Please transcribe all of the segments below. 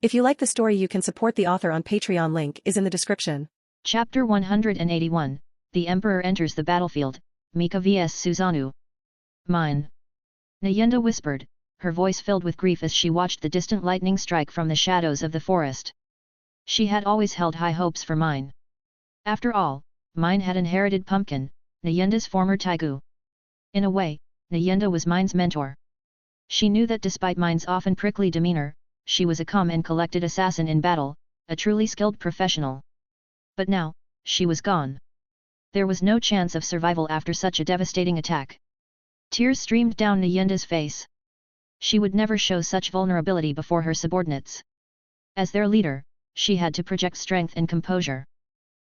If you like the story, you can support the author on Patreon. Link is in the description. Chapter 181, The Emperor Enters the Battlefield, Mika vs Suzanu. Mine. Nayenda whispered, her voice filled with grief as she watched the distant lightning strike from the shadows of the forest. She had always held high hopes for Mine. After all, Mine had inherited Pumpkin, Nayenda's former Teigu. In a way, Nayenda was Mine's mentor. She knew that despite Mine's often prickly demeanor, she was a calm and collected assassin in battle, a truly skilled professional. But now, she was gone. There was no chance of survival after such a devastating attack. Tears streamed down Nayenda's face. She would never show such vulnerability before her subordinates. As their leader, she had to project strength and composure.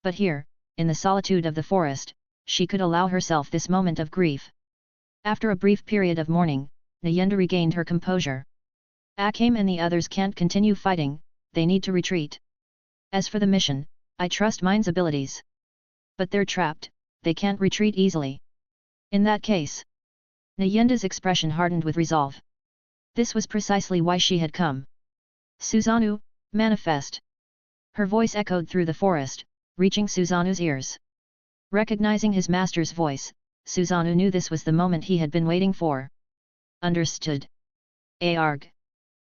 But here, in the solitude of the forest, she could allow herself this moment of grief. After a brief period of mourning, Nayenda regained her composure. Akame and the others can't continue fighting, they need to retreat. As for the mission, I trust Mine's abilities. But they're trapped, they can't retreat easily. In that case. Nayenda's expression hardened with resolve. This was precisely why she had come. Suzanu, manifest. Her voice echoed through the forest, reaching Suzanu's ears. Recognizing his master's voice, Suzanu knew this was the moment he had been waiting for. Understood. Arg.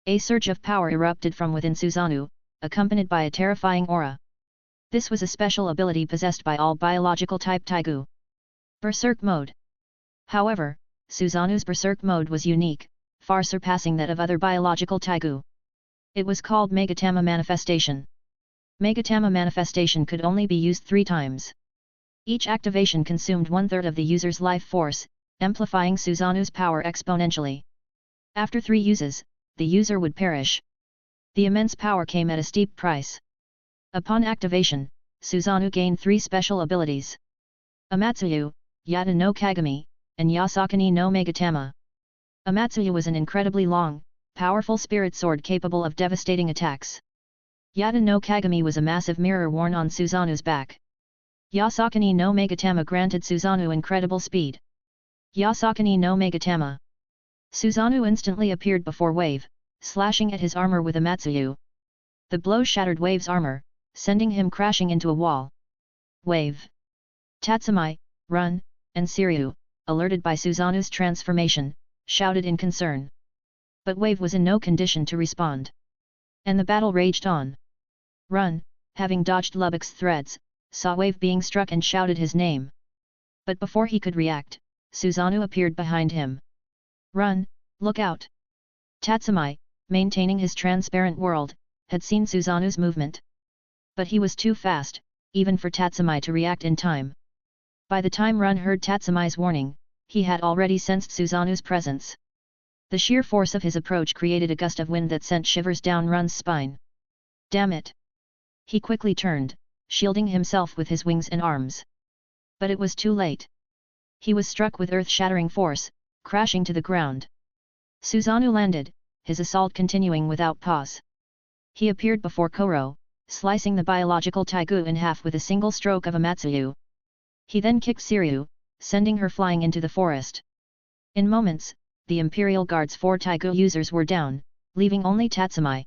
A surge of power erupted from within Suzanu, accompanied by a terrifying aura. This was a special ability possessed by all biological-type Teigu. Berserk mode. However, Suzanu's berserk mode was unique, far surpassing that of other biological Teigu. It was called Megatama Manifestation. Megatama Manifestation could only be used 3 times. Each activation consumed 1/3 of the user's life force, amplifying Suzanu's power exponentially. After 3 uses, the user would perish. The immense power came at a steep price. Upon activation, Suzanu gained 3 special abilities. Amatsuyu, Yata no Kagami, and Yasakani no Megatama. Amatsuyu was an incredibly long, powerful spirit sword capable of devastating attacks. Yata no Kagami was a massive mirror worn on Suzanu's back. Yasakani no Megatama granted Suzanu incredible speed. Yasakani no Megatama. Suzanu instantly appeared before Wave, slashing at his armor with Amatsuyu. The blow shattered Wave's armor, sending him crashing into a wall. Wave. Tatsumai, run, and Siryu, alerted by Suzanu's transformation, shouted in concern. But Wave was in no condition to respond. And the battle raged on. Run, having dodged Lubbock's threads, saw Wave being struck and shouted his name. But before he could react, Suzanu appeared behind him. Run, look out! Tatsumai, maintaining his transparent world, had seen Suzanu's movement. But he was too fast, even for Tatsumai to react in time. By the time Run heard Tatsumai's warning, he had already sensed Suzanu's presence. The sheer force of his approach created a gust of wind that sent shivers down Run's spine. Damn it! He quickly turned, shielding himself with his wings and arms. But it was too late. He was struck with earth-shattering force, crashing to the ground. Suzanu landed, his assault continuing without pause. He appeared before Koro, slicing the biological Teigu in half with a single stroke of Amatsuyu. He then kicked Siryu, sending her flying into the forest. In moments, the Imperial Guard's 4 Teigu users were down, leaving only Tatsumai.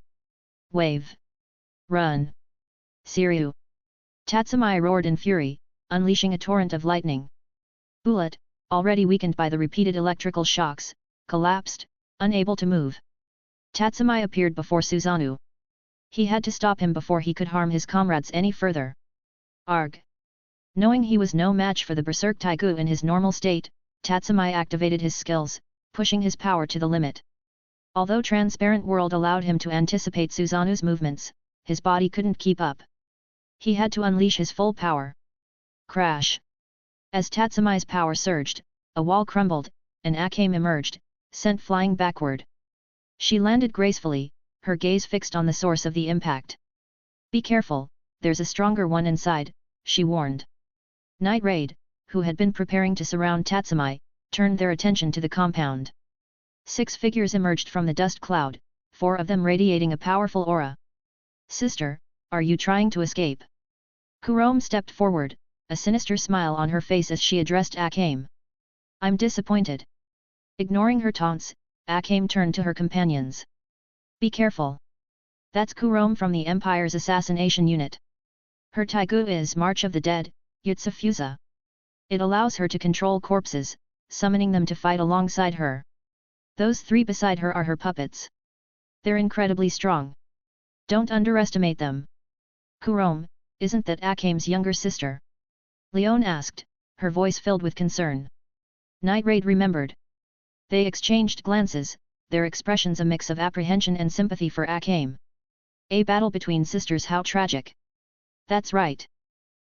Wave. Run. Siryu. Tatsumai roared in fury, unleashing a torrent of lightning. Bullet, already weakened by the repeated electrical shocks, collapsed, unable to move. Tatsumai appeared before Suzanu. He had to stop him before he could harm his comrades any further. Arg! Knowing he was no match for the Berserk Teigu in his normal state, Tatsumai activated his skills, pushing his power to the limit. Although Transparent World allowed him to anticipate Suzanu's movements, his body couldn't keep up. He had to unleash his full power. Crash! As Tatsumai's power surged, a wall crumbled, and Akame emerged, sent flying backward. She landed gracefully, her gaze fixed on the source of the impact. Be careful, there's a stronger one inside, she warned. Night Raid, who had been preparing to surround Tatsumai, turned their attention to the compound. 6 figures emerged from the dust cloud, 4 of them radiating a powerful aura. Sister, are you trying to escape? Kurom stepped forward, a sinister smile on her face as she addressed Akame. I'm disappointed. Ignoring her taunts, Akame turned to her companions. Be careful. That's Kurom from the Empire's assassination unit. Her Teigu is March of the Dead, Yutsufuza. It allows her to control corpses, summoning them to fight alongside her. Those 3 beside her are her puppets. They're incredibly strong. Don't underestimate them. Kurom, isn't that Akame's younger sister? Leone asked, her voice filled with concern. Night Raid remembered. They exchanged glances, their expressions a mix of apprehension and sympathy for Akame. A battle between sisters, how tragic. That's right.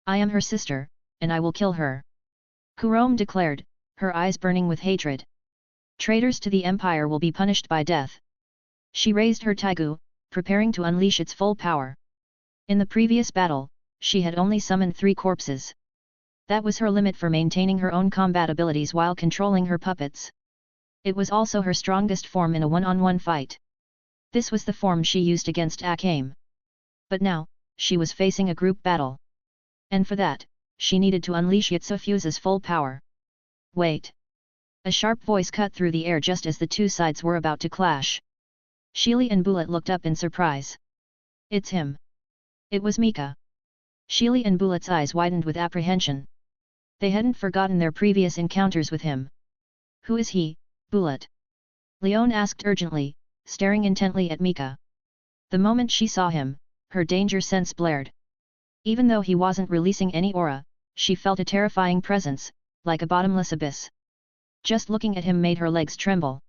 I am her sister, and I will kill her. Kurom declared, her eyes burning with hatred. Traitors to the Empire will be punished by death. She raised her Teigu, preparing to unleash its full power. In the previous battle, she had only summoned 3 corpses. That was her limit for maintaining her own combat abilities while controlling her puppets. It was also her strongest form in a one-on-one fight. This was the form she used against Akame. But now, she was facing a group battle. And for that, she needed to unleash Yutsufuza's full power. Wait! A sharp voice cut through the air just as the 2 sides were about to clash. Sheely and Bullet looked up in surprise. It's him. It was Mika. Sheely and Bullet's eyes widened with apprehension. They hadn't forgotten their previous encounters with him. Who is he, Bullet? Leone asked urgently, staring intently at Mika. The moment she saw him, her danger sense blared. Even though he wasn't releasing any aura, she felt a terrifying presence, like a bottomless abyss. Just looking at him made her legs tremble.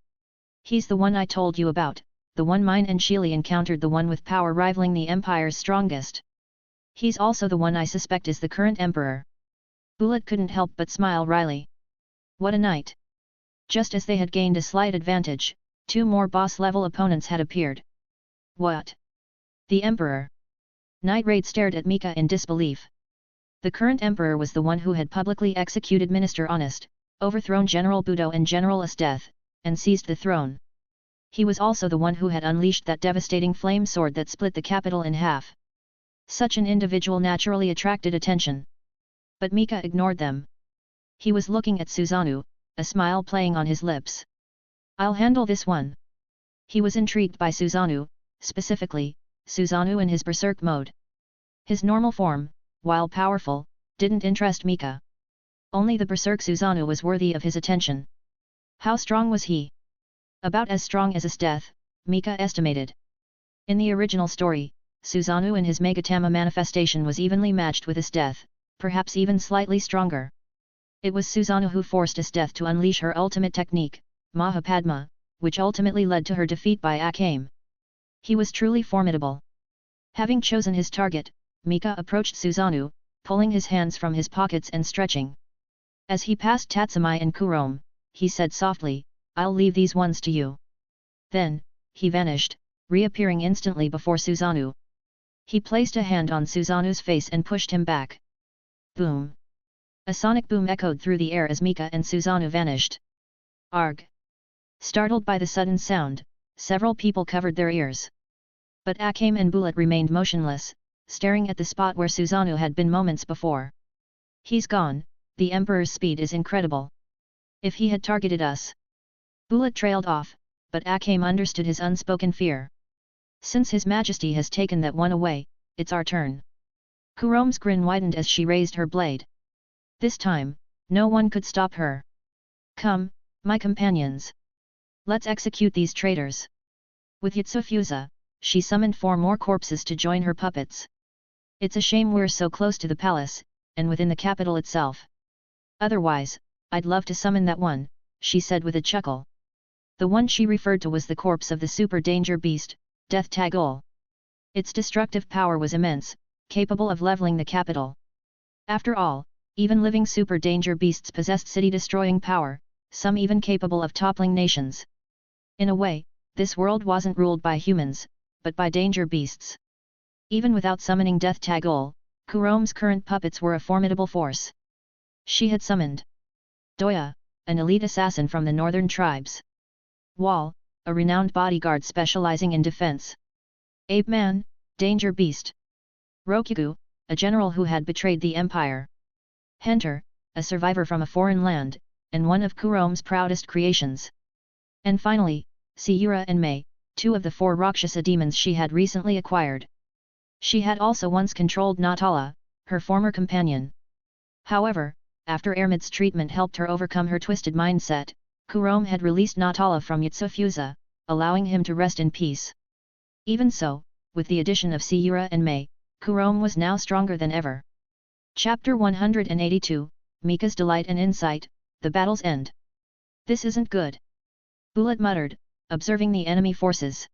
He's the one I told you about, the one mine and Sheely encountered, the one with power rivaling the Empire's strongest. He's also the one I suspect is the current Emperor. Bullet couldn't help but smile wryly. What a night! Just as they had gained a slight advantage, 2 more boss-level opponents had appeared. What? The Emperor? Night Raid stared at Mika in disbelief. The current Emperor was the one who had publicly executed Minister Honest, overthrown General Budo and General Esteth, and seized the throne. He was also the one who had unleashed that devastating flame sword that split the capital in half. Such an individual naturally attracted attention. But Mika ignored them. He was looking at Suzanu, a smile playing on his lips. I'll handle this one. He was intrigued by Suzanu, specifically, Suzanu in his berserk mode. His normal form, while powerful, didn't interest Mika. Only the berserk Suzanu was worthy of his attention. How strong was he? About as strong as Esteth, Mika estimated. In the original story, Suzanu in his Megatama manifestation was evenly matched with Esteth, perhaps even slightly stronger. It was Suzanu who forced Esteth to unleash her ultimate technique, Mahapadma, which ultimately led to her defeat by Akame. He was truly formidable. Having chosen his target, Mika approached Suzanu, pulling his hands from his pockets and stretching. As he passed Tatsumai and Kurom, he said softly, I'll leave these ones to you. Then, he vanished, reappearing instantly before Suzanu. He placed a hand on Suzanu's face and pushed him back. Boom! A sonic boom echoed through the air as Mika and Suzanu vanished. Arg! Startled by the sudden sound, several people covered their ears. But Akame and Bullet remained motionless, staring at the spot where Suzanu had been moments before. He's gone, the Emperor's speed is incredible. If he had targeted us. Bullet trailed off, but Akame understood his unspoken fear. Since His Majesty has taken that one away, it's our turn. Kurom's grin widened as she raised her blade. This time, no one could stop her. Come, my companions. Let's execute these traitors. With Yutsufuza, she summoned 4 more corpses to join her puppets. It's a shame we're so close to the palace, and within the capital itself. Otherwise, I'd love to summon that one, she said with a chuckle. The one she referred to was the corpse of the super danger beast, Death Tagul. Its destructive power was immense, capable of leveling the capital. After all, even living super danger beasts possessed city-destroying power, some even capable of toppling nations. In a way, this world wasn't ruled by humans, but by danger beasts. Even without summoning Death Tagul, Kurom's current puppets were a formidable force. She had summoned Doya, an elite assassin from the northern tribes. Wall, a renowned bodyguard specializing in defense. Ape Man, danger beast. Rokugu, a general who had betrayed the Empire. Henter, a survivor from a foreign land, and one of Kurom's proudest creations. And finally, Siura and Mei, two of the 4 Rakshasa demons she had recently acquired. She had also once controlled Natala, her former companion. However, after Ermid's treatment helped her overcome her twisted mindset, Kurom had released Natala from Yitsufusa, allowing him to rest in peace. Even so, with the addition of Sayura and Mei, Kurom was now stronger than ever. Chapter 182, Mika's Delight and Insight, The Battle's End. This isn't good. Bulat muttered, observing the enemy forces.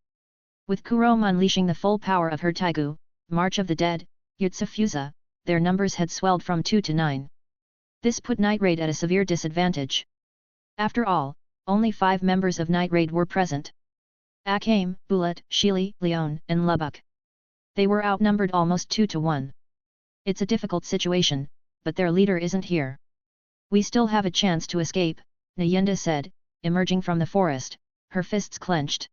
With Kurom unleashing the full power of her Teigu, March of the Dead, Yitsufusa, their numbers had swelled from 2 to 9. This put Night Raid at a severe disadvantage. After all, only 5 members of Night Raid were present. Akame, Bulat, Shili, Leon, and Lubbock. They were outnumbered almost 2 to 1. It's a difficult situation, but their leader isn't here. We still have a chance to escape, Nayenda said, emerging from the forest, her fists clenched.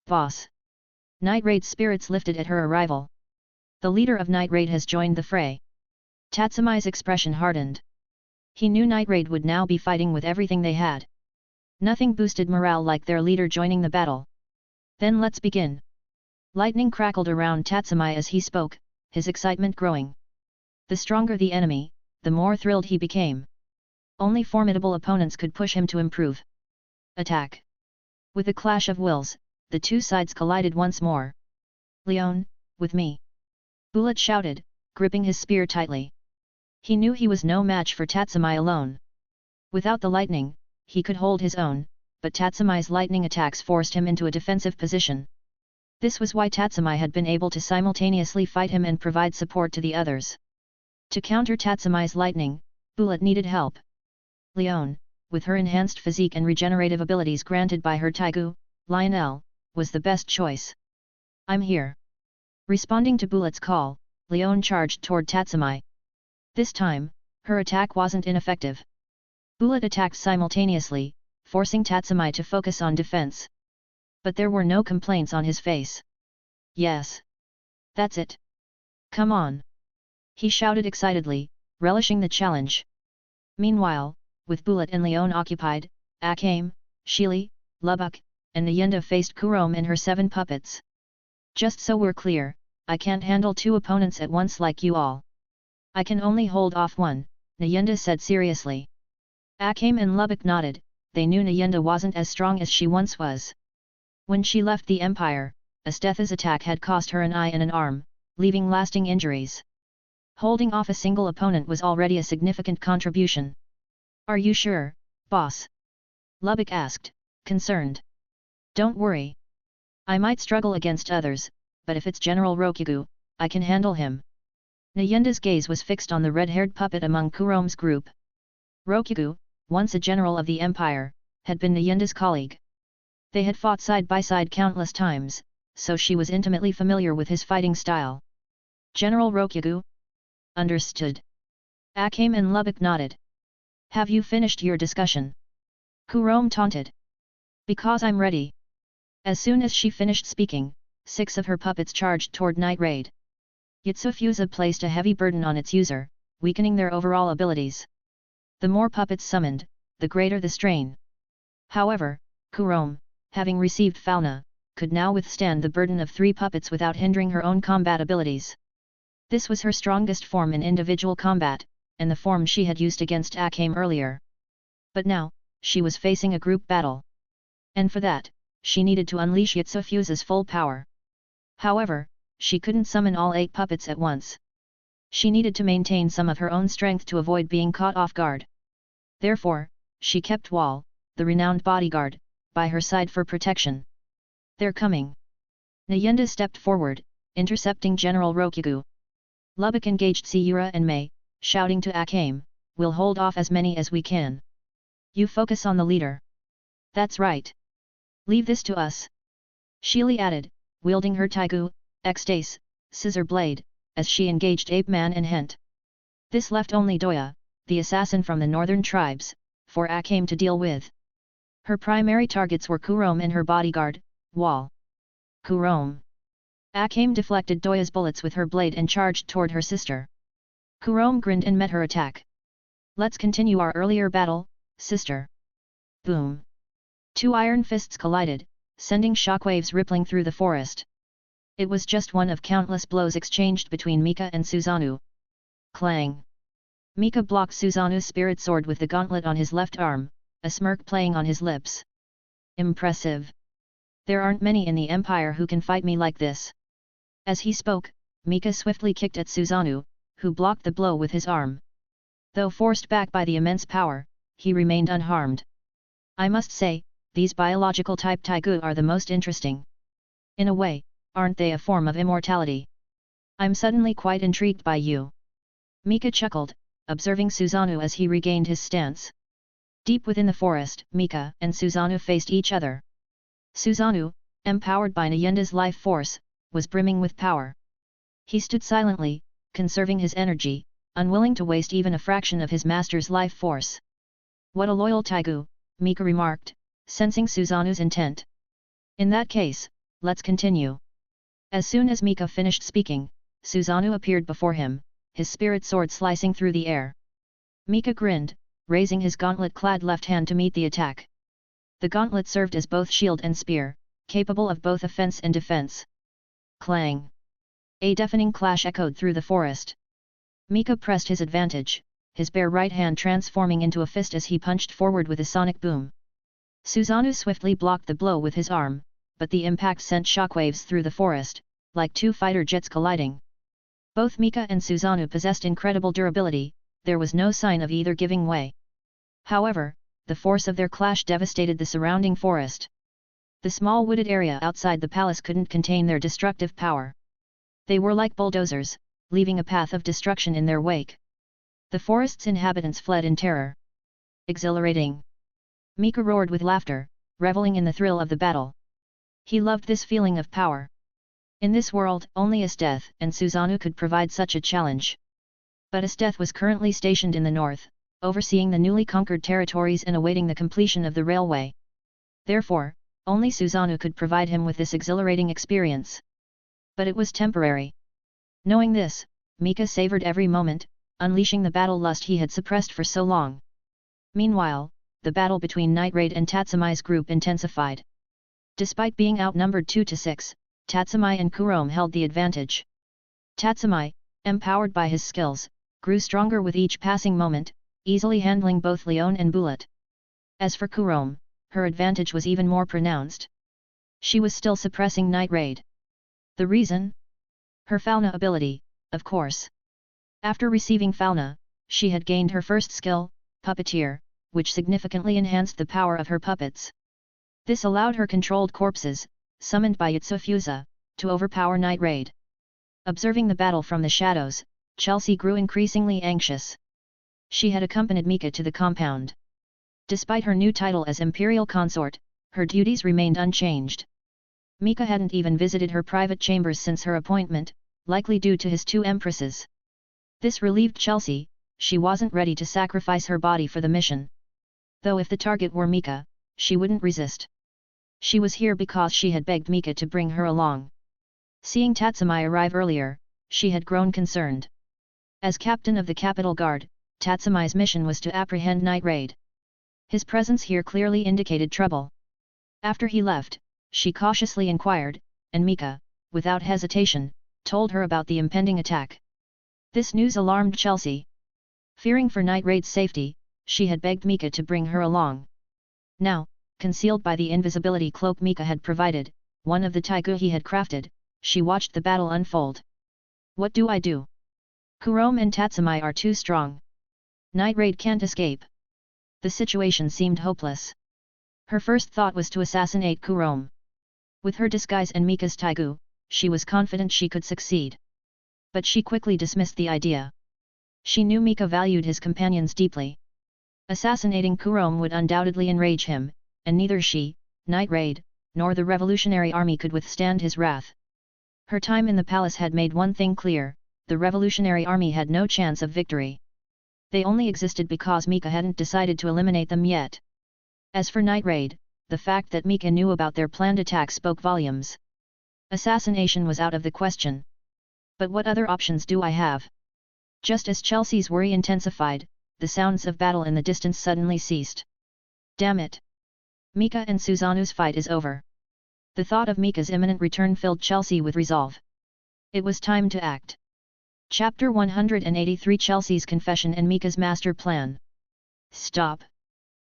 Boss! Night Raid's spirits lifted at her arrival. The leader of Night Raid has joined the fray. Tatsumai's expression hardened. He knew Night Raid would now be fighting with everything they had. Nothing boosted morale like their leader joining the battle. Then let's begin. Lightning crackled around Tatsumai as he spoke, his excitement growing. The stronger the enemy, the more thrilled he became. Only formidable opponents could push him to improve. Attack! With a clash of wills, the two sides collided once more. Leon, with me! Bulat shouted, gripping his spear tightly. He knew he was no match for Tatsumai alone. Without the lightning, he could hold his own, but Tatsumai's lightning attacks forced him into a defensive position. This was why Tatsumai had been able to simultaneously fight him and provide support to the others. To counter Tatsumai's lightning, Bulat needed help. Leon, with her enhanced physique and regenerative abilities granted by her Teigu, Lionel, was the best choice. I'm here. Responding to Bulat's call, Leon charged toward Tatsumai. This time, her attack wasn't ineffective. Bulat attacked simultaneously, forcing Tatsumai to focus on defense. But there were no complaints on his face. Yes. That's it. Come on. He shouted excitedly, relishing the challenge. Meanwhile, with Bulat and Leon occupied, Akame, Shili, Lubbock, and Nayenda faced Kurom and her 7 puppets. Just so we're clear, I can't handle 2 opponents at once like you all. I can only hold off one, Nayenda said seriously. Akame and Lubbock nodded, they knew Nayenda wasn't as strong as she once was. When she left the Empire, Astetha's attack had cost her an eye and an arm, leaving lasting injuries. Holding off a single opponent was already a significant contribution. Are you sure, boss? Lubbock asked, concerned. Don't worry. I might struggle against others, but if it's General Rokugu, I can handle him. Nayenda's gaze was fixed on the red-haired puppet among Kurom's group. Rokugu, once a general of the Empire, had been Nayenda's colleague. They had fought side by side countless times, so she was intimately familiar with his fighting style. General Rokugu? Understood. Akame and Lubbock nodded. Have you finished your discussion? Kurom taunted. Because I'm ready. As soon as she finished speaking, 6 of her puppets charged toward Night Raid. Yitsufusa placed a heavy burden on its user, weakening their overall abilities. The more puppets summoned, the greater the strain. However, Kurom, having received Falna, could now withstand the burden of 3 puppets without hindering her own combat abilities. This was her strongest form in individual combat, and the form she had used against Akame earlier. But now, she was facing a group battle. And for that, she needed to unleash Yitsufusa's full power. However, she couldn't summon all 8 puppets at once. She needed to maintain some of her own strength to avoid being caught off guard. Therefore, she kept Wall, the renowned bodyguard, by her side for protection. They're coming. Nayenda stepped forward, intercepting General Rokugu. Lubbock engaged Sayura and Mei, shouting to Akame, we'll hold off as many as we can. You focus on the leader. That's right. Leave this to us. Shili added, wielding her Teigu, Extase, scissor blade, as she engaged Ape Man and Hent. This left only Doya, the assassin from the northern tribes, for Akame to deal with. Her primary targets were Kurom and her bodyguard, Wall. Kurom. Akame deflected Doya's bullets with her blade and charged toward her sister. Kurom grinned and met her attack. Let's continue our earlier battle, sister. Boom. 2 iron fists collided, sending shockwaves rippling through the forest. It was just one of countless blows exchanged between Mika and Suzanu. Clang! Mika blocked Suzanu's spirit sword with the gauntlet on his left arm, a smirk playing on his lips. Impressive. There aren't many in the Empire who can fight me like this. As he spoke, Mika swiftly kicked at Suzanu, who blocked the blow with his arm. Though forced back by the immense power, he remained unharmed. I must say, these biological type Teigu are the most interesting. In a way, aren't they a form of immortality? I'm suddenly quite intrigued by you. Mika chuckled, observing Suzanu as he regained his stance. Deep within the forest, Mika and Suzanu faced each other. Suzanu, empowered by Nayenda's life force, was brimming with power. He stood silently, conserving his energy, unwilling to waste even a fraction of his master's life force. What a loyal Teigu, Mika remarked, sensing Suzanu's intent. In that case, let's continue. As soon as Mika finished speaking, Suzanu appeared before him, his spirit sword slicing through the air. Mika grinned, raising his gauntlet-clad left hand to meet the attack. The gauntlet served as both shield and spear, capable of both offense and defense. Clang! A deafening clash echoed through the forest. Mika pressed his advantage, his bare right hand transforming into a fist as he punched forward with a sonic boom. Suzanu swiftly blocked the blow with his arm, but the impact sent shockwaves through the forest, like two fighter jets colliding. Both Mika and Suzanu possessed incredible durability, there was no sign of either giving way. However, the force of their clash devastated the surrounding forest. The small wooded area outside the palace couldn't contain their destructive power. They were like bulldozers, leaving a path of destruction in their wake. The forest's inhabitants fled in terror. Exhilarating! Mika roared with laughter, reveling in the thrill of the battle. He loved this feeling of power. In this world, only Esteth and Suzanu could provide such a challenge. But Esteth was currently stationed in the north, overseeing the newly conquered territories and awaiting the completion of the railway. Therefore, only Suzanu could provide him with this exhilarating experience. But it was temporary. Knowing this, Mika savored every moment, unleashing the battle lust he had suppressed for so long. Meanwhile, the battle between Night Raid and Tatsumai's group intensified. Despite being outnumbered 2-6, Tatsumai and Kurom held the advantage. Tatsumai, empowered by his skills, grew stronger with each passing moment, easily handling both Leon and Bullet. As for Kurom, her advantage was even more pronounced. She was still suppressing Night Raid. The reason? Her Fauna ability, of course. After receiving Fauna, she had gained her first skill, Puppeteer, which significantly enhanced the power of her puppets. This allowed her controlled corpses, summoned by Yutsufuza, to overpower Night Raid. Observing the battle from the shadows, Chelsea grew increasingly anxious. She had accompanied Mika to the compound. Despite her new title as Imperial Consort, her duties remained unchanged. Mika hadn't even visited her private chambers since her appointment, likely due to his two empresses. This relieved Chelsea, she wasn't ready to sacrifice her body for the mission. Though if the target were Mika, she wouldn't resist. She was here because she had begged Mika to bring her along. Seeing Tatsumai arrive earlier, she had grown concerned. As captain of the Capital Guard, Tatsumai's mission was to apprehend Night Raid. His presence here clearly indicated trouble. After he left, she cautiously inquired, and Mika, without hesitation, told her about the impending attack. This news alarmed Chelsea. Fearing for Night Raid's safety, she had begged Mika to bring her along. Now, concealed by the invisibility cloak Mika had provided, one of the Teigu he had crafted, she watched the battle unfold. What do I do? Kurom and Tatsumai are too strong. Night Raid can't escape. The situation seemed hopeless. Her first thought was to assassinate Kurom. With her disguise and Mika's Teigu, she was confident she could succeed. But she quickly dismissed the idea. She knew Mika valued his companions deeply. Assassinating Kurom would undoubtedly enrage him, and neither she, Night Raid, nor the Revolutionary Army could withstand his wrath. Her time in the palace had made one thing clear, the Revolutionary Army had no chance of victory. They only existed because Mika hadn't decided to eliminate them yet. As for Night Raid, the fact that Mika knew about their planned attack spoke volumes. Assassination was out of the question. But what other options do I have? Just as Chelsea's worry intensified, the sounds of battle in the distance suddenly ceased. Damn it! Mika and Suzanu's fight is over. The thought of Mika's imminent return filled Chelsea with resolve. It was time to act. Chapter 183 Chelsea's Confession and Mika's Master Plan. Stop!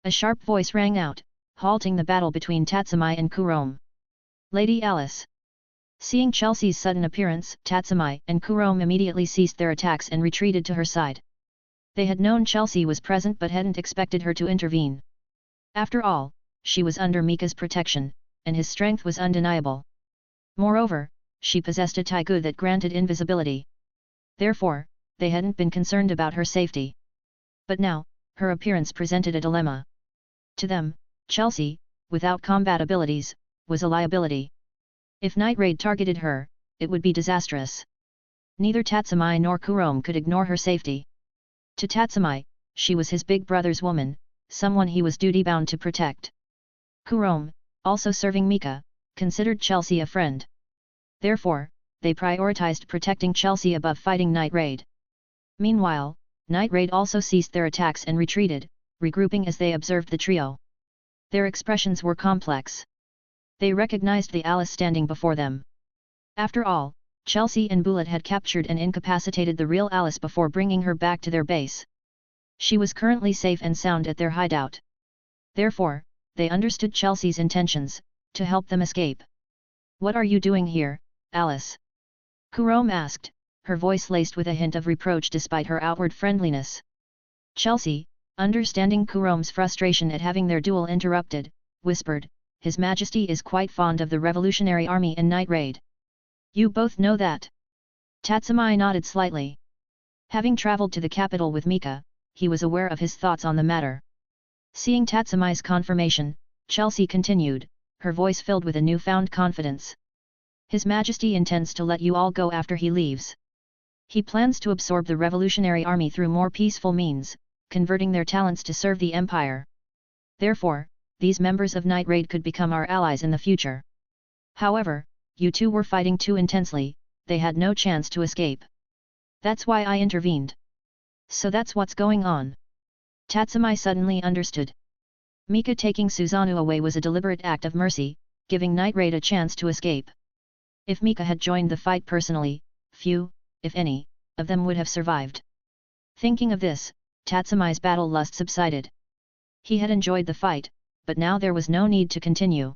A sharp voice rang out, halting the battle between Tatsumi and Kurom. Lady Alice. Seeing Chelsea's sudden appearance, Tatsumi and Kurom immediately ceased their attacks and retreated to her side. They had known Chelsea was present but hadn't expected her to intervene. After all, she was under Mika's protection, and his strength was undeniable. Moreover, she possessed a Teigu that granted invisibility. Therefore, they hadn't been concerned about her safety. But now, her appearance presented a dilemma. To them, Chelsea, without combat abilities, was a liability. If Night Raid targeted her, it would be disastrous. Neither Tatsumi nor Kurom could ignore her safety. To Tatsumi, she was his big brother's woman, someone he was duty-bound to protect. Kurom, also serving Mika, considered Chelsea a friend. Therefore, they prioritized protecting Chelsea above fighting Night Raid. Meanwhile, Night Raid also ceased their attacks and retreated, regrouping as they observed the trio. Their expressions were complex. They recognized the Alice standing before them. After all, Chelsea and Bullet had captured and incapacitated the real Alice before bringing her back to their base. She was currently safe and sound at their hideout. Therefore, they understood Chelsea's intentions, to help them escape. "What are you doing here, Alice?" Kurom asked, her voice laced with a hint of reproach despite her outward friendliness. Chelsea, understanding Kurom's frustration at having their duel interrupted, whispered, "His Majesty is quite fond of the Revolutionary Army and Night Raid. You both know that?" Tatsumi nodded slightly. Having traveled to the capital with Mika, he was aware of his thoughts on the matter. Seeing Tatsumi's confirmation, Chelsea continued, her voice filled with a newfound confidence. "His Majesty intends to let you all go after he leaves. He plans to absorb the Revolutionary Army through more peaceful means, converting their talents to serve the Empire. Therefore, these members of Night Raid could become our allies in the future. However, you two were fighting too intensely, they had no chance to escape. That's why I intervened." "So that's what's going on?" Tatsumi suddenly understood. Mika taking Suzanu away was a deliberate act of mercy, giving Night Raid a chance to escape. If Mika had joined the fight personally, few, if any, of them would have survived. Thinking of this, Tatsumi's battle lust subsided. He had enjoyed the fight, but now there was no need to continue.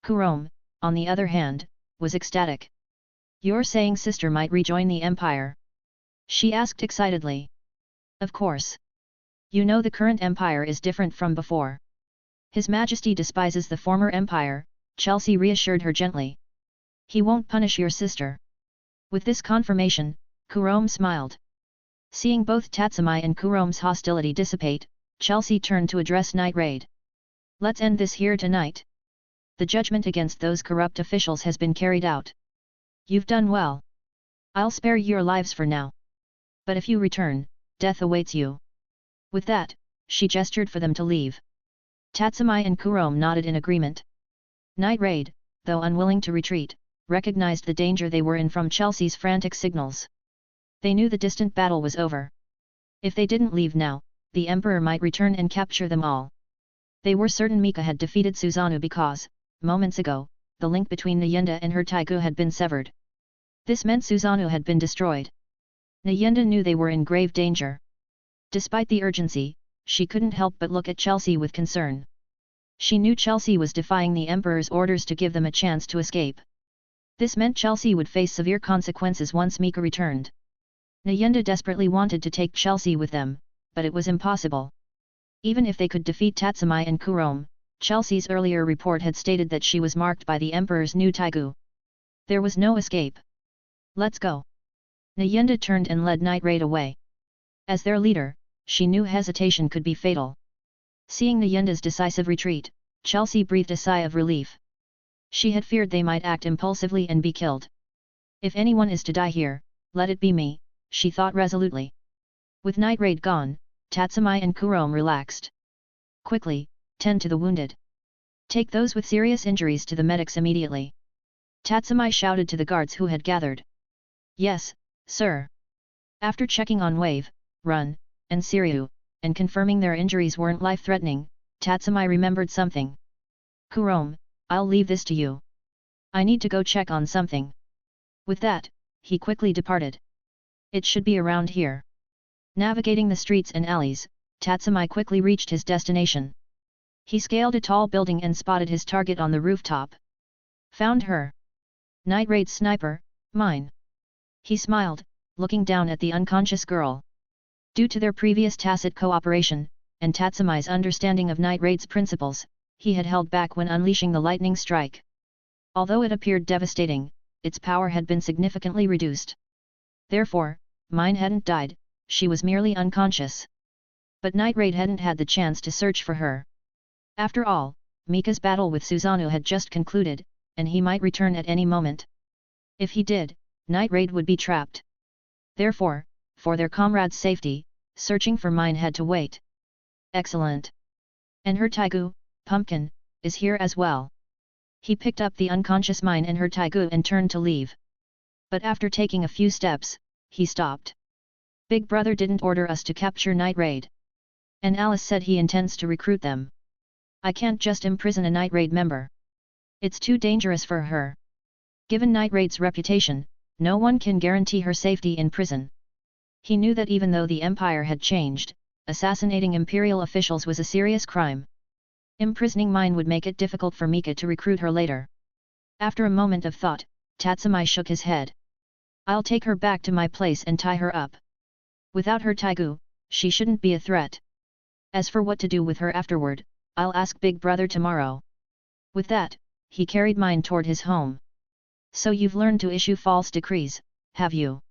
Kurom, on the other hand, was ecstatic. "You're saying sister might rejoin the Empire?" she asked excitedly. "Of course. You know the current Empire is different from before. His Majesty despises the former Empire," Chelsea reassured her gently. "He won't punish your sister." With this confirmation, Kurom smiled. Seeing both Tatsumi and Kurom's hostility dissipate, Chelsea turned to address Night Raid. "Let's end this here tonight. The judgment against those corrupt officials has been carried out. You've done well. I'll spare your lives for now. But if you return, death awaits you." With that, she gestured for them to leave. Tatsumi and Kurom nodded in agreement. Night Raid, though unwilling to retreat, recognized the danger they were in from Chelsea's frantic signals. They knew the distant battle was over. If they didn't leave now, the Emperor might return and capture them all. They were certain Mika had defeated Suzanu because, moments ago, the link between Nyenda and her Teigu had been severed. This meant Suzanu had been destroyed. Nyenda knew they were in grave danger. Despite the urgency, she couldn't help but look at Chelsea with concern. She knew Chelsea was defying the Emperor's orders to give them a chance to escape. This meant Chelsea would face severe consequences once Mika returned. Nyenda desperately wanted to take Chelsea with them, but it was impossible. Even if they could defeat Tatsumi and Kurom, Chelsea's earlier report had stated that she was marked by the Emperor's new Teigu. There was no escape. "Let's go." Nyenda turned and led Night Raid away. As their leader, she knew hesitation could be fatal. Seeing Nyenda's decisive retreat, Chelsea breathed a sigh of relief. She had feared they might act impulsively and be killed. "If anyone is to die here, let it be me," she thought resolutely. With Night Raid gone, Tatsumi and Kurom relaxed. "Quickly, tend to the wounded. Take those with serious injuries to the medics immediately." Tatsumi shouted to the guards who had gathered. "Yes, sir." After checking on Wave, Run, and Siryu, and confirming their injuries weren't life-threatening, Tatsumi remembered something. "Kurom, I'll leave this to you. I need to go check on something. With that, he quickly departed. It should be around here. Navigating the streets and alleys, Tatsumai quickly reached his destination. He scaled a tall building and spotted his target on the rooftop. Found her. Night Raid sniper, mine. He smiled, looking down at the unconscious girl. Due to their previous tacit cooperation, and Tatsumai's understanding of Night Raid's principles, he had held back when unleashing the lightning strike. Although it appeared devastating, its power had been significantly reduced. Therefore, mine hadn't died, she was merely unconscious. But Night Raid hadn't had the chance to search for her. After all, Mika's battle with Suzanu had just concluded, and he might return at any moment. If he did, Night Raid would be trapped. Therefore, for their comrades' safety, searching for mine had to wait. Excellent. And her Teigu, Pumpkin, is here as well. He picked up the unconscious mine and her Teigu and turned to leave. But after taking a few steps, he stopped. Big Brother didn't order us to capture Night Raid. And Alice said he intends to recruit them. I can't just imprison a Night Raid member. It's too dangerous for her. Given Night Raid's reputation, no one can guarantee her safety in prison. He knew that even though the Empire had changed, assassinating Imperial officials was a serious crime. Imprisoning mine would make it difficult for Mika to recruit her later. After a moment of thought, Tatsumai shook his head. I'll take her back to my place and tie her up. Without her Teigu, she shouldn't be a threat. As for what to do with her afterward, I'll ask Big Brother tomorrow. With that, he carried mine toward his home. So you've learned to issue false decrees, have you?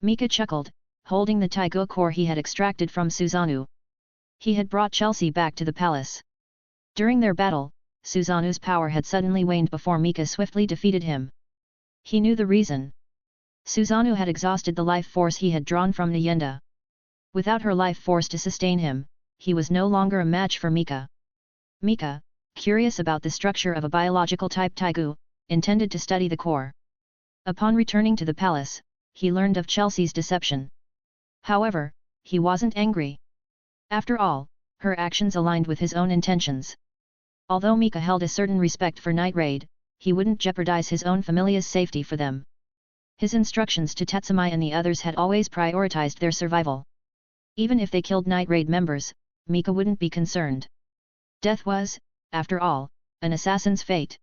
Mika chuckled, holding the Teigu core he had extracted from Suzanu. He had brought Chelsea back to the palace. During their battle, Suzanu's power had suddenly waned before Mika swiftly defeated him. He knew the reason. Suzanu had exhausted the life force he had drawn from Nyenda. Without her life force to sustain him, he was no longer a match for Mika. Mika, curious about the structure of a biological-type Teigu, intended to study the core. Upon returning to the palace, he learned of Chelsea's deception. However, he wasn't angry. After all, her actions aligned with his own intentions. Although Mika held a certain respect for Night Raid, he wouldn't jeopardize his own familia's safety for them. His instructions to Tatsumai and the others had always prioritized their survival. Even if they killed Night Raid members, Mika wouldn't be concerned. Death was, after all, an assassin's fate.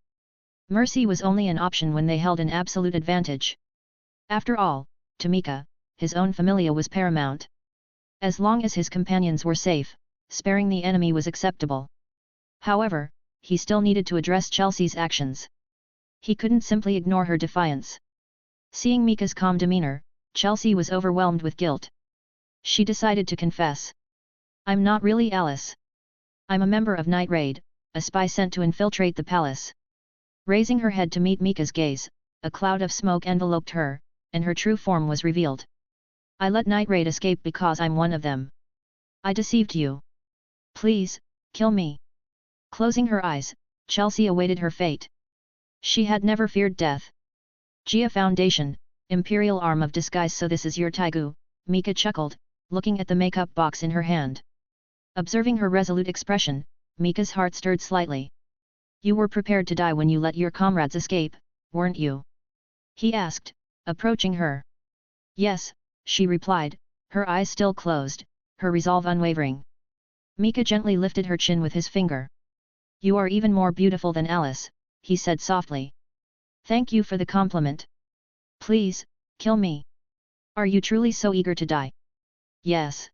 Mercy was only an option when they held an absolute advantage. After all, to Mika, his own familia was paramount. As long as his companions were safe, sparing the enemy was acceptable. However, he still needed to address Chelsea's actions. He couldn't simply ignore her defiance. Seeing Mika's calm demeanor, Chelsea was overwhelmed with guilt. She decided to confess. I'm not really Alice. I'm a member of Night Raid, a spy sent to infiltrate the palace. Raising her head to meet Mika's gaze, a cloud of smoke enveloped her, and her true form was revealed. I let Night Raid escape because I'm one of them. I deceived you. Please, kill me. Closing her eyes, Chelsea awaited her fate. She had never feared death. Jia Foundation, Imperial Arm of Disguise. So this is your Teigu, Mika chuckled, looking at the makeup box in her hand. Observing her resolute expression, Mika's heart stirred slightly. You were prepared to die when you let your comrades escape, weren't you? He asked, approaching her. Yes, she replied, her eyes still closed, her resolve unwavering. Mika gently lifted her chin with his finger. You are even more beautiful than Alice, he said softly. Thank you for the compliment. Please, kill me. Are you truly so eager to die? Yes.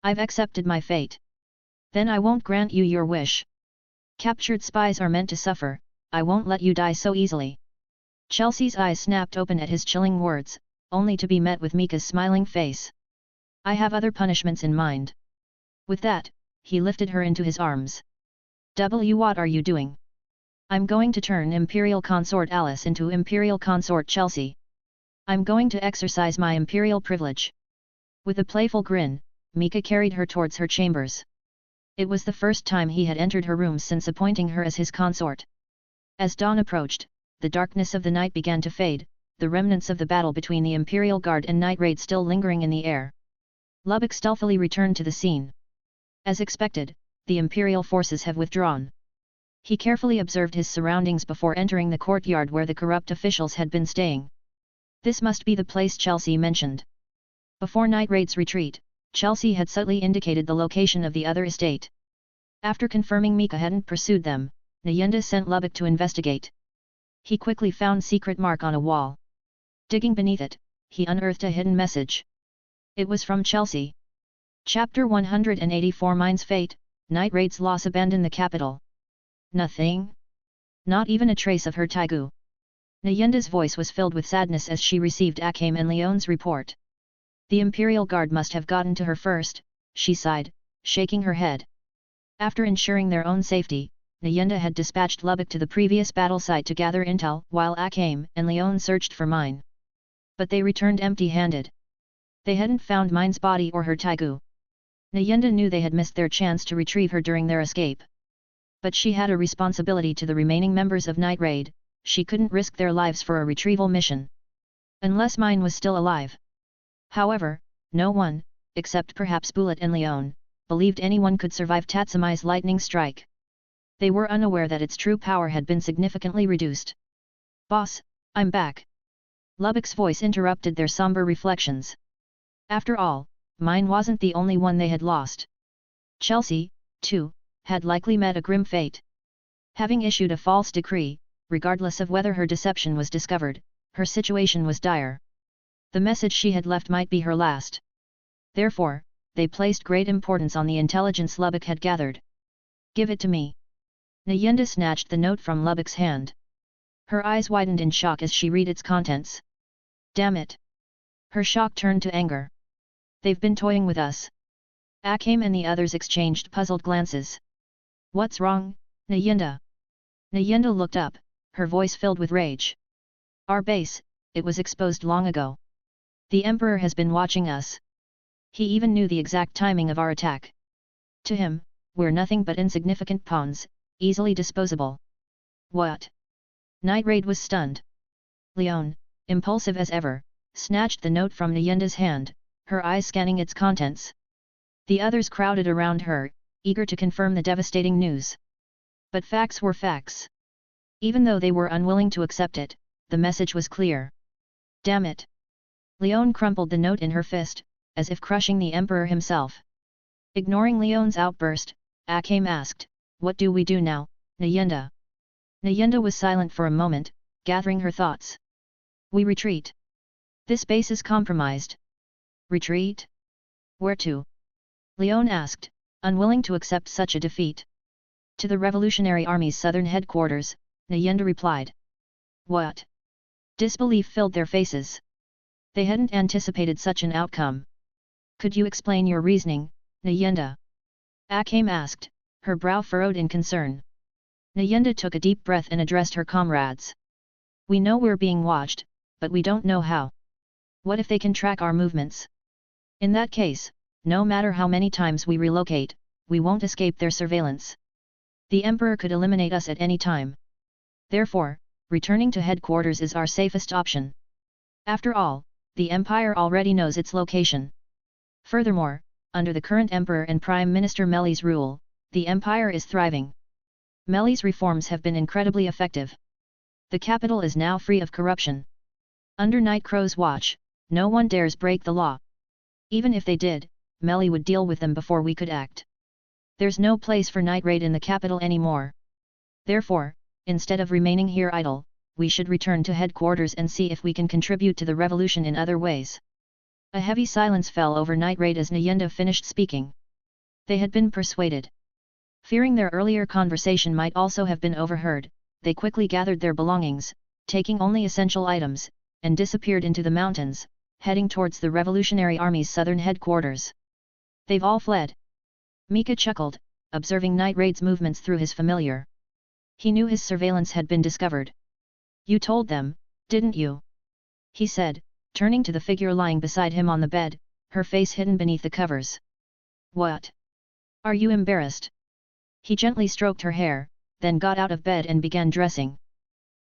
I've accepted my fate. Then I won't grant you your wish. Captured spies are meant to suffer, I won't let you die so easily. Chelsea's eyes snapped open at his chilling words, only to be met with Mika's smiling face. I have other punishments in mind. With that, he lifted her into his arms. What are you doing? I'm going to turn Imperial Consort Alice into Imperial Consort Chelsea. I'm going to exercise my Imperial privilege. With a playful grin, Mika carried her towards her chambers. It was the first time he had entered her rooms since appointing her as his consort. As dawn approached, the darkness of the night began to fade, the remnants of the battle between the Imperial Guard and Night Raid still lingering in the air. Lubbock stealthily returned to the scene. As expected, the Imperial forces have withdrawn. He carefully observed his surroundings before entering the courtyard where the corrupt officials had been staying. This must be the place Chelsea mentioned. Before Night Raid's retreat, Chelsea had subtly indicated the location of the other estate. After confirming Mika hadn't pursued them, Nyenda sent Lubbock to investigate. He quickly found secret mark on a wall. Digging beneath it, he unearthed a hidden message. It was from Chelsea. Chapter 184 Mine's Fate, Night Raid's loss. Abandon the capital. Nothing? Not even a trace of her Teigu. Nyenda's voice was filled with sadness as she received Akame and Leon's report. The Imperial Guard must have gotten to her first, she sighed, shaking her head. After ensuring their own safety, Nyenda had dispatched Lubbock to the previous battle site to gather intel, while Akame and Leon searched for Mine. But they returned empty-handed. They hadn't found Mine's body or her Teigu. Nyenda knew they had missed their chance to retrieve her during their escape. But she had a responsibility to the remaining members of Night Raid. She couldn't risk their lives for a retrieval mission. Unless Mine was still alive. However, no one, except perhaps Bullet and Leon, believed anyone could survive Tatsumi's lightning strike. They were unaware that its true power had been significantly reduced. "Boss, I'm back." Lubbock's voice interrupted their somber reflections. After all, Mine wasn't the only one they had lost. Chelsea, too, had likely met a grim fate. Having issued a false decree, regardless of whether her deception was discovered, her situation was dire. The message she had left might be her last. Therefore, they placed great importance on the intelligence Lubbock had gathered. "Give it to me." Nyenda snatched the note from Lubbock's hand. Her eyes widened in shock as she read its contents. "Damn it!" Her shock turned to anger. "They've been toying with us." Akame and the others exchanged puzzled glances. "What's wrong, Nyenda?" Nyenda looked up, her voice filled with rage. "Our base, it was exposed long ago. The Emperor has been watching us. He even knew the exact timing of our attack. To him, we're nothing but insignificant pawns, easily disposable." "What?" Night Raid was stunned. Leon, impulsive as ever, snatched the note from Nyenda's hand, her eyes scanning its contents. The others crowded around her, eager to confirm the devastating news. But facts were facts. Even though they were unwilling to accept it, the message was clear. "Damn it!" Leon crumpled the note in her fist, as if crushing the Emperor himself. Ignoring Leon's outburst, Akame asked, "What do we do now, Nyenda?" Nyenda was silent for a moment, gathering her thoughts. "We retreat. This base is compromised." "Retreat? Where to?" Leon asked, unwilling to accept such a defeat. "To the Revolutionary Army's southern headquarters," Nyenda replied. "What?" Disbelief filled their faces. They hadn't anticipated such an outcome. "Could you explain your reasoning, Nyenda?" Akame asked, her brow furrowed in concern. Nyenda took a deep breath and addressed her comrades. "We know we're being watched, but we don't know how. What if they can track our movements? In that case, no matter how many times we relocate, we won't escape their surveillance. The Emperor could eliminate us at any time. Therefore, returning to headquarters is our safest option. After all, the Empire already knows its location. Furthermore, under the current Emperor and Prime Minister Meli's rule, the Empire is thriving. Meli's reforms have been incredibly effective. The capital is now free of corruption. Under Night Crow's watch, no one dares break the law. Even if they did, Meli would deal with them before we could act. There's no place for Night Raid in the capital anymore. Therefore, instead of remaining here idle, we should return to headquarters and see if we can contribute to the revolution in other ways." A heavy silence fell over Night Raid as Nyenda finished speaking. They had been persuaded. Fearing their earlier conversation might also have been overheard, they quickly gathered their belongings, taking only essential items, and disappeared into the mountains, heading towards the Revolutionary Army's southern headquarters. "They've all fled." Mika chuckled, observing Night Raid's movements through his familiar. He knew his surveillance had been discovered. "You told them, didn't you?" he said, turning to the figure lying beside him on the bed, her face hidden beneath the covers. "What? Are you embarrassed?" He gently stroked her hair, then got out of bed and began dressing.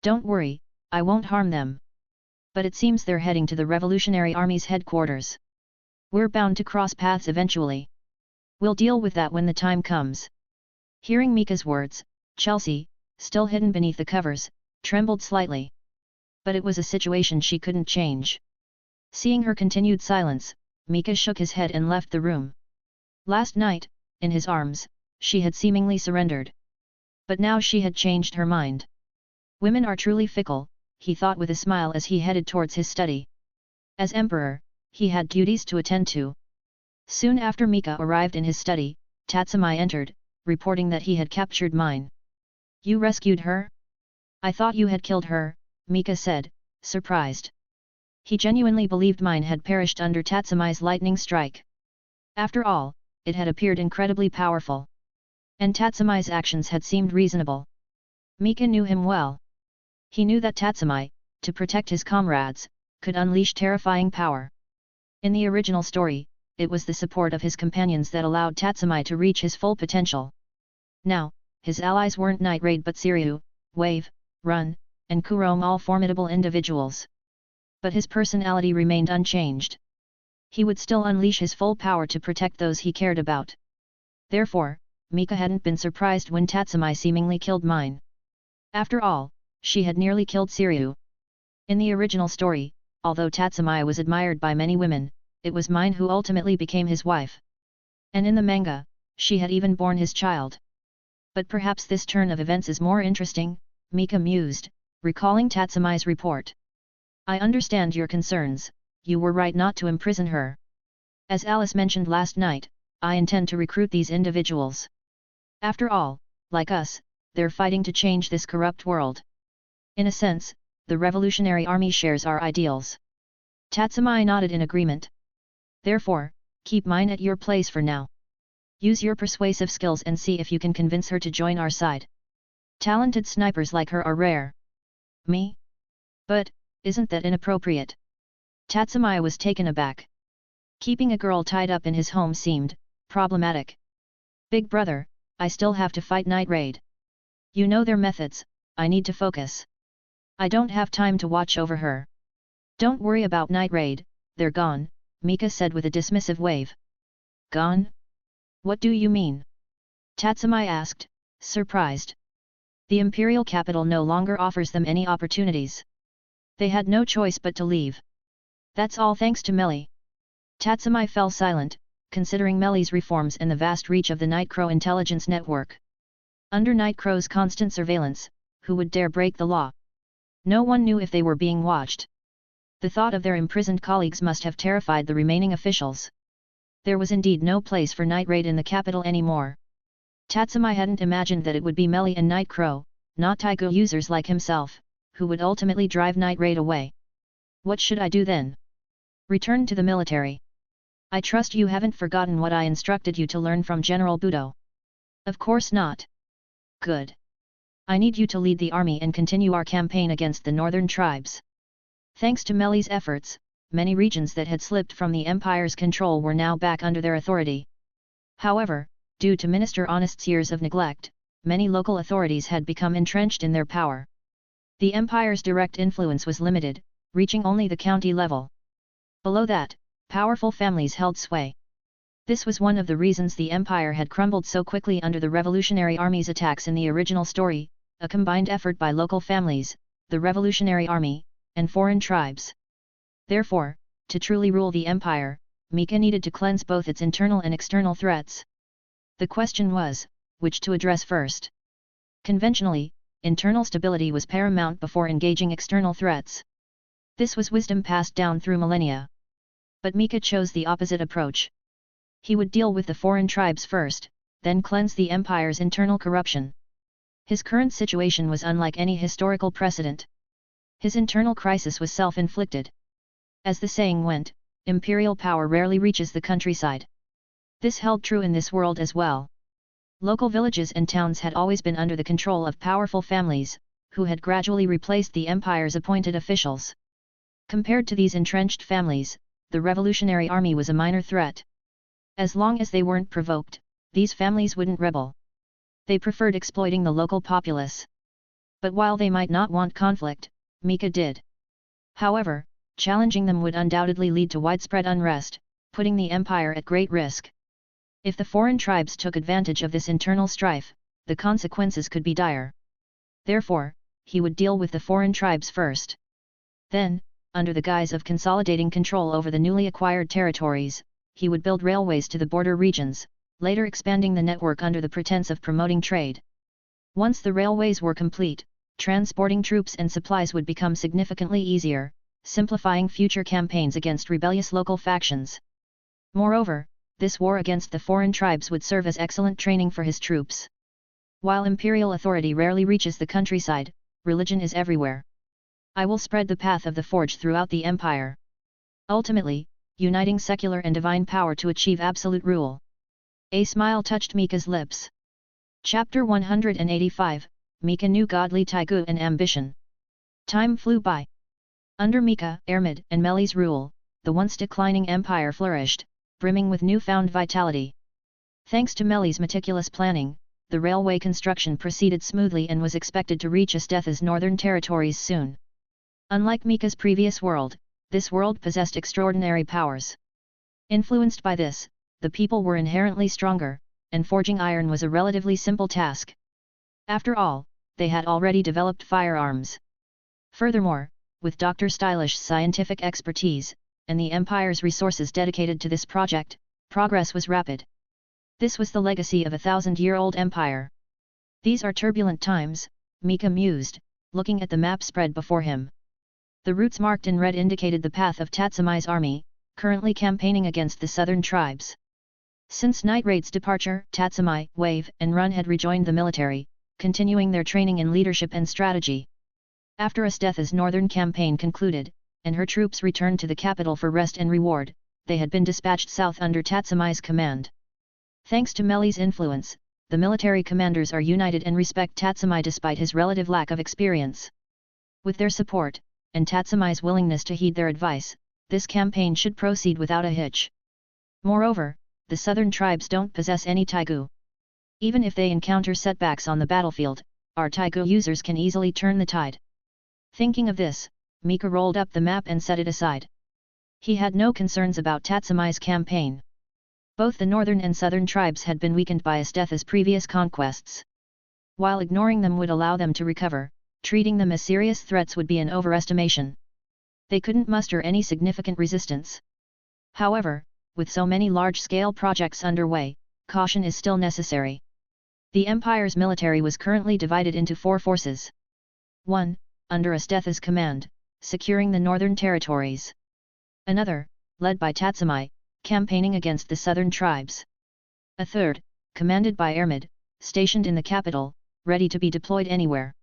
"Don't worry, I won't harm them. But it seems they're heading to the Revolutionary Army's headquarters. We're bound to cross paths eventually. We'll deal with that when the time comes." Hearing Mika's words, Chelsea, still hidden beneath the covers, trembled slightly. But it was a situation she couldn't change. Seeing her continued silence, Mika shook his head and left the room. Last night, in his arms, she had seemingly surrendered. But now she had changed her mind. Women are truly fickle, he thought with a smile as he headed towards his study. As emperor, he had duties to attend to. Soon after Mika arrived in his study, Tatsumi entered, reporting that he had captured Mine. You rescued her? I thought you had killed her, Mika said, surprised. He genuinely believed Mine had perished under Tatsumi's lightning strike. After all, it had appeared incredibly powerful. And Tatsumi's actions had seemed reasonable. Mika knew him well. He knew that Tatsumi, to protect his comrades, could unleash terrifying power. In the original story, it was the support of his companions that allowed Tatsumi to reach his full potential. Now, his allies weren't Night Raid but Siryu, Wave, Run, and Kurom, all formidable individuals. But his personality remained unchanged. He would still unleash his full power to protect those he cared about. Therefore, Mika hadn't been surprised when Tatsumi seemingly killed Mine. After all, she had nearly killed Siryu. In the original story, although Tatsumi was admired by many women, it was Mine who ultimately became his wife. And in the manga, she had even borne his child. But perhaps this turn of events is more interesting, Mika mused, recalling Tatsumi's report. I understand your concerns, you were right not to imprison her. As Alice mentioned last night, I intend to recruit these individuals. After all, like us, they're fighting to change this corrupt world. In a sense, the Revolutionary Army shares our ideals. Tatsumi nodded in agreement. Therefore, keep Mine at your place for now. Use your persuasive skills and see if you can convince her to join our side. Talented snipers like her are rare. Me? But, isn't that inappropriate? Tatsumi was taken aback. Keeping a girl tied up in his home seemed problematic. Big brother, I still have to fight Night Raid. You know their methods, I need to focus. I don't have time to watch over her. Don't worry about Night Raid, they're gone, Mika said with a dismissive wave. Gone? What do you mean? Tatsumi asked, surprised. The imperial capital no longer offers them any opportunities. They had no choice but to leave. That's all thanks to Meli. Tatsumi fell silent, considering Meli's reforms and the vast reach of the Nightcrow intelligence network. Under Nightcrow's constant surveillance, who would dare break the law? No one knew if they were being watched. The thought of their imprisoned colleagues must have terrified the remaining officials. There was indeed no place for Night Raid in the capital anymore. Tatsumi hadn't imagined that it would be Meli and Nightcrow, not Teigu users like himself, who would ultimately drive Night Raid away. What should I do then? Return to the military. I trust you haven't forgotten what I instructed you to learn from General Budo. Of course not. Good. I need you to lead the army and continue our campaign against the northern tribes. Thanks to Meli's efforts, many regions that had slipped from the Empire's control were now back under their authority. However, due to Minister Honest's years of neglect, many local authorities had become entrenched in their power. The Empire's direct influence was limited, reaching only the county level. Below that, powerful families held sway. This was one of the reasons the Empire had crumbled so quickly under the Revolutionary Army's attacks in the original story, a combined effort by local families, the Revolutionary Army, and foreign tribes. Therefore, to truly rule the Empire, Mika needed to cleanse both its internal and external threats. The question was, which to address first? Conventionally, internal stability was paramount before engaging external threats. This was wisdom passed down through millennia. But Mika chose the opposite approach. He would deal with the foreign tribes first, then cleanse the Empire's internal corruption. His current situation was unlike any historical precedent. His internal crisis was self-inflicted. As the saying went, imperial power rarely reaches the countryside. This held true in this world as well. Local villages and towns had always been under the control of powerful families, who had gradually replaced the Empire's appointed officials. Compared to these entrenched families, the Revolutionary Army was a minor threat. As long as they weren't provoked, these families wouldn't rebel. They preferred exploiting the local populace. But while they might not want conflict, Mika did. However, challenging them would undoubtedly lead to widespread unrest, putting the Empire at great risk. If the foreign tribes took advantage of this internal strife, the consequences could be dire. Therefore, he would deal with the foreign tribes first. Then, under the guise of consolidating control over the newly acquired territories, he would build railways to the border regions, later expanding the network under the pretense of promoting trade. Once the railways were complete, transporting troops and supplies would become significantly easier, simplifying future campaigns against rebellious local factions. Moreover, this war against the foreign tribes would serve as excellent training for his troops. While imperial authority rarely reaches the countryside, religion is everywhere. I will spread the path of the forge throughout the empire. Ultimately, uniting secular and divine power to achieve absolute rule. A smile touched Mika's lips. Chapter 185, Mika knew godly Teigu and ambition. Time flew by. Under Mika, Ermid, and Meli's rule, the once declining empire flourished, brimming with newfound vitality. Thanks to Meli's meticulous planning, the railway construction proceeded smoothly and was expected to reach Asthetha's northern territories soon. Unlike Mika's previous world, this world possessed extraordinary powers. Influenced by this, the people were inherently stronger, and forging iron was a relatively simple task. After all, they had already developed firearms. Furthermore, with Dr. Stylish's scientific expertise, and the Empire's resources dedicated to this project, progress was rapid. This was the legacy of a 1,000-year-old empire. These are turbulent times, Mika mused, looking at the map spread before him. The routes marked in red indicated the path of Tatsumai's army, currently campaigning against the southern tribes. Since Night Raid's departure, Tatsumai, Wave, and Run had rejoined the military, continuing their training in leadership and strategy. After Asthetha's northern campaign concluded, and her troops returned to the capital for rest and reward, they had been dispatched south under Tatsumai's command. Thanks to Meli's influence, the military commanders are united and respect Tatsumai despite his relative lack of experience. With their support, and Tatsumai's willingness to heed their advice, this campaign should proceed without a hitch. Moreover, the southern tribes don't possess any Teigu. Even if they encounter setbacks on the battlefield, our Teigu users can easily turn the tide. Thinking of this, Mika rolled up the map and set it aside. He had no concerns about Tatsumai's campaign. Both the northern and southern tribes had been weakened by Asthetha's previous conquests. While ignoring them would allow them to recover, treating them as serious threats would be an overestimation. They couldn't muster any significant resistance. However, with so many large-scale projects underway, caution is still necessary. The Empire's military was currently divided into 4 forces. 1. Under Asthetha's command, securing the northern territories. Another, led by Tatsumai, campaigning against the southern tribes. A third, commanded by Ermid, stationed in the capital, ready to be deployed anywhere.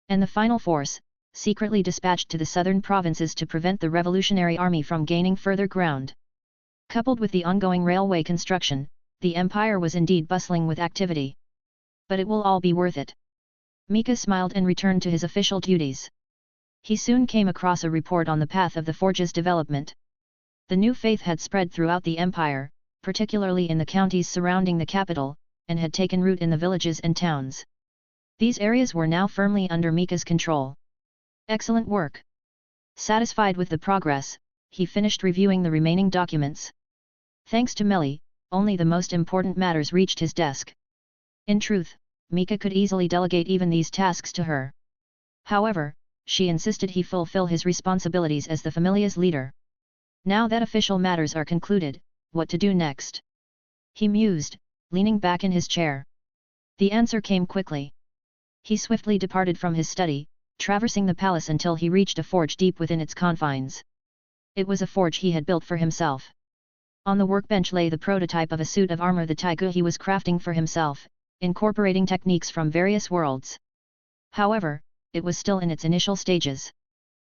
And the final force, secretly dispatched to the southern provinces to prevent the revolutionary army from gaining further ground. Coupled with the ongoing railway construction, the empire was indeed bustling with activity. But it will all be worth it. Mika smiled and returned to his official duties. He soon came across a report on the path of the forge's development. The new faith had spread throughout the empire, particularly in the counties surrounding the capital, and had taken root in the villages and towns. These areas were now firmly under Mika's control. Excellent work. Satisfied with the progress, he finished reviewing the remaining documents. Thanks to Meli, only the most important matters reached his desk. In truth, Mika could easily delegate even these tasks to her. However, she insisted he fulfill his responsibilities as the familia's leader. Now that official matters are concluded, what to do next? He mused, leaning back in his chair. The answer came quickly. He swiftly departed from his study, traversing the palace until he reached a forge deep within its confines. It was a forge he had built for himself. On the workbench lay the prototype of a suit of armor the Teigu he was crafting for himself, incorporating techniques from various worlds. However, it was still in its initial stages.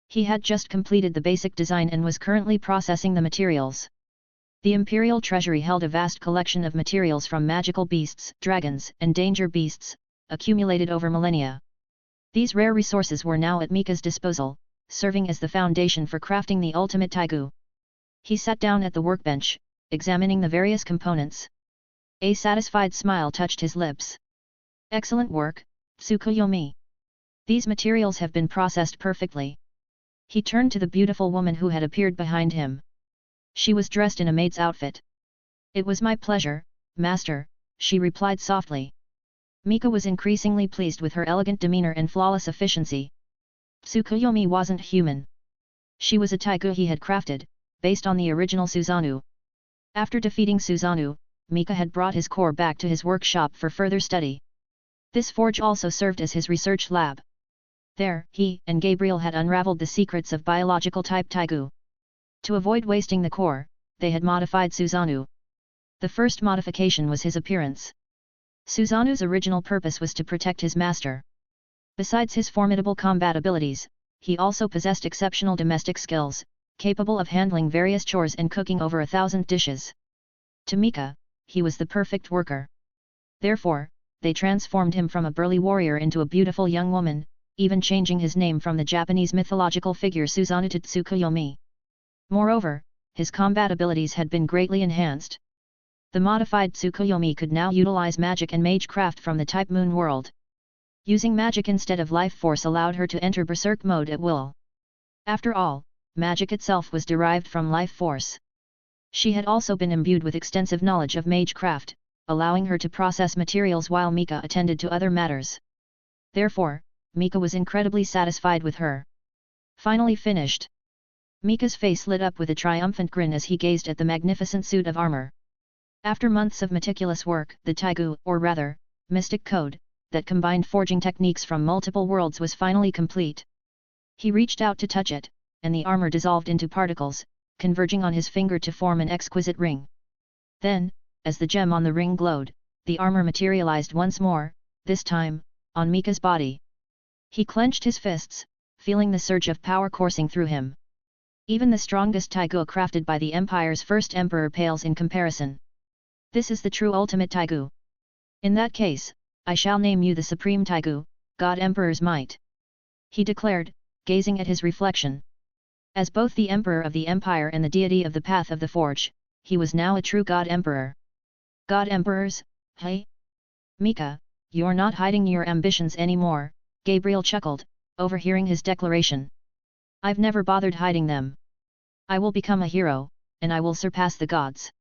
He had just completed the basic design and was currently processing the materials. The Imperial Treasury held a vast collection of materials from magical beasts, dragons, and danger beasts, accumulated over millennia. These rare resources were now at Mika's disposal, serving as the foundation for crafting the ultimate Teigu. He sat down at the workbench, examining the various components. A satisfied smile touched his lips. Excellent work, Tsukuyomi. These materials have been processed perfectly. He turned to the beautiful woman who had appeared behind him. She was dressed in a maid's outfit. It was my pleasure, master, she replied softly. Mika was increasingly pleased with her elegant demeanor and flawless efficiency. Tsukuyomi wasn't human. She was a Teigu he had crafted, based on the original Suzanu. After defeating Suzanu, Mika had brought his core back to his workshop for further study. This forge also served as his research lab. There, he and Gabriel had unraveled the secrets of biological-type Teigu. To avoid wasting the core, they had modified Suzanu. The first modification was his appearance. Suzanu's original purpose was to protect his master. Besides his formidable combat abilities, he also possessed exceptional domestic skills, capable of handling various chores and cooking over 1,000 dishes. To Mika, he was the perfect worker. Therefore, they transformed him from a burly warrior into a beautiful young woman, even changing his name from the Japanese mythological figure Suzanu to Tsukuyomi. Moreover, his combat abilities had been greatly enhanced. The modified Tsukuyomi could now utilize magic and magecraft from the type Moon world. Using magic instead of life force allowed her to enter berserk mode at will. After all, magic itself was derived from life force. She had also been imbued with extensive knowledge of magecraft, allowing her to process materials while Mika attended to other matters. Therefore, Mika was incredibly satisfied with her. Finally finished. Mika's face lit up with a triumphant grin as he gazed at the magnificent suit of armor. After months of meticulous work, the Teigu, or rather, mystic code, that combined forging techniques from multiple worlds was finally complete. He reached out to touch it, and the armor dissolved into particles, converging on his finger to form an exquisite ring. Then, as the gem on the ring glowed, the armor materialized once more, this time, on Mika's body. He clenched his fists, feeling the surge of power coursing through him. Even the strongest Teigu crafted by the Empire's first emperor pales in comparison. This is the true ultimate Teigu. In that case, I shall name you the Supreme Teigu, God Emperor's Might. He declared, gazing at his reflection. As both the Emperor of the Empire and the deity of the Path of the Forge, he was now a true God Emperor. God Emperors, hey? Mika, you're not hiding your ambitions anymore, Gabriel chuckled, overhearing his declaration. I've never bothered hiding them. I will become a hero, and I will surpass the gods.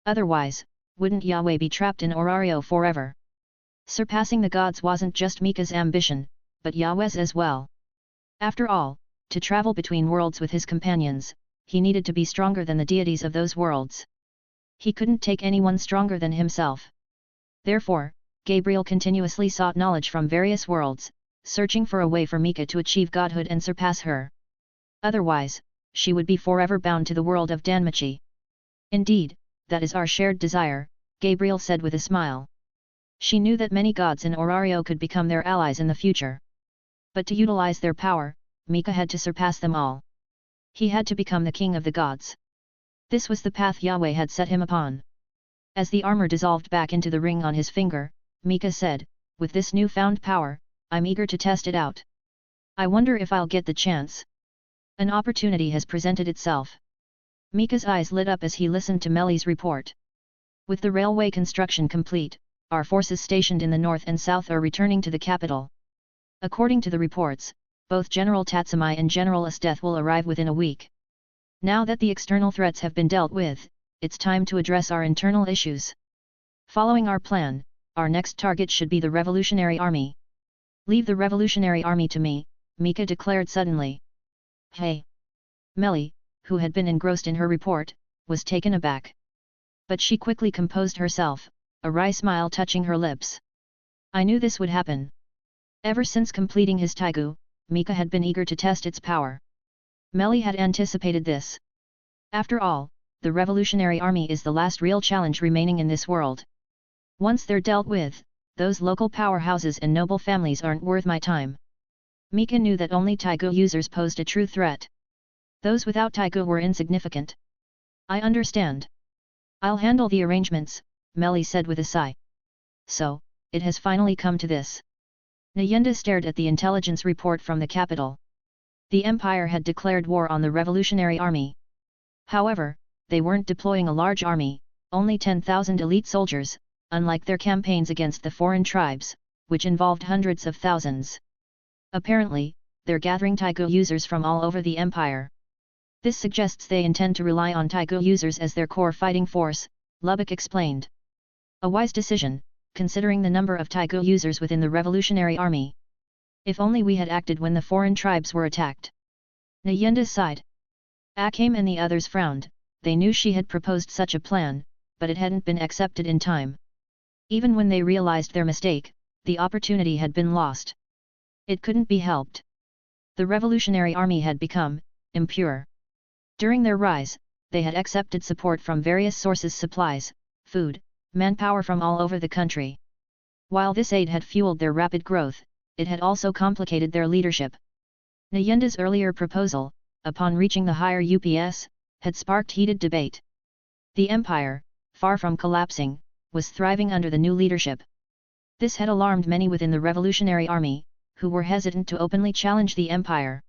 Otherwise, wouldn't Yahweh be trapped in Orario forever? Surpassing the gods wasn't just Mika's ambition, but Yahweh's as well. After all, to travel between worlds with his companions, he needed to be stronger than the deities of those worlds. He couldn't take anyone stronger than himself. Therefore, Gabriel continuously sought knowledge from various worlds, searching for a way for Mika to achieve godhood and surpass her. Otherwise, she would be forever bound to the world of Danmachi. Indeed, that is our shared desire, Gabriel said with a smile. She knew that many gods in Aurario could become their allies in the future. But to utilize their power, Mika had to surpass them all. He had to become the king of the gods. This was the path Yahweh had set him upon. As the armor dissolved back into the ring on his finger, Mika said, with this newfound power, I'm eager to test it out. I wonder if I'll get the chance. An opportunity has presented itself. Mika's eyes lit up as he listened to Meli's report. With the railway construction complete, our forces stationed in the north and south are returning to the capital. According to the reports, both General Tatsumai and General Esteth will arrive within a week. Now that the external threats have been dealt with, it's time to address our internal issues. Following our plan, our next target should be the Revolutionary Army. Leave the Revolutionary Army to me, Mika declared suddenly. Hey! Meli, who had been engrossed in her report, was taken aback. But she quickly composed herself, a wry smile touching her lips. I knew this would happen. Ever since completing his Teigu, Mika had been eager to test its power. Meli had anticipated this. After all, the Revolutionary Army is the last real challenge remaining in this world. Once they're dealt with, those local powerhouses and noble families aren't worth my time. Mika knew that only Teigu users posed a true threat. Those without Teigu were insignificant. I understand. I'll handle the arrangements, Meli said with a sigh. So, it has finally come to this. Nayenda stared at the intelligence report from the capital. The Empire had declared war on the Revolutionary Army. However, they weren't deploying a large army, only 10,000 elite soldiers, unlike their campaigns against the foreign tribes, which involved hundreds of thousands. Apparently, they're gathering Teigu users from all over the Empire. This suggests they intend to rely on Teigu users as their core fighting force, Lubbock explained. A wise decision, considering the number of Teigu users within the revolutionary army. If only we had acted when the foreign tribes were attacked. Nyenda sighed. Akame and the others frowned. They knew she had proposed such a plan, but it hadn't been accepted in time. Even when they realized their mistake, the opportunity had been lost. It couldn't be helped. The revolutionary army had become impure. During their rise, they had accepted support from various sources, supplies, food, manpower from all over the country. While this aid had fueled their rapid growth, it had also complicated their leadership. Nyenda's earlier proposal, upon reaching the higher UPS, had sparked heated debate. The empire, far from collapsing, was thriving under the new leadership. This had alarmed many within the revolutionary army, who were hesitant to openly challenge the empire.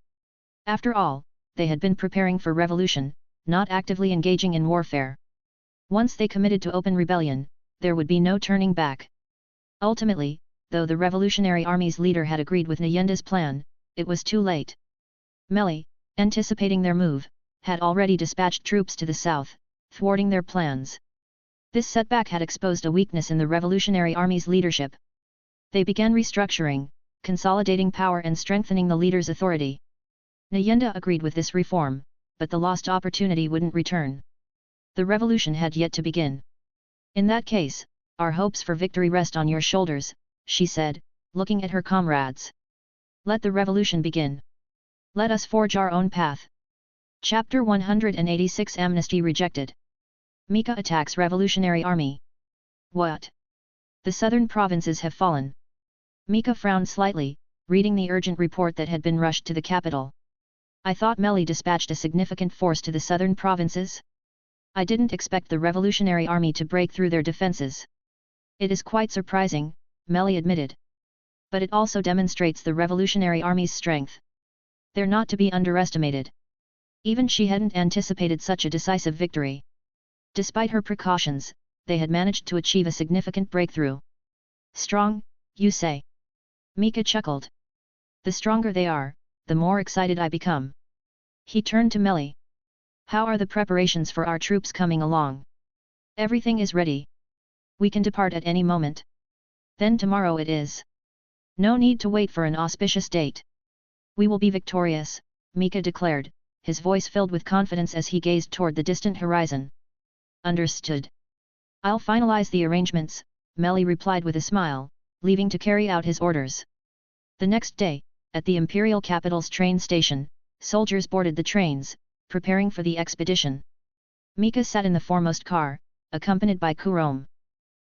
After all, they had been preparing for revolution, not actively engaging in warfare. Once they committed to open rebellion, there would be no turning back. Ultimately, though the revolutionary army's leader had agreed with Nyenda's plan, it was too late. Meli, anticipating their move, had already dispatched troops to the south, thwarting their plans. This setback had exposed a weakness in the revolutionary army's leadership. They began restructuring, consolidating power and strengthening the leader's authority. Nyenda agreed with this reform, but the lost opportunity wouldn't return. The revolution had yet to begin. In that case, our hopes for victory rest on your shoulders, she said, looking at her comrades. Let the revolution begin. Let us forge our own path. Chapter 186 Amnesty Rejected. Mika attacks revolutionary army. What? The southern provinces have fallen. Mika frowned slightly, reading the urgent report that had been rushed to the capital. I thought Meli dispatched a significant force to the southern provinces? I didn't expect the revolutionary army to break through their defenses. It is quite surprising, Meli admitted. But it also demonstrates the revolutionary army's strength. They're not to be underestimated. Even she hadn't anticipated such a decisive victory. Despite her precautions, they had managed to achieve a significant breakthrough. Strong, you say? Mika chuckled. The stronger they are, the more excited I become. He turned to Meli. How are the preparations for our troops coming along? Everything is ready. We can depart at any moment. Then tomorrow it is. No need to wait for an auspicious date. We will be victorious, Mika declared, his voice filled with confidence as he gazed toward the distant horizon. Understood. I'll finalize the arrangements, Meli replied with a smile, leaving to carry out his orders. The next day, at the imperial capital's train station, soldiers boarded the trains, preparing for the expedition. Mika sat in the foremost car, accompanied by Kurom.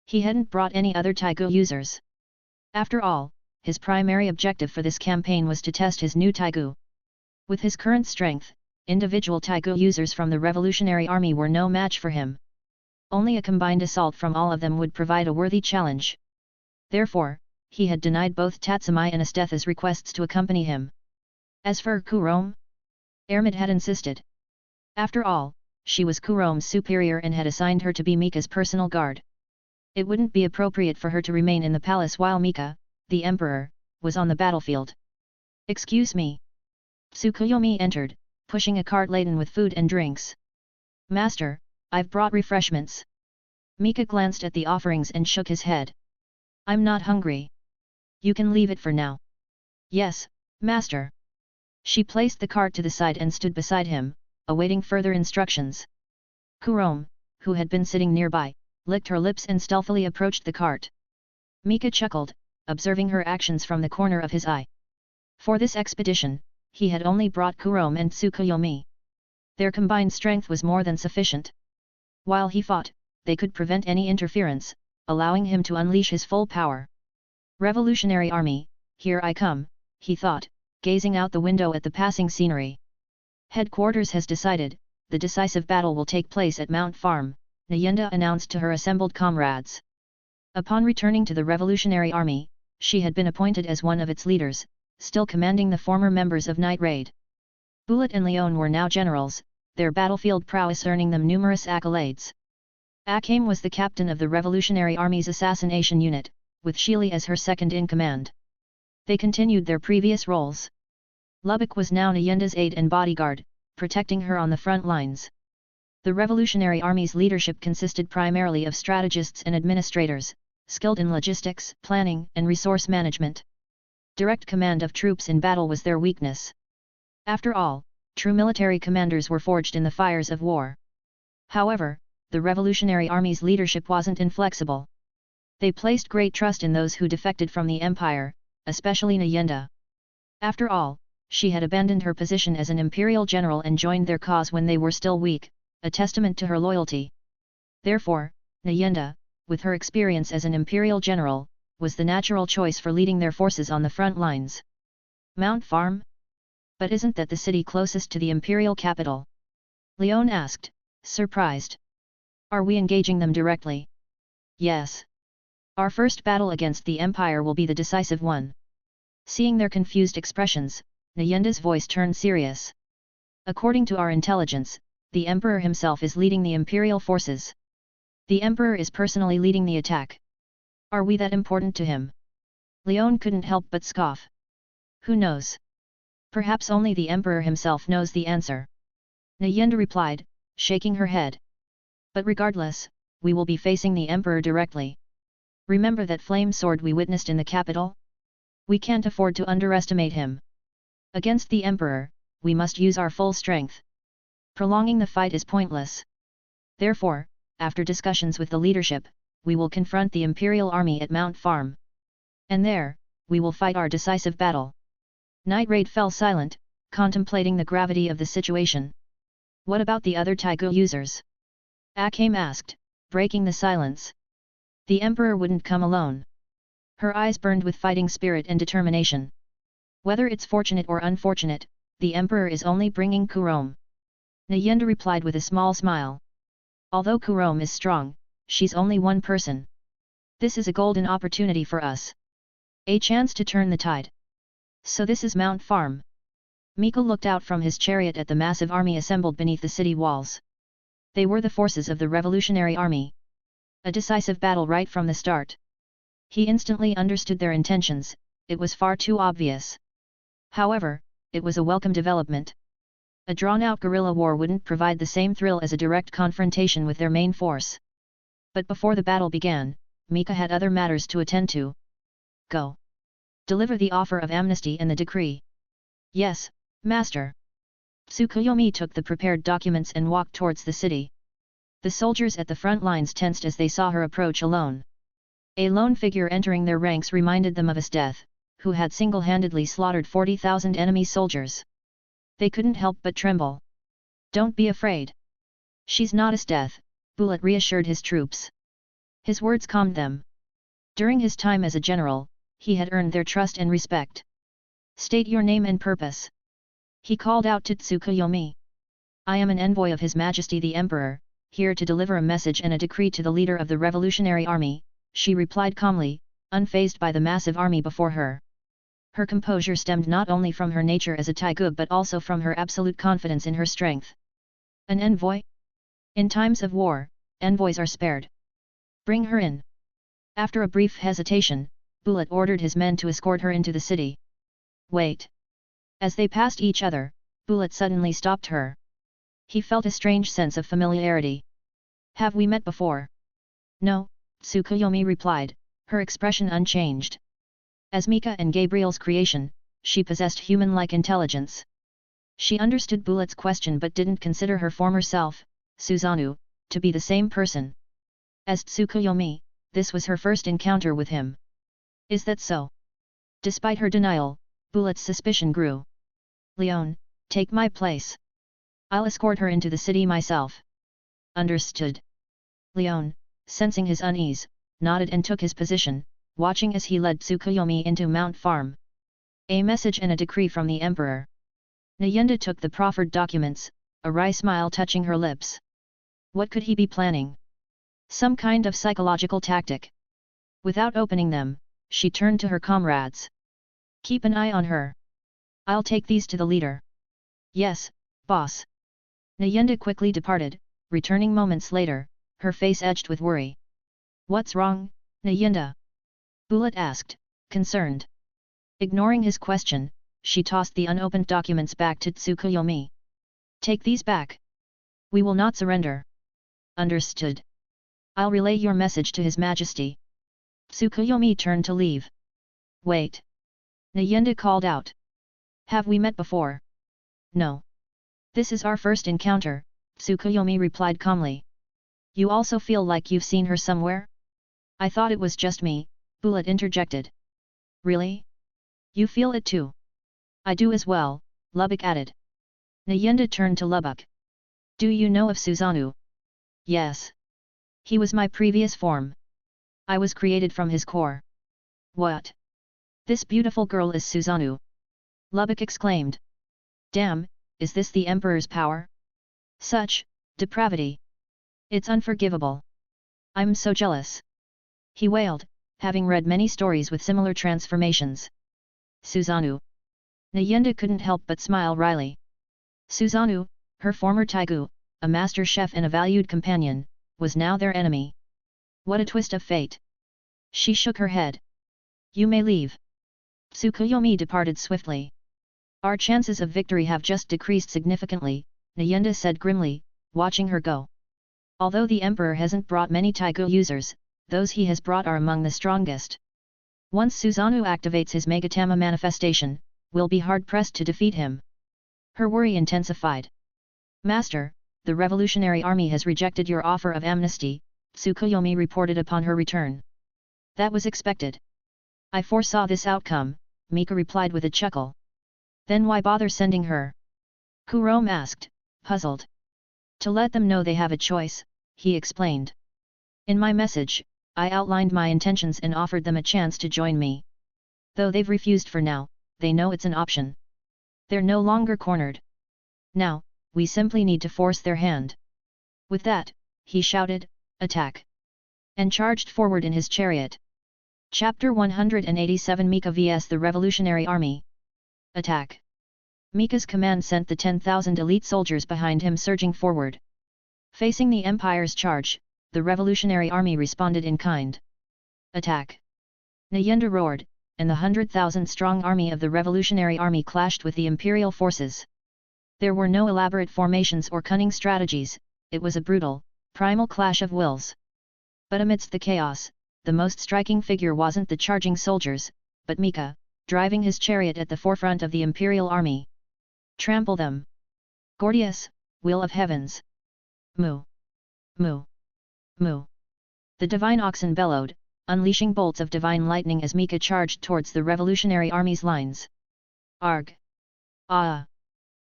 He hadn't brought any other Teigu users. After all, his primary objective for this campaign was to test his new Teigu. With his current strength, individual Teigu users from the revolutionary army were no match for him. Only a combined assault from all of them would provide a worthy challenge. Therefore, he had denied both Tatsumai and Estetha's requests to accompany him. As for Kurom, Ermid had insisted. After all, she was Kurom's superior and had assigned her to be Mika's personal guard. It wouldn't be appropriate for her to remain in the palace while Mika, the emperor, was on the battlefield. Excuse me. Tsukuyomi entered, pushing a cart laden with food and drinks. Master, I've brought refreshments. Mika glanced at the offerings and shook his head. I'm not hungry. You can leave it for now. Yes, master. She placed the cart to the side and stood beside him, awaiting further instructions. Kurom, who had been sitting nearby, licked her lips and stealthily approached the cart. Mika chuckled, observing her actions from the corner of his eye. For this expedition, he had only brought Kurom and Tsukuyomi. Their combined strength was more than sufficient. While he fought, they could prevent any interference, allowing him to unleash his full power. Revolutionary army, here I come, he thought, gazing out the window at the passing scenery. Headquarters has decided, the decisive battle will take place at Mount Farm, Nyenda announced to her assembled comrades. Upon returning to the revolutionary army, she had been appointed as one of its leaders, still commanding the former members of Night Raid. Bullet and Leon were now generals, their battlefield prowess earning them numerous accolades. Akame was the captain of the Revolutionary Army's assassination unit, with Sheely as her second-in-command. They continued their previous roles. Lubbock was now Nyenda's aide and bodyguard, protecting her on the front lines. The Revolutionary Army's leadership consisted primarily of strategists and administrators, skilled in logistics, planning, and resource management. Direct command of troops in battle was their weakness. After all, true military commanders were forged in the fires of war. However, the Revolutionary Army's leadership wasn't inflexible. They placed great trust in those who defected from the empire, especially Nyenda. After all, she had abandoned her position as an imperial general and joined their cause when they were still weak, a testament to her loyalty. Therefore, Nyenda, with her experience as an imperial general, was the natural choice for leading their forces on the front lines. Mount Farm? But isn't that the city closest to the imperial capital? Leon asked, surprised. Are we engaging them directly? Yes. Our first battle against the Empire will be the decisive one. Seeing their confused expressions, Nyenda's voice turned serious. According to our intelligence, the Emperor himself is leading the Imperial forces. The Emperor is personally leading the attack. Are we that important to him? Leon couldn't help but scoff. Who knows? Perhaps only the Emperor himself knows the answer. Nyenda replied, shaking her head. But regardless, we will be facing the Emperor directly. Remember that flame sword we witnessed in the capital? We can't afford to underestimate him. Against the Emperor, we must use our full strength. Prolonging the fight is pointless. Therefore, after discussions with the leadership, we will confront the Imperial Army at Mount Farm. And there, we will fight our decisive battle. Knight Raid fell silent, contemplating the gravity of the situation. What about the other Teigu users? Akame asked, breaking the silence. The Emperor wouldn't come alone. Her eyes burned with fighting spirit and determination. Whether it's fortunate or unfortunate, the Emperor is only bringing Kurom. Nyenda replied with a small smile. Although Kurom is strong, she's only one person. This is a golden opportunity for us. A chance to turn the tide. So this is Mount Farm. Mika looked out from his chariot at the massive army assembled beneath the city walls. They were the forces of the Revolutionary Army. A decisive battle right from the start. He instantly understood their intentions, it was far too obvious. However, it was a welcome development. A drawn-out guerrilla war wouldn't provide the same thrill as a direct confrontation with their main force. But before the battle began, Mika had other matters to attend to. Go. Deliver the offer of amnesty and the decree. Yes, Master. Tsukuyomi took the prepared documents and walked towards the city. The soldiers at the front lines tensed as they saw her approach alone. A lone figure entering their ranks reminded them of Asdeath, who had single-handedly slaughtered 40,000 enemy soldiers. They couldn't help but tremble. Don't be afraid. She's not Asdeath, Bullet reassured his troops. His words calmed them. During his time as a general, he had earned their trust and respect. State your name and purpose. He called out to Tsukuyomi. I am an envoy of His Majesty the Emperor, here to deliver a message and a decree to the leader of the Revolutionary Army, she replied calmly, unfazed by the massive army before her. Her composure stemmed not only from her nature as a Teigu but also from her absolute confidence in her strength. An envoy? In times of war, envoys are spared. Bring her in. After a brief hesitation, Bullet ordered his men to escort her into the city. Wait. As they passed each other, Bullet suddenly stopped her. He felt a strange sense of familiarity. Have we met before? No, Tsukuyomi replied, her expression unchanged. As Mika and Gabriel's creation, she possessed human-like intelligence. She understood Bullet's question but didn't consider her former self, Suzanu, to be the same person. As Tsukuyomi, this was her first encounter with him. Is that so? Despite her denial, Bullet's suspicion grew. Leon, take my place. I'll escort her into the city myself. Understood. Leon, sensing his unease, nodded and took his position, watching as he led Tsukuyomi into Mount Farm. A message and a decree from the Emperor. Nyenda took the proffered documents, a wry smile touching her lips. What could he be planning? Some kind of psychological tactic. Without opening them, she turned to her comrades. Keep an eye on her. I'll take these to the leader. Yes, boss. Nyenda quickly departed, returning moments later, her face edged with worry. What's wrong, Nyenda? Bullet asked, concerned. Ignoring his question, she tossed the unopened documents back to Tsukuyomi. Take these back. We will not surrender. Understood. I'll relay your message to His Majesty. Tsukuyomi turned to leave. Wait! Nayenda called out. Have we met before? No. This is our first encounter, Tsukuyomi replied calmly. You also feel like you've seen her somewhere? I thought it was just me, Bullet interjected. Really? You feel it too? I do as well, Lubbock added. Nayenda turned to Lubbock. Do you know of Suzanu? Yes. He was my previous form. I was created from his core. What? This beautiful girl is Suzanu? Lubbock exclaimed. Damn, is this the Emperor's power? Such depravity. It's unforgivable. I'm so jealous. He wailed, having read many stories with similar transformations. Suzanu. Nayenda couldn't help but smile wryly. Suzanu, her former Teigu, a master chef and a valued companion, was now their enemy. What a twist of fate. She shook her head. You may leave. Tsukuyomi departed swiftly. Our chances of victory have just decreased significantly, Nayenda said grimly, watching her go. Although the Emperor hasn't brought many Teigu users, those he has brought are among the strongest. Once Suzanu activates his Megatama manifestation, we'll be hard-pressed to defeat him. Her worry intensified. Master, the Revolutionary Army has rejected your offer of amnesty, Tsukuyomi reported upon her return. That was expected. I foresaw this outcome, Mika replied with a chuckle. Then why bother sending her? Kurom asked, puzzled. To let them know they have a choice, he explained. In my message, I outlined my intentions and offered them a chance to join me. Though they've refused for now, they know it's an option. They're no longer cornered. Now, we simply need to force their hand. With that, he shouted, attack! And charged forward in his chariot. Chapter 187 Mika vs the Revolutionary Army. Attack! Mika's command sent the 10,000 elite soldiers behind him surging forward. Facing the Empire's charge, the Revolutionary Army responded in kind. Attack! Nayenda roared, and the 100,000-strong army of the Revolutionary Army clashed with the Imperial forces. There were no elaborate formations or cunning strategies, it was a brutal, primal clash of wills. But amidst the chaos, the most striking figure wasn't the charging soldiers, but Mika, driving his chariot at the forefront of the Imperial Army. Trample them! Gordius, Will of Heavens! Moo! Moo! Moo! The divine oxen bellowed, unleashing bolts of divine lightning as Mika charged towards the Revolutionary Army's lines. Arg! Ah!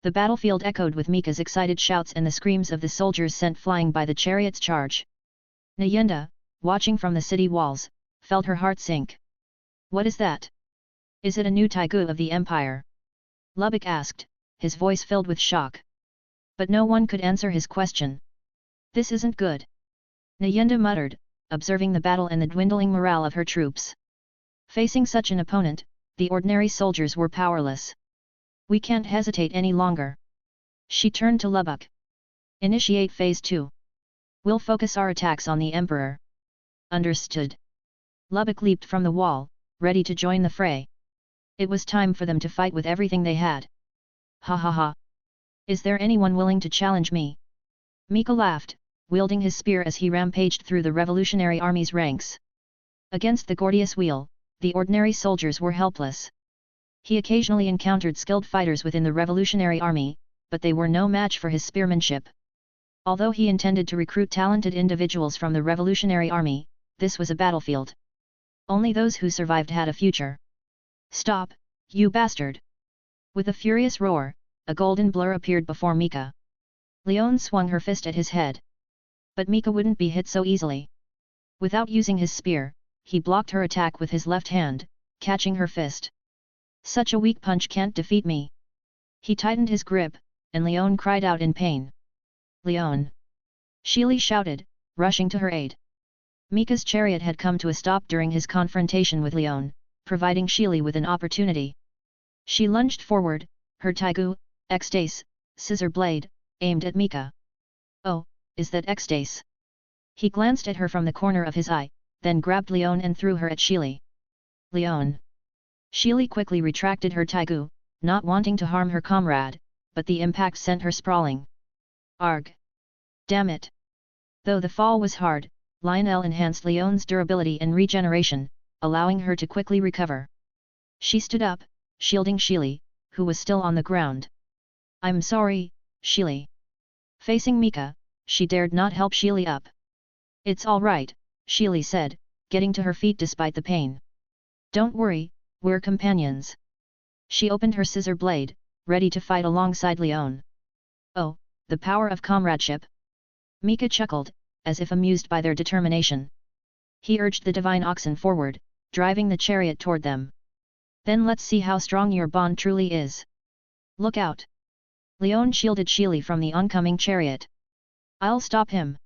The battlefield echoed with Mika's excited shouts and the screams of the soldiers sent flying by the chariot's charge. Nayenda, watching from the city walls, felt her heart sink. What is that? Is it a new Teigu of the Empire? Lubbock asked, his voice filled with shock. But no one could answer his question. This isn't good. Nayenda muttered, observing the battle and the dwindling morale of her troops. Facing such an opponent, the ordinary soldiers were powerless. We can't hesitate any longer. She turned to Lubbock. Initiate Phase 2. We'll focus our attacks on the Emperor. Understood. Lubbock leaped from the wall, ready to join the fray. It was time for them to fight with everything they had. Ha ha ha! Is there anyone willing to challenge me? Mika laughed, wielding his spear as he rampaged through the Revolutionary Army's ranks. Against the Gordius wheel, the ordinary soldiers were helpless. He occasionally encountered skilled fighters within the Revolutionary Army, but they were no match for his spearmanship. Although he intended to recruit talented individuals from the Revolutionary Army, this was a battlefield. Only those who survived had a future. Stop, you bastard! With a furious roar, a golden blur appeared before Mika. Leone swung her fist at his head. But Mika wouldn't be hit so easily. Without using his spear, he blocked her attack with his left hand, catching her fist. Such a weak punch can't defeat me. He tightened his grip, and Leone cried out in pain. Leone! Sheely shouted, rushing to her aid. Mika's chariot had come to a stop during his confrontation with Leone, providing Sheely with an opportunity. She lunged forward, her Teigu, Extace, scissor blade, aimed at Mika. Oh, is that Extace? He glanced at her from the corner of his eye, then grabbed Leone and threw her at Sheely. Leone! Sheely quickly retracted her Teigu, not wanting to harm her comrade, but the impact sent her sprawling. Arg! Damn it! Though the fall was hard, Lionel enhanced Leon's durability and regeneration, allowing her to quickly recover. She stood up, shielding Sheely, who was still on the ground. I'm sorry, Sheely. Facing Mika, she dared not help Sheely up. It's all right, Sheely said, getting to her feet despite the pain. Don't worry, we're companions. She opened her scissor blade, ready to fight alongside Leon. Oh, the power of comradeship. Mika chuckled, as if amused by their determination. He urged the divine oxen forward, driving the chariot toward them. Then let's see how strong your bond truly is. Look out! Leon shielded Sheely from the oncoming chariot. I'll stop him.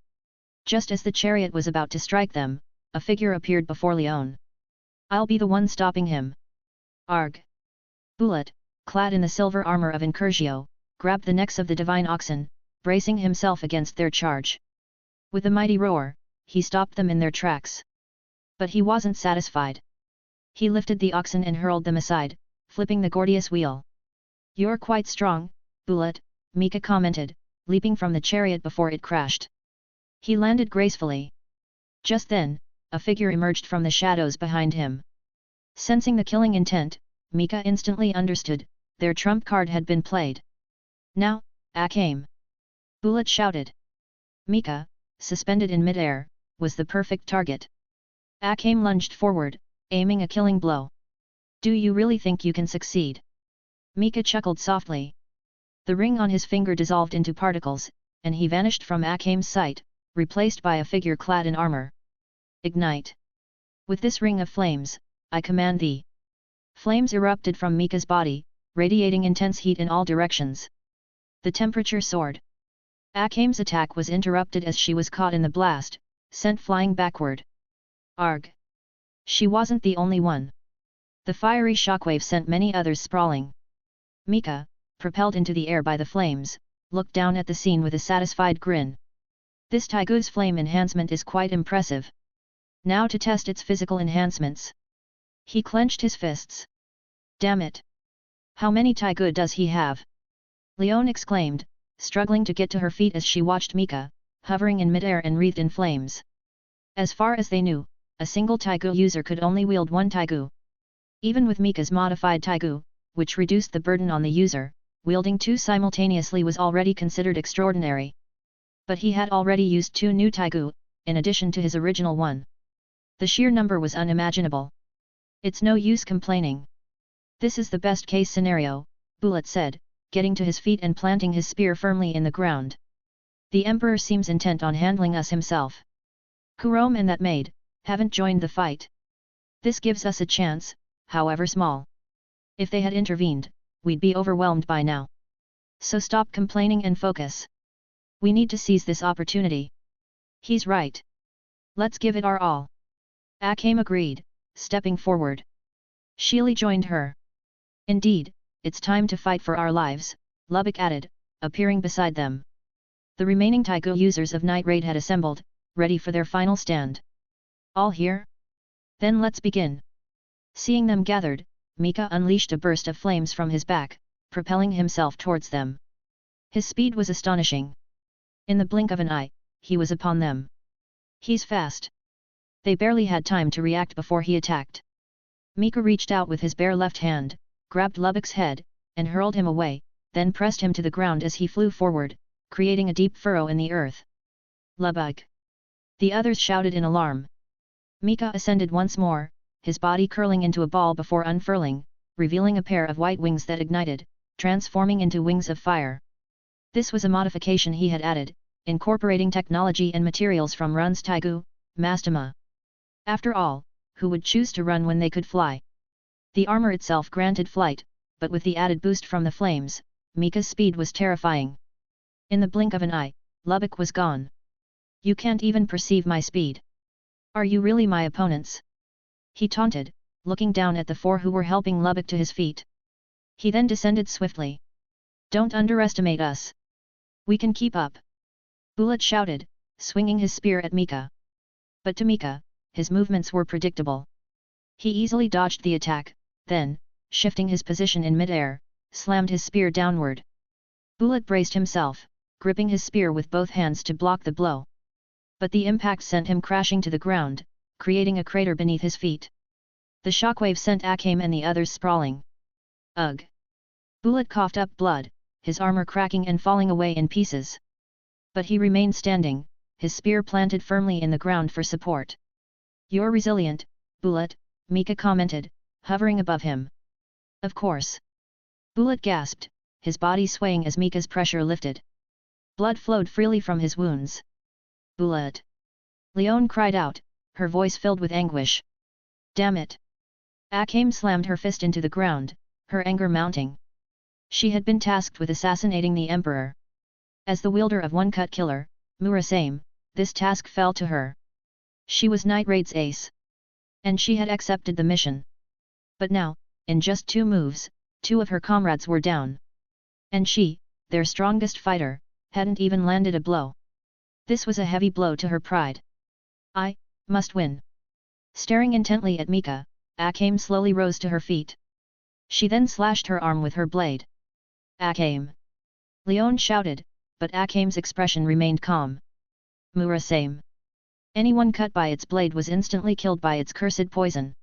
Just as the chariot was about to strike them, a figure appeared before Leon. I'll be the one stopping him. Arg! Bullet, clad in the silver armor of Incursio, grabbed the necks of the divine oxen, bracing himself against their charge. With a mighty roar, he stopped them in their tracks. But he wasn't satisfied. He lifted the oxen and hurled them aside, flipping the Gordius wheel. You're quite strong, Bullet, Mika commented, leaping from the chariot before it crashed. He landed gracefully. Just then, a figure emerged from the shadows behind him. Sensing the killing intent, Mika instantly understood, their trump card had been played. Now, aim! Bullet shouted. Mika, suspended in midair, was the perfect target. Aim lunged forward, aiming a killing blow. Do you really think you can succeed? Mika chuckled softly. The ring on his finger dissolved into particles, and he vanished from Aim's sight, replaced by a figure clad in armor. Ignite! With this ring of flames, I command thee. Flames erupted from Mika's body, radiating intense heat in all directions. The temperature soared. Aim's attack was interrupted as she was caught in the blast, sent flying backward. Arg! She wasn't the only one. The fiery shockwave sent many others sprawling. Mika, propelled into the air by the flames, looked down at the scene with a satisfied grin. This Teigu's flame enhancement is quite impressive. Now to test its physical enhancements. He clenched his fists. Damn it! How many Teigu does he have? Leon exclaimed, struggling to get to her feet as she watched Mika, hovering in midair and wreathed in flames. As far as they knew, a single Teigu user could only wield one Teigu. Even with Mika's modified Teigu, which reduced the burden on the user, wielding two simultaneously was already considered extraordinary. But he had already used two new Teigu, in addition to his original one. The sheer number was unimaginable. It's no use complaining. This is the best case scenario, Bullet said, getting to his feet and planting his spear firmly in the ground. The Emperor seems intent on handling us himself. Kurom and that maid haven't joined the fight. This gives us a chance, however small. If they had intervened, we'd be overwhelmed by now. So stop complaining and focus. We need to seize this opportunity. He's right. Let's give it our all. Aim agreed, stepping forward. Sheely joined her. Indeed, it's time to fight for our lives, Lubbock added, appearing beside them. The remaining Teigu users of Night Raid had assembled, ready for their final stand. All here? Then let's begin. Seeing them gathered, Mika unleashed a burst of flames from his back, propelling himself towards them. His speed was astonishing. In the blink of an eye, he was upon them. He's fast. They barely had time to react before he attacked. Mika reached out with his bare left hand, grabbed Lubbock's head, and hurled him away, then pressed him to the ground as he flew forward, creating a deep furrow in the earth. Lubbock! The others shouted in alarm. Mika ascended once more, his body curling into a ball before unfurling, revealing a pair of white wings that ignited, transforming into wings of fire. This was a modification he had added, incorporating technology and materials from Run's Teigu, Mastema. After all, who would choose to run when they could fly? The armor itself granted flight, but with the added boost from the flames, Mika's speed was terrifying. In the blink of an eye, Lubbock was gone. You can't even perceive my speed. Are you really my opponents? He taunted, looking down at the four who were helping Lubbock to his feet. He then descended swiftly. Don't underestimate us. We can keep up. Bullet shouted, swinging his spear at Mika. But to Mika, his movements were predictable. He easily dodged the attack, then, shifting his position in midair, slammed his spear downward. Bullet braced himself, gripping his spear with both hands to block the blow. But the impact sent him crashing to the ground, creating a crater beneath his feet. The shockwave sent Akame and the others sprawling. Ugh! Bullet coughed up blood, his armor cracking and falling away in pieces. But he remained standing, his spear planted firmly in the ground for support. "You're resilient, Bullet," Mika commented, hovering above him. "Of course." Bullet gasped, his body swaying as Mika's pressure lifted. Blood flowed freely from his wounds. "Bullet!" Leone cried out, her voice filled with anguish. "Damn it!" Akame slammed her fist into the ground, her anger mounting. She had been tasked with assassinating the Emperor. As the wielder of one cut killer, Murasame, this task fell to her. She was Night Raid's ace. And she had accepted the mission. But now, in just 2 moves, 2 of her comrades were down. And she, their strongest fighter, hadn't even landed a blow. This was a heavy blow to her pride. "I must win." Staring intently at Mika, Akame slowly rose to her feet. She then slashed her arm with her blade. "Akame!" Leone shouted, but Akame's expression remained calm. "Murasame." Anyone cut by its blade was instantly killed by its cursed poison.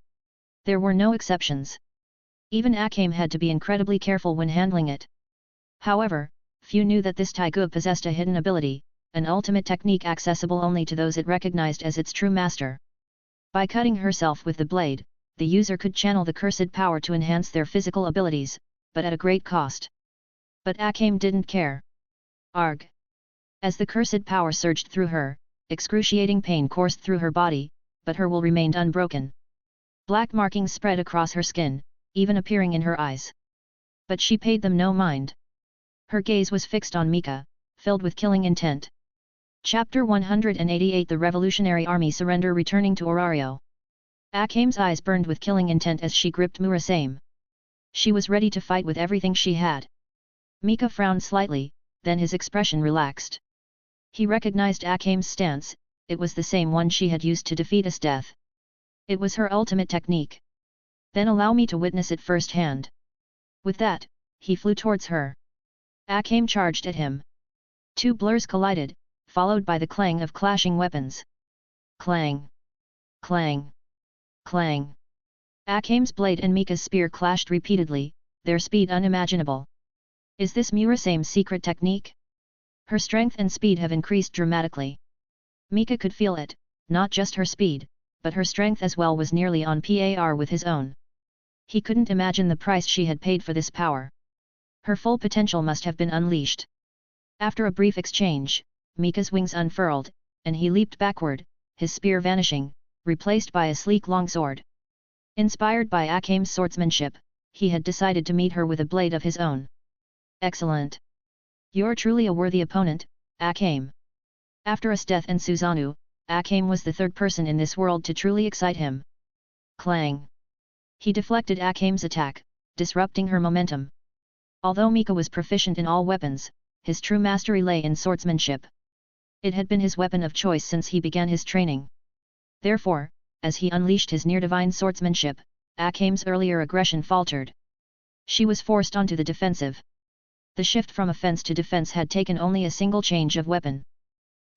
There were no exceptions. Even Akame had to be incredibly careful when handling it. However, few knew that this Teigu possessed a hidden ability, an ultimate technique accessible only to those it recognized as its true master. By cutting herself with the blade, the user could channel the cursed power to enhance their physical abilities, but at a great cost. But Akame didn't care. Arg! As the cursed power surged through her, excruciating pain coursed through her body, but her will remained unbroken. Black markings spread across her skin, even appearing in her eyes. But she paid them no mind. Her gaze was fixed on Mika, filled with killing intent. Chapter 188 The Revolutionary Army Surrender. Returning to Orario. Akame's eyes burned with killing intent as she gripped Murasame. She was ready to fight with everything she had. Mika frowned slightly, then his expression relaxed. He recognized Akame's stance, it was the same one she had used to defeat Death. It was her ultimate technique. "Then allow me to witness it firsthand." With that, he flew towards her. Akame charged at him. 2 blurs collided, followed by the clang of clashing weapons. Clang! Clang! Clang! Akame's blade and Mika's spear clashed repeatedly, their speed unimaginable. Is this Murasame's secret technique? Her strength and speed have increased dramatically. Mika could feel it, not just her speed, but her strength as well was nearly on par with his own. He couldn't imagine the price she had paid for this power. Her full potential must have been unleashed. After a brief exchange, Mika's wings unfurled, and he leaped backward, his spear vanishing, replaced by a sleek longsword. Inspired by Akame's swordsmanship, he had decided to meet her with a blade of his own. Excellent! You're truly a worthy opponent, Akame. After Death and Suzanu, Akame was the third person in this world to truly excite him. Clang! He deflected Akame's attack, disrupting her momentum. Although Mika was proficient in all weapons, his true mastery lay in swordsmanship. It had been his weapon of choice since he began his training. Therefore, as he unleashed his near-divine swordsmanship, Akame's earlier aggression faltered. She was forced onto the defensive. The shift from offense to defense had taken only a single change of weapon.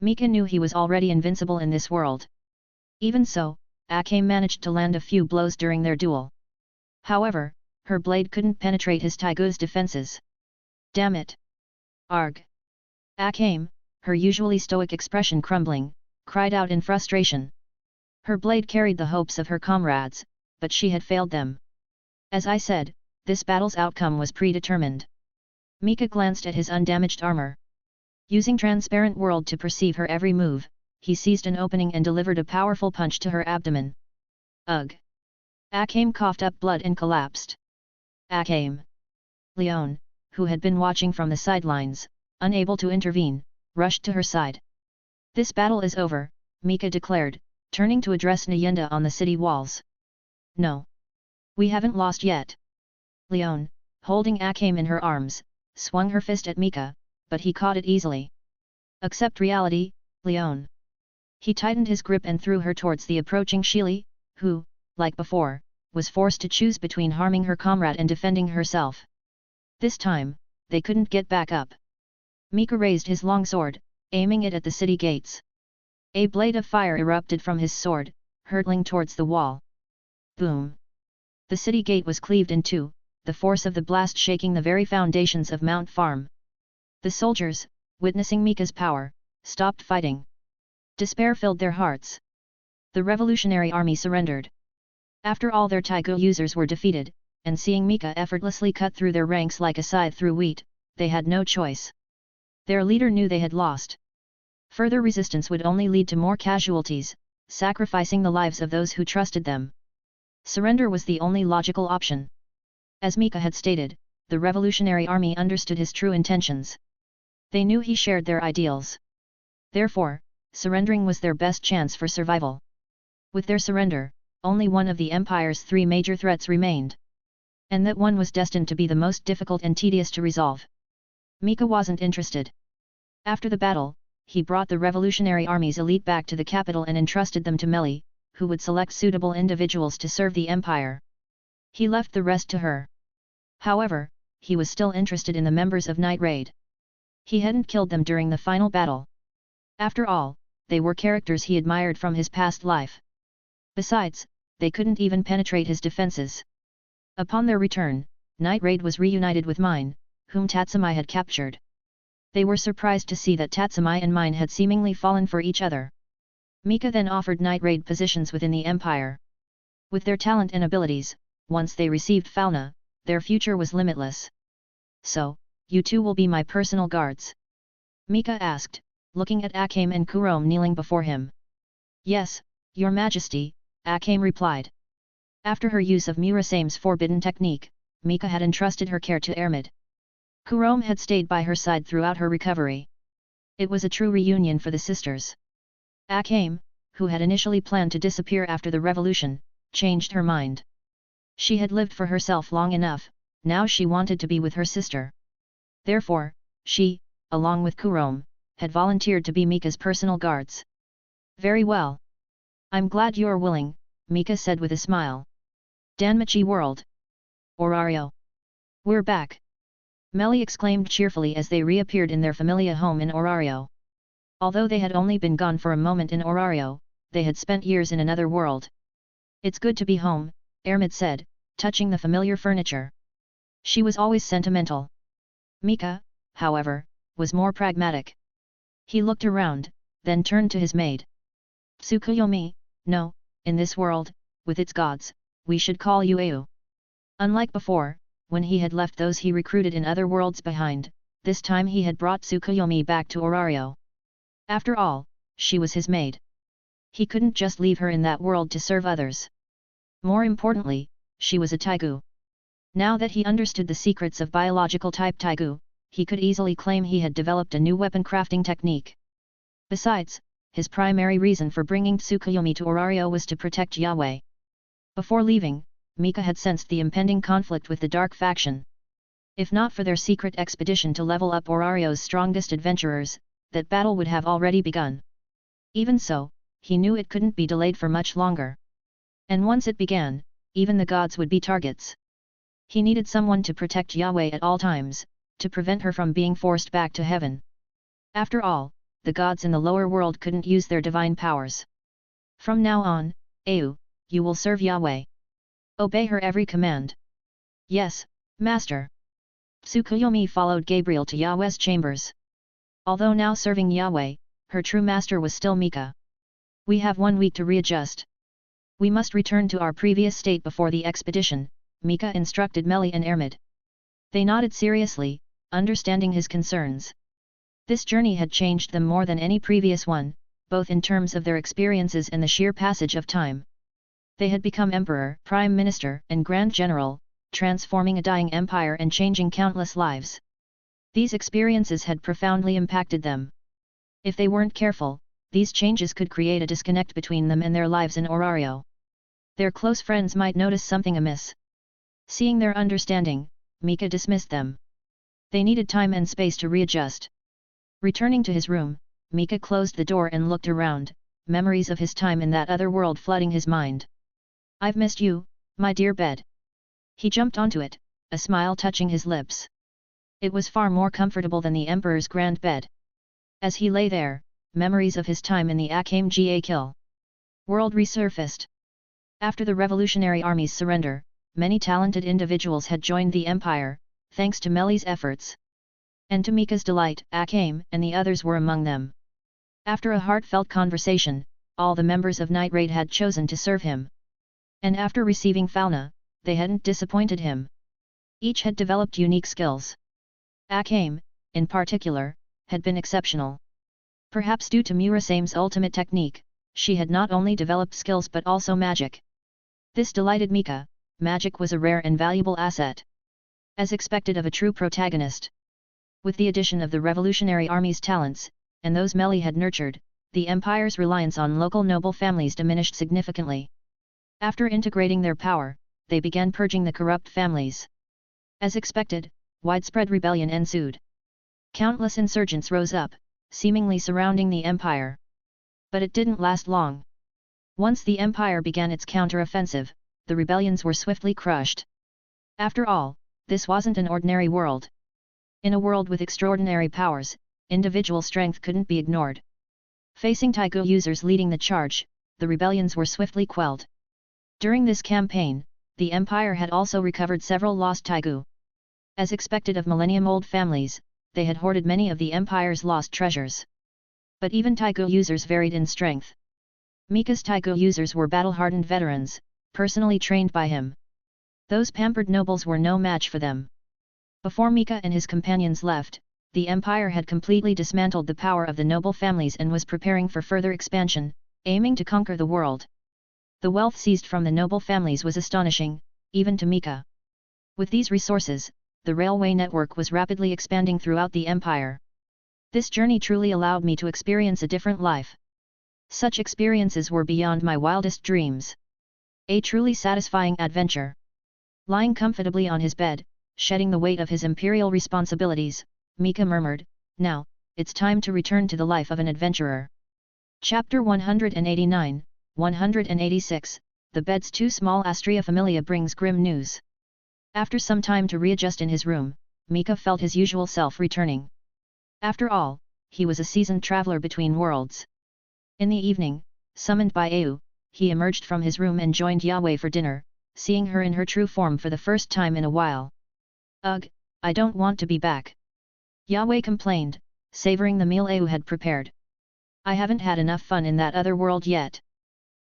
Mika knew he was already invincible in this world. Even so, Akame managed to land a few blows during their duel. However, her blade couldn't penetrate his Teigu's defenses. Damn it! Arg! Akame, her usually stoic expression crumbling, cried out in frustration. Her blade carried the hopes of her comrades, but she had failed them. As I said, this battle's outcome was predetermined. Mika glanced at his undamaged armor. Using transparent world to perceive her every move, he seized an opening and delivered a powerful punch to her abdomen. Ugh! Akame coughed up blood and collapsed. Akame! Leone, who had been watching from the sidelines, unable to intervene, rushed to her side. This battle is over, Mika declared, turning to address Nyenda on the city walls. No. We haven't lost yet. Leone, holding Akame in her arms, swung her fist at Mika, but he caught it easily. Accept reality, Leone. He tightened his grip and threw her towards the approaching Shili, who, like before, was forced to choose between harming her comrade and defending herself. This time, they couldn't get back up. Mika raised his longsword, aiming it at the city gates. A blade of fire erupted from his sword, hurtling towards the wall. Boom! The city gate was cleaved in two, the force of the blast shaking the very foundations of Mount Farm. The soldiers, witnessing Mika's power, stopped fighting. Despair filled their hearts. The revolutionary army surrendered. After all their Teigu users were defeated, and seeing Mika effortlessly cut through their ranks like a scythe through wheat, they had no choice. Their leader knew they had lost. Further resistance would only lead to more casualties, sacrificing the lives of those who trusted them. Surrender was the only logical option. As Mika had stated, the revolutionary army understood his true intentions. They knew he shared their ideals. Therefore, surrendering was their best chance for survival. With their surrender, only one of the Empire's three major threats remained. And that one was destined to be the most difficult and tedious to resolve. Mika wasn't interested. After the battle, he brought the revolutionary army's elite back to the capital and entrusted them to Meli, who would select suitable individuals to serve the Empire. He left the rest to her. However, he was still interested in the members of Night Raid. He hadn't killed them during the final battle. After all, they were characters he admired from his past life. Besides, they couldn't even penetrate his defenses. Upon their return, Night Raid was reunited with Mine, whom Tatsumai had captured. They were surprised to see that Tatsumai and Mine had seemingly fallen for each other. Mika then offered Night Raid positions within the Empire. With their talent and abilities, once they received Falna, their future was limitless. So, you two will be my personal guards? Mika asked, looking at Akame and Kurom kneeling before him. Yes, Your Majesty, Akame replied. After her use of Murasame's forbidden technique, Mika had entrusted her care to Ermid. Kurom had stayed by her side throughout her recovery. It was a true reunion for the sisters. Akame, who had initially planned to disappear after the revolution, changed her mind. She had lived for herself long enough, now she wanted to be with her sister. Therefore, she, along with Kurom, had volunteered to be Mika's personal guards. Very well. I'm glad you're willing, Mika said with a smile. Danmachi world. Orario. We're back. Meli exclaimed cheerfully as they reappeared in their familiar home in Orario. Although they had only been gone for a moment in Orario, they had spent years in another world. It's good to be home, Ermid said, touching the familiar furniture. She was always sentimental. Mika, however, was more pragmatic. He looked around, then turned to his maid. Tsukuyomi, no, in this world, with its gods, we should call you Au. Unlike before, when he had left those he recruited in other worlds behind, this time he had brought Tsukuyomi back to Orario. After all, she was his maid. He couldn't just leave her in that world to serve others. More importantly, she was a Teigu. Now that he understood the secrets of biological type Teigu, he could easily claim he had developed a new weapon crafting technique. Besides, his primary reason for bringing Tsukuyomi to Orario was to protect Yahweh. Before leaving, Mika had sensed the impending conflict with the Dark Faction. If not for their secret expedition to level up Orario's strongest adventurers, that battle would have already begun. Even so, he knew it couldn't be delayed for much longer. And once it began, even the gods would be targets. He needed someone to protect Yahweh at all times, to prevent her from being forced back to heaven. After all, the gods in the lower world couldn't use their divine powers. From now on, Au, you will serve Yahweh. Obey her every command. Yes, Master. Tsukuyomi followed Gabriel to Yahweh's chambers. Although now serving Yahweh, her true master was still Mika. We have 1 week to readjust. We must return to our previous state before the expedition, Mika instructed Meli and Ermid. They nodded seriously, understanding his concerns. This journey had changed them more than any previous one, both in terms of their experiences and the sheer passage of time. They had become Emperor, Prime Minister, and Grand General, transforming a dying empire and changing countless lives. These experiences had profoundly impacted them. If they weren't careful, these changes could create a disconnect between them and their lives in Orario. Their close friends might notice something amiss. Seeing their understanding, Mika dismissed them. They needed time and space to readjust. Returning to his room, Mika closed the door and looked around, memories of his time in that other world flooding his mind. I've missed you, my dear bed. He jumped onto it, a smile touching his lips. It was far more comfortable than the Emperor's grand bed. As he lay there, memories of his time in the Akamega kill world resurfaced. After the Revolutionary Army's surrender, many talented individuals had joined the Empire, thanks to Meli's efforts. And to Mika's delight, Akame and the others were among them. After a heartfelt conversation, all the members of Night Raid had chosen to serve him. And after receiving Fauna, they hadn't disappointed him. Each had developed unique skills. Akame, in particular, had been exceptional. Perhaps due to Murasame's ultimate technique, she had not only developed skills but also magic. This delighted Mika. Magic was a rare and valuable asset. As expected of a true protagonist. With the addition of the Revolutionary Army's talents, and those Meli had nurtured, the Empire's reliance on local noble families diminished significantly. After integrating their power, they began purging the corrupt families. As expected, widespread rebellion ensued. Countless insurgents rose up, seemingly surrounding the Empire. But it didn't last long. Once the Empire began its counter-offensive, the rebellions were swiftly crushed. After all, this wasn't an ordinary world. In a world with extraordinary powers, individual strength couldn't be ignored. Facing Teigu users leading the charge, the rebellions were swiftly quelled. During this campaign, the Empire had also recovered several lost Teigu. As expected of millennium-old families, they had hoarded many of the Empire's lost treasures. But even Teigu users varied in strength. Mika's Teigu users were battle-hardened veterans, personally trained by him. Those pampered nobles were no match for them. Before Mika and his companions left, the Empire had completely dismantled the power of the noble families and was preparing for further expansion, aiming to conquer the world. The wealth seized from the noble families was astonishing, even to Mika. With these resources, the railway network was rapidly expanding throughout the Empire. This journey truly allowed me to experience a different life. Such experiences were beyond my wildest dreams. A truly satisfying adventure. Lying comfortably on his bed, shedding the weight of his imperial responsibilities, Mika murmured, "Now, it's time to return to the life of an adventurer." Chapter 189, 186, The bed's too small. Astria Familia brings grim news. After some time to readjust in his room, Mika felt his usual self returning. After all, he was a seasoned traveler between worlds. In the evening, summoned by Au, he emerged from his room and joined Yahweh for dinner, seeing her in her true form for the first time in a while. "Ugh, I don't want to be back," Yahweh complained, savoring the meal Au had prepared. "I haven't had enough fun in that other world yet."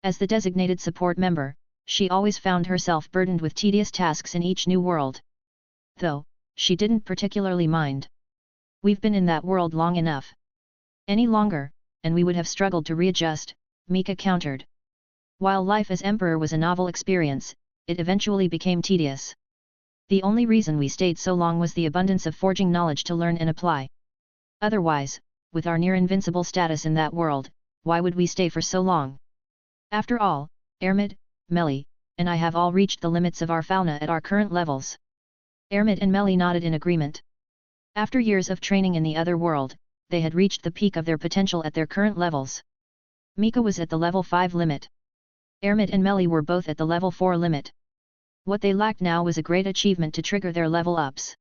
As the designated support member, she always found herself burdened with tedious tasks in each new world. Though, she didn't particularly mind. "We've been in that world long enough. Any longer, and we would have struggled to readjust," Mika countered. While life as Emperor was a novel experience, it eventually became tedious. The only reason we stayed so long was the abundance of forging knowledge to learn and apply. Otherwise, with our near-invincible status in that world, why would we stay for so long? After all, Ermid, Meli, and I have all reached the limits of our fauna at our current levels. Ermid and Meli nodded in agreement. After years of training in the other world, they had reached the peak of their potential at their current levels. Mika was at the level 5 limit. Ermid and Meli were both at the level 4 limit. What they lacked now was a great achievement to trigger their level ups.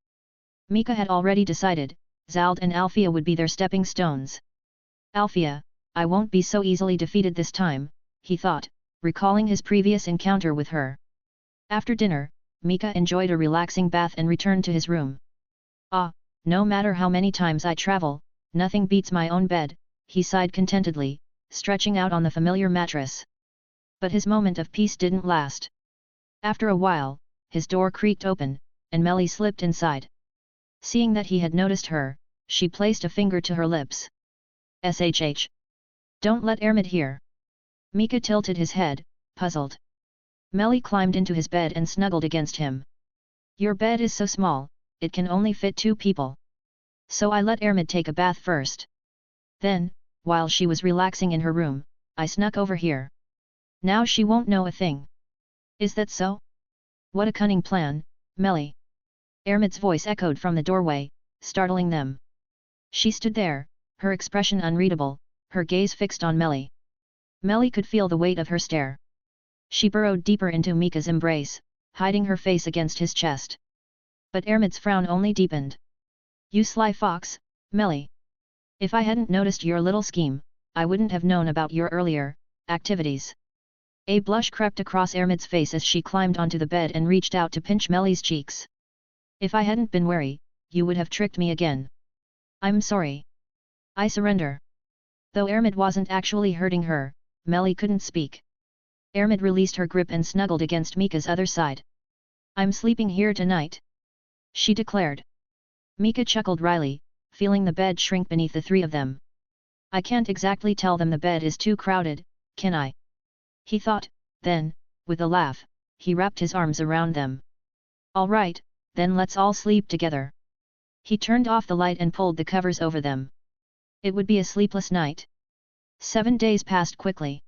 Mika had already decided, Zald and Alfia would be their stepping stones. "Alfia, I won't be so easily defeated this time," he thought, recalling his previous encounter with her. After dinner, Mika enjoyed a relaxing bath and returned to his room. "Ah, no matter how many times I travel, nothing beats my own bed," he sighed contentedly, stretching out on the familiar mattress. But his moment of peace didn't last. After a while, his door creaked open, and Meli slipped inside. Seeing that he had noticed her, she placed a finger to her lips. "Shh. Don't let Ermid hear." Mika tilted his head, puzzled. Meli climbed into his bed and snuggled against him. "Your bed is so small, it can only fit 2 people. So I let Ermid take a bath first. Then, while she was relaxing in her room, I snuck over here. Now she won't know a thing." "Is that so? What a cunning plan, Meli." Ermid's voice echoed from the doorway, startling them. She stood there, her expression unreadable, her gaze fixed on Meli. Meli could feel the weight of her stare. She burrowed deeper into Mika's embrace, hiding her face against his chest. But Ermid's frown only deepened. "You sly fox, Meli. If I hadn't noticed your little scheme, I wouldn't have known about your earlier activities. A blush crept across Ermid's face as she climbed onto the bed and reached out to pinch Melly's cheeks. If I hadn't been wary, you would have tricked me again. I'm sorry. I surrender. Though Ermid wasn't actually hurting her, Melly couldn't speak. Ermid released her grip and snuggled against Mika's other side. I'm sleeping here tonight, she declared. Mika chuckled wryly, feeling the bed shrink beneath the three of them. I can't exactly tell them the bed is too crowded, can I? He thought, then, with a laugh, he wrapped his arms around them. All right, then let's all sleep together. He turned off the light and pulled the covers over them. It would be a sleepless night. 7 days passed quickly.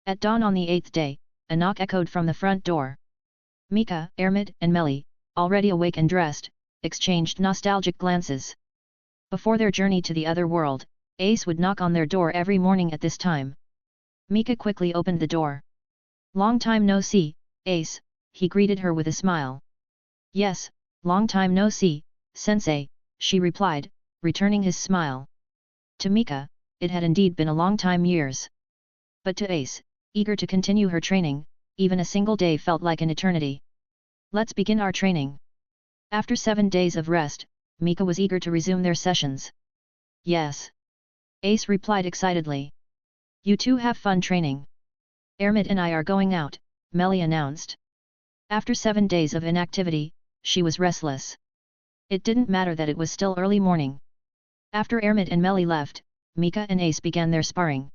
At dawn on the 8th day, a knock echoed from the front door. Mika, Ermid, and Melly, already awake and dressed, exchanged nostalgic glances. Before their journey to the other world, Ace would knock on their door every morning at this time. Mika quickly opened the door. Long time no see, Ace, he greeted her with a smile. Yes, long time no see, sensei, she replied, returning his smile. To Mika, it had indeed been a long time years. But to Ace, eager to continue her training, even a single day felt like an eternity. Let's begin our training. After 7 days of rest, Mika was eager to resume their sessions. Yes. Ace replied excitedly. You two have fun training. Ermid and I are going out, Melly announced. After 7 days of inactivity, she was restless. It didn't matter that it was still early morning. After Ermid and Melly left, Mika and Ace began their sparring.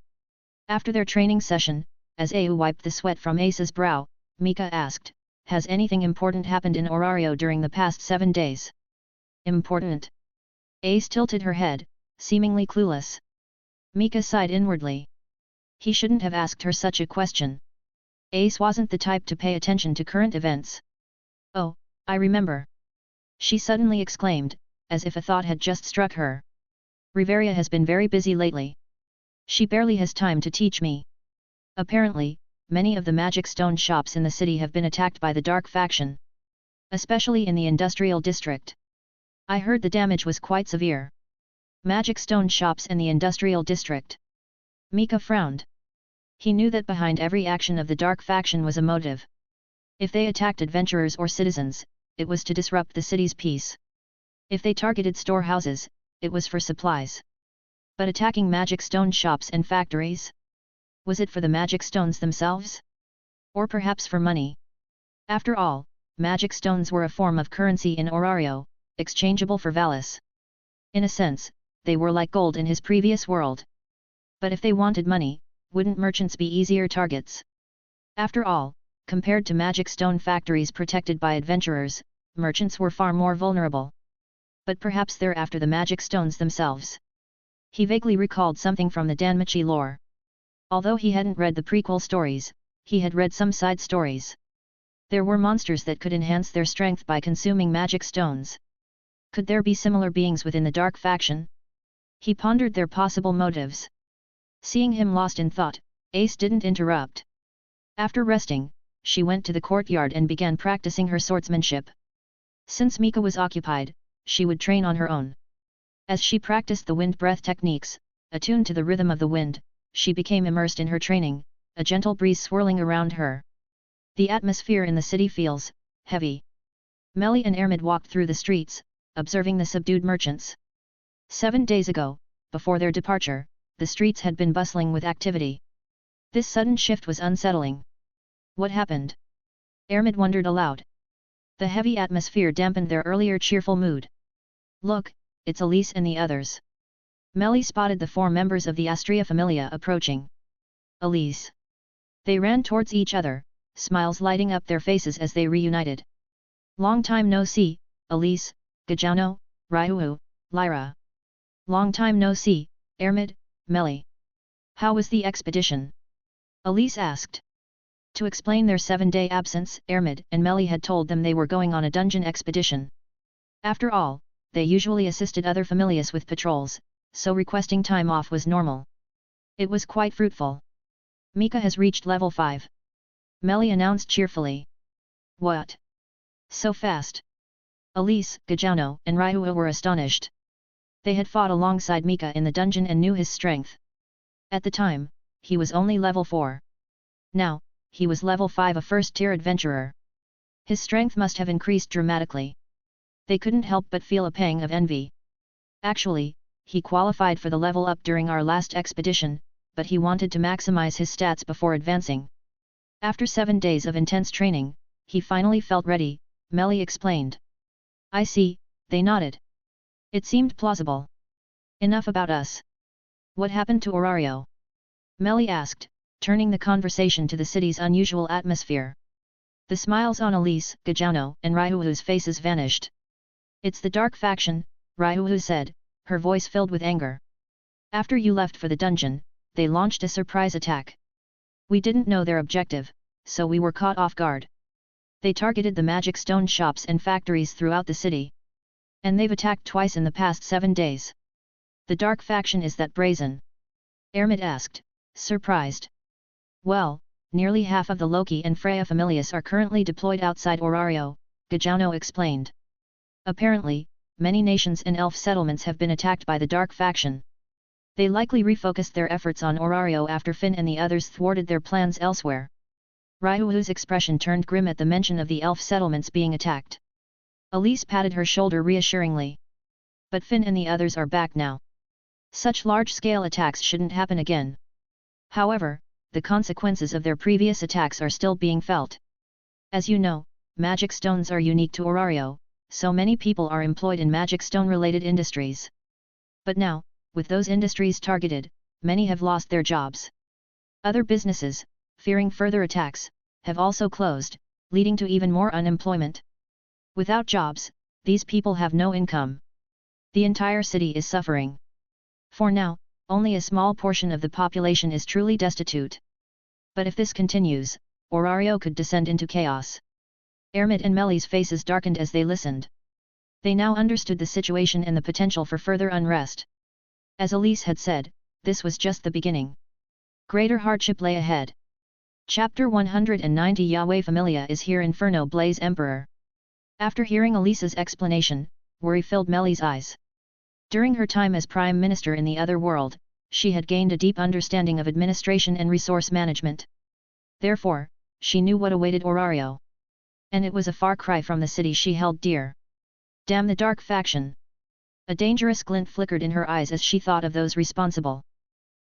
After their training session, as Au wiped the sweat from Ace's brow, Mika asked, has anything important happened in Orario during the past 7 days? Important? Ace tilted her head, seemingly clueless. Mika sighed inwardly. He shouldn't have asked her such a question. Ace wasn't the type to pay attention to current events. Oh, I remember. She suddenly exclaimed, as if a thought had just struck her. Riveria has been very busy lately. She barely has time to teach me. Apparently, many of the magic stone shops in the city have been attacked by the dark faction. Especially in the industrial district. I heard the damage was quite severe. Magic stone shops in the industrial district. Mika frowned. He knew that behind every action of the dark faction was a motive. If they attacked adventurers or citizens, it was to disrupt the city's peace. If they targeted storehouses, it was for supplies. But attacking magic stone shops and factories? Was it for the magic stones themselves? Or perhaps for money? After all, magic stones were a form of currency in Orario, exchangeable for Valis. In a sense, they were like gold in his previous world. But if they wanted money, wouldn't merchants be easier targets? After all, compared to magic stone factories protected by adventurers, merchants were far more vulnerable. But perhaps they're after the magic stones themselves. He vaguely recalled something from the Danmachi lore. Although he hadn't read the prequel stories, he had read some side stories. There were monsters that could enhance their strength by consuming magic stones. Could there be similar beings within the dark faction? He pondered their possible motives. Seeing him lost in thought, Ace didn't interrupt. After resting, she went to the courtyard and began practicing her swordsmanship. Since Mika was occupied, she would train on her own. As she practiced the wind breath techniques, attuned to the rhythm of the wind, she became immersed in her training, a gentle breeze swirling around her. The atmosphere in the city feels heavy. Melly and Ermid walked through the streets, observing the subdued merchants. 7 days ago, before their departure, the streets had been bustling with activity. This sudden shift was unsettling. What happened? Ermid wondered aloud. The heavy atmosphere dampened their earlier cheerful mood. Look, it's Elise and the others. Melly spotted the 4 members of the Astria Familia approaching. Elise. They ran towards each other, smiles lighting up their faces as they reunited. Long time no see, Elise, Gajano, Ryuu, Lyra. Long time no see, Ermid, Melly. How was the expedition? Elise asked. To explain their 7-day absence, Ermid and Melly had told them they were going on a dungeon expedition. After all, they usually assisted other familias with patrols, so requesting time off was normal. It was quite fruitful. Mika has reached level 5. Melly announced cheerfully. What? So fast? Elise, Gajano, and Ryua were astonished. They had fought alongside Mika in the dungeon and knew his strength. At the time, he was only level 4. Now, he was level 5, a first-tier adventurer. His strength must have increased dramatically. They couldn't help but feel a pang of envy. Actually, he qualified for the level up during our last expedition, but he wanted to maximize his stats before advancing. After 7 days of intense training, he finally felt ready, Melly explained. I see, they nodded. It seemed plausible. Enough about us. What happened to Orario? Melly asked, turning the conversation to the city's unusual atmosphere. The smiles on Elise, Gajano, and Ryuhu's faces vanished. It's the dark faction, Ryuhu said, her voice filled with anger. After you left for the dungeon, they launched a surprise attack. We didn't know their objective, so we were caught off guard. They targeted the magic stone shops and factories throughout the city. And they've attacked twice in the past 7 days. The dark faction is that brazen? Ermit asked, surprised. Well, nearly half of the Loki and Freya familias are currently deployed outside Orario, Gajano explained. Apparently, many nations and elf settlements have been attacked by the dark faction. They likely refocused their efforts on Orario after Finn and the others thwarted their plans elsewhere. Ryuhu's expression turned grim at the mention of the elf settlements being attacked. Elise patted her shoulder reassuringly. But Finn and the others are back now. Such large-scale attacks shouldn't happen again. However, the consequences of their previous attacks are still being felt. As you know, magic stones are unique to Orario, so many people are employed in magic stone-related industries. But now, with those industries targeted, many have lost their jobs. Other businesses, fearing further attacks, have also closed, leading to even more unemployment. Without jobs, these people have no income. The entire city is suffering. For now, only a small portion of the population is truly destitute. But if this continues, Orario could descend into chaos. Ermit and Melly's faces darkened as they listened. They now understood the situation and the potential for further unrest. As Elise had said, this was just the beginning. Greater hardship lay ahead. Chapter 190 Yahweh Familia is here. Inferno Blaze Emperor. After hearing Elise's explanation, worry filled Melly's eyes. During her time as Prime Minister in the other world, she had gained a deep understanding of administration and resource management. Therefore, she knew what awaited Orario. And it was a far cry from the city she held dear. Damn the dark faction! A dangerous glint flickered in her eyes as she thought of those responsible.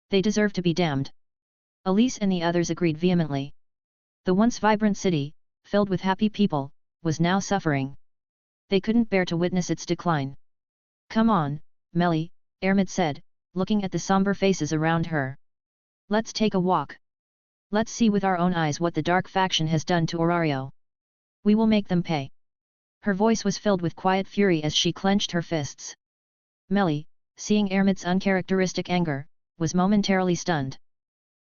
They deserve to be damned. Elise and the others agreed vehemently. The once vibrant city, filled with happy people, was now suffering. They couldn't bear to witness its decline. Come on, Melly, Ermit said, looking at the somber faces around her. Let's take a walk. Let's see with our own eyes what the dark faction has done to Orario. We will make them pay. Her voice was filled with quiet fury as she clenched her fists. Melly, seeing Ermit's uncharacteristic anger, was momentarily stunned.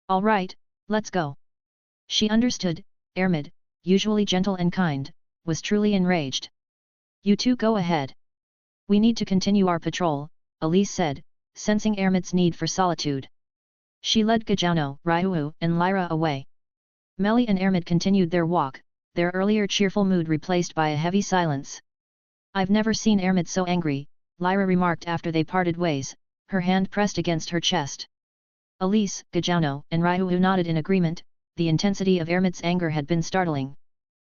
All right, let's go. She understood, Ermit, usually gentle and kind, was truly enraged. You two go ahead. We need to continue our patrol, Elise said, sensing Ermit's need for solitude. She led Gajano, Ryuhu, and Lyra away. Melly and Ermit continued their walk, their earlier cheerful mood replaced by a heavy silence. I've never seen Ermit so angry, Lyra remarked after they parted ways, her hand pressed against her chest. Elise, Gajano, and Ryuhu nodded in agreement. The intensity of Ermit's anger had been startling.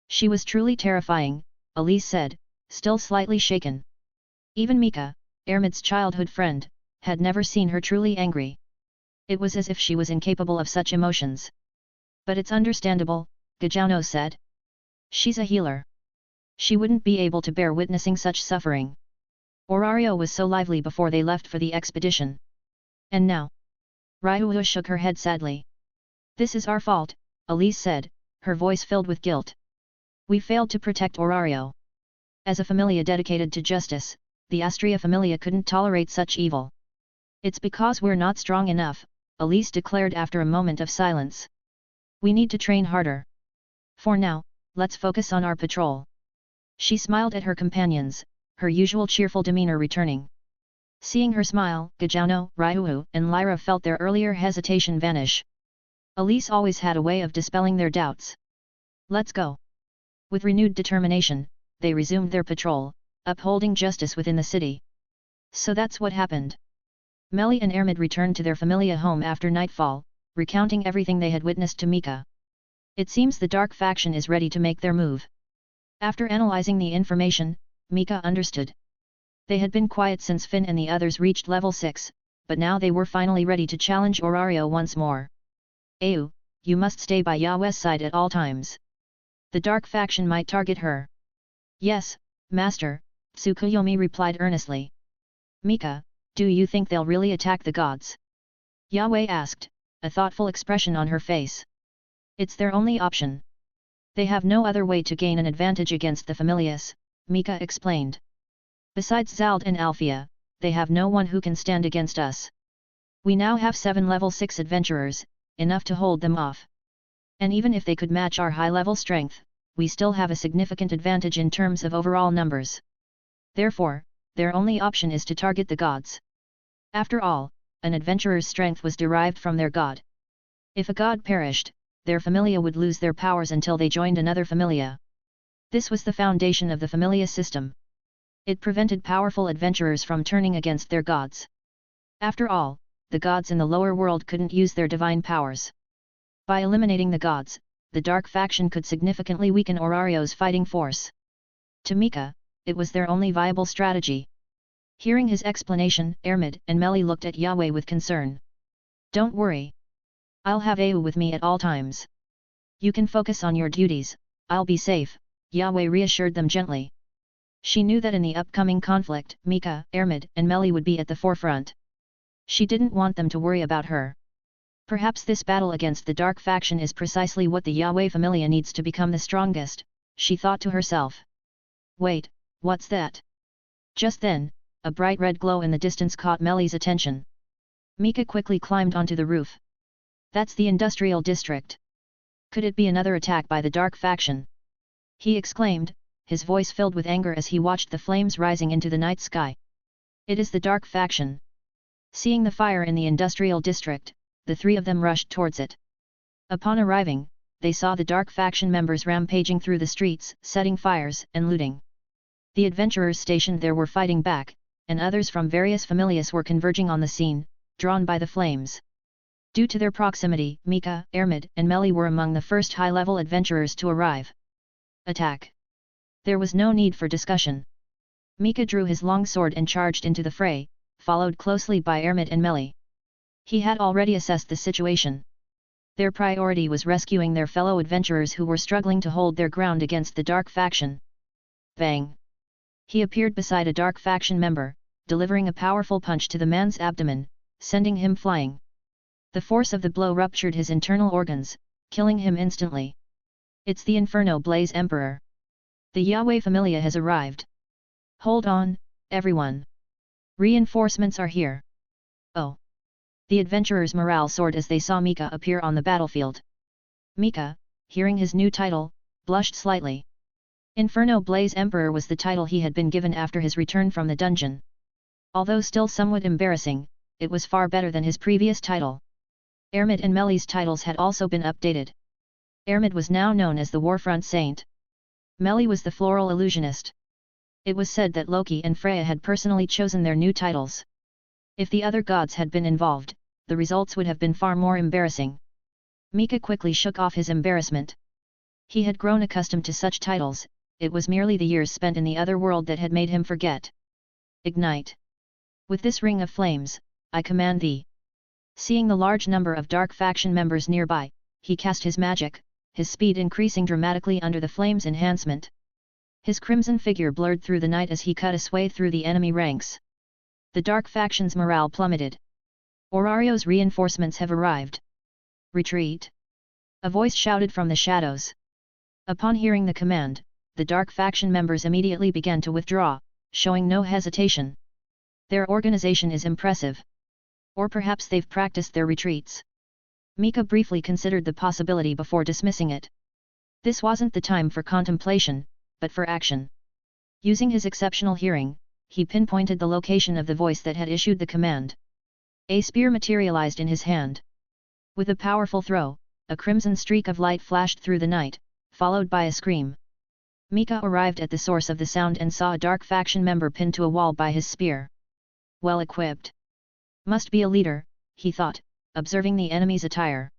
She was truly terrifying, Elise said, still slightly shaken. Even Mika, Ermit's childhood friend, had never seen her truly angry. It was as if she was incapable of such emotions. But it's understandable, Gajano said. She's a healer. She wouldn't be able to bear witnessing such suffering. Orario was so lively before they left for the expedition. And now? Ryuhu shook her head sadly. This is our fault, Elise said, her voice filled with guilt. We failed to protect Orario. As a familia dedicated to justice, the Astria familia couldn't tolerate such evil. It's because we're not strong enough, Elise declared after a moment of silence. We need to train harder. For now, let's focus on our patrol. She smiled at her companions, her usual cheerful demeanor returning. Seeing her smile, Gajano, Ryuhu, and Lyra felt their earlier hesitation vanish. Elise always had a way of dispelling their doubts. Let's go. With renewed determination, they resumed their patrol, upholding justice within the city. So that's what happened. Melly and Ermid returned to their familia home after nightfall, recounting everything they had witnessed to Mika. It seems the dark faction is ready to make their move. After analyzing the information, Mika understood. They had been quiet since Finn and the others reached level 6, but now they were finally ready to challenge Orario once more. Ayu, you must stay by Yahweh's side at all times. The dark faction might target her. Yes, Master, Tsukuyomi replied earnestly. Mika, do you think they'll really attack the gods? Yahweh asked, a thoughtful expression on her face. It's their only option. They have no other way to gain an advantage against the familias, Mika explained. Besides Zald and Alfia, they have no one who can stand against us. We now have 7 level 6 adventurers, enough to hold them off. And even if they could match our high-level strength, we still have a significant advantage in terms of overall numbers. Therefore, their only option is to target the gods. After all, an adventurer's strength was derived from their god. If a god perished, their familia would lose their powers until they joined another familia. This was the foundation of the familia system. It prevented powerful adventurers from turning against their gods. After all, the gods in the lower world couldn't use their divine powers. By eliminating the gods, the dark faction could significantly weaken Orario's fighting force. To Mika, it was their only viable strategy. Hearing his explanation, Ermid and Melly looked at Yahweh with concern. Don't worry. I'll have Ayu with me at all times. You can focus on your duties, I'll be safe, Yahweh reassured them gently. She knew that in the upcoming conflict, Mika, Ermid and Melly would be at the forefront. She didn't want them to worry about her. Perhaps this battle against the dark faction is precisely what the Yahweh familia needs to become the strongest, she thought to herself. Wait, what's that? Just then, a bright red glow in the distance caught Melly's attention. Mika quickly climbed onto the roof. That's the industrial district. Could it be another attack by the dark faction? He exclaimed, his voice filled with anger as he watched the flames rising into the night sky. It is the dark faction. Seeing the fire in the industrial district, the 3 of them rushed towards it. Upon arriving, they saw the dark faction members rampaging through the streets, setting fires and looting. The adventurers stationed there were fighting back, and others from various familias were converging on the scene, drawn by the flames. Due to their proximity, Mika, Ermid and Melly were among the first high-level adventurers to arrive. Attack! There was no need for discussion. Mika drew his long sword and charged into the fray, followed closely by Ermid and Melly. He had already assessed the situation. Their priority was rescuing their fellow adventurers who were struggling to hold their ground against the dark faction. Bang! He appeared beside a dark faction member, delivering a powerful punch to the man's abdomen, sending him flying. The force of the blow ruptured his internal organs, killing him instantly. It's the Inferno Blaze Emperor. The Yahweh familia has arrived. Hold on, everyone. Reinforcements are here. Oh! The adventurers' morale soared as they saw Mika appear on the battlefield. Mika, hearing his new title, blushed slightly. Inferno Blaze Emperor was the title he had been given after his return from the dungeon. Although still somewhat embarrassing, it was far better than his previous title. Ermid and Melly's titles had also been updated. Ermid was now known as the Warfront Saint. Melly was the Floral Illusionist. It was said that Loki and Freya had personally chosen their new titles. If the other gods had been involved, the results would have been far more embarrassing. Mika quickly shook off his embarrassment. He had grown accustomed to such titles, it was merely the years spent in the other world that had made him forget. Ignite! With this ring of flames, I command thee. Seeing the large number of dark faction members nearby, he cast his magic, his speed increasing dramatically under the flames enhancement. His crimson figure blurred through the night as he cut a sway through the enemy ranks. The dark faction's morale plummeted. Orario's reinforcements have arrived. Retreat! A voice shouted from the shadows. Upon hearing the command, the dark faction members immediately began to withdraw, showing no hesitation. Their organization is impressive. Or perhaps they've practiced their retreats. Mika briefly considered the possibility before dismissing it. This wasn't the time for contemplation, but for action. Using his exceptional hearing, he pinpointed the location of the voice that had issued the command. A spear materialized in his hand. With a powerful throw, a crimson streak of light flashed through the night, followed by a scream. Mika arrived at the source of the sound and saw a dark faction member pinned to a wall by his spear. Well equipped. Must be a leader, he thought, observing the enemy's attire.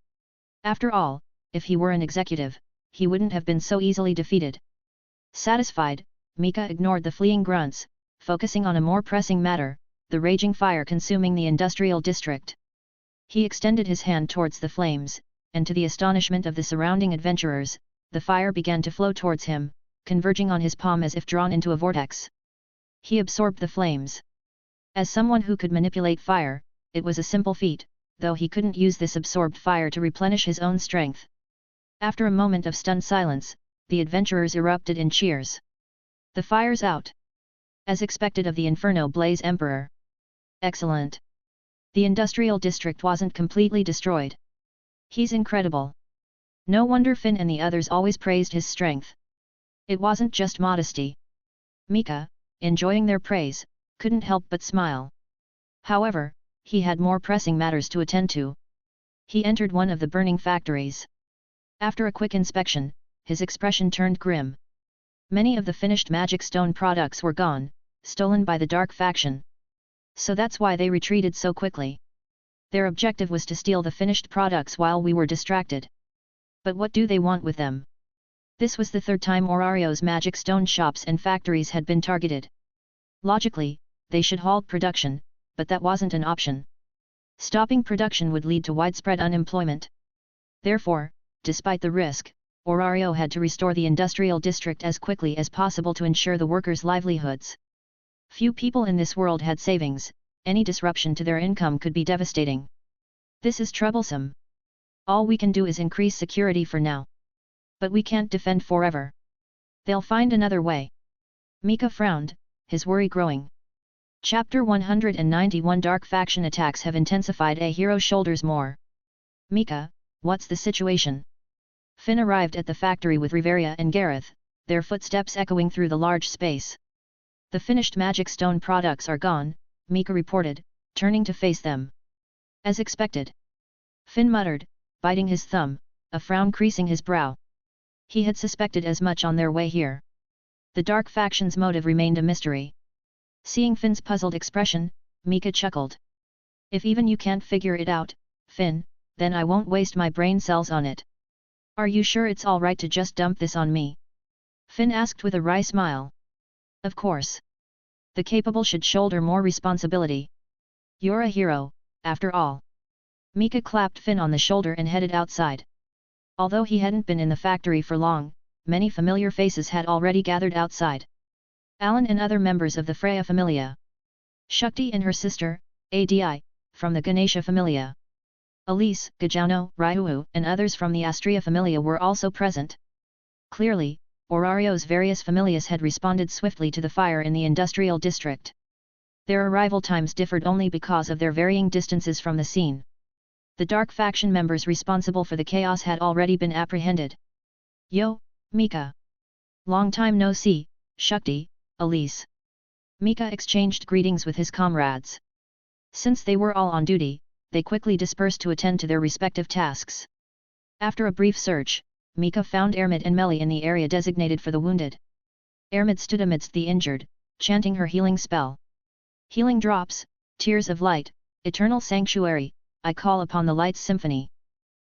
After all, if he were an executive, he wouldn't have been so easily defeated. Satisfied, Mika ignored the fleeing grunts, focusing on a more pressing matter, the raging fire consuming the industrial district. He extended his hand towards the flames, and to the astonishment of the surrounding adventurers, the fire began to flow towards him, converging on his palm as if drawn into a vortex. He absorbed the flames. As someone who could manipulate fire, it was a simple feat, though he couldn't use this absorbed fire to replenish his own strength. After a moment of stunned silence, the adventurers erupted in cheers. The fire's out. As expected of the Inferno Blaze Emperor. Excellent. The industrial district wasn't completely destroyed. He's incredible. No wonder Finn and the others always praised his strength. It wasn't just modesty. Mika, enjoying their praise, couldn't help but smile. However, he had more pressing matters to attend to. He entered one of the burning factories. After a quick inspection, his expression turned grim. Many of the finished magic stone products were gone, stolen by the Dark Faction. So that's why they retreated so quickly. Their objective was to steal the finished products while we were distracted. But what do they want with them? This was the third time Aurario's magic stone shops and factories had been targeted. Logically, they should halt production, but that wasn't an option. Stopping production would lead to widespread unemployment. Therefore, despite the risk, Orario had to restore the industrial district as quickly as possible to ensure the workers' livelihoods. Few people in this world had savings, any disruption to their income could be devastating. This is troublesome. All we can do is increase security for now. But we can't defend forever. They'll find another way. Mika frowned, his worry growing. Chapter 191 Dark Faction attacks have intensified. A hero shoulders more. Mika, what's the situation? Finn arrived at the factory with Riveria and Gareth, their footsteps echoing through the large space. The finished magic stone products are gone, Mika reported, turning to face them. As expected. Finn muttered, biting his thumb, a frown creasing his brow. He had suspected as much on their way here. The Dark Faction's motive remained a mystery. Seeing Finn's puzzled expression, Mika chuckled. If even you can't figure it out, Finn, then I won't waste my brain cells on it. Are you sure it's alright to just dump this on me? Finn asked with a wry smile. Of course. The capable should shoulder more responsibility. You're a hero, after all. Mika clapped Finn on the shoulder and headed outside. Although he hadn't been in the factory for long, many familiar faces had already gathered outside. Alan and other members of the Freya Familia. Shakti and her sister, Adi, from the Ganesha Familia. Elise, Gajano, Ryuhu, and others from the Astria Familia were also present. Clearly, Aurario's various familias had responded swiftly to the fire in the industrial district. Their arrival times differed only because of their varying distances from the scene. The Dark Faction members responsible for the chaos had already been apprehended. Yo, Mika. Long time no see, Shakti, Elise. Mika exchanged greetings with his comrades. Since they were all on duty, they quickly dispersed to attend to their respective tasks. After a brief search, Mika found Ermid and Melly in the area designated for the wounded. Ermid stood amidst the injured, chanting her healing spell. Healing drops, tears of light, eternal sanctuary, I call upon the light's symphony.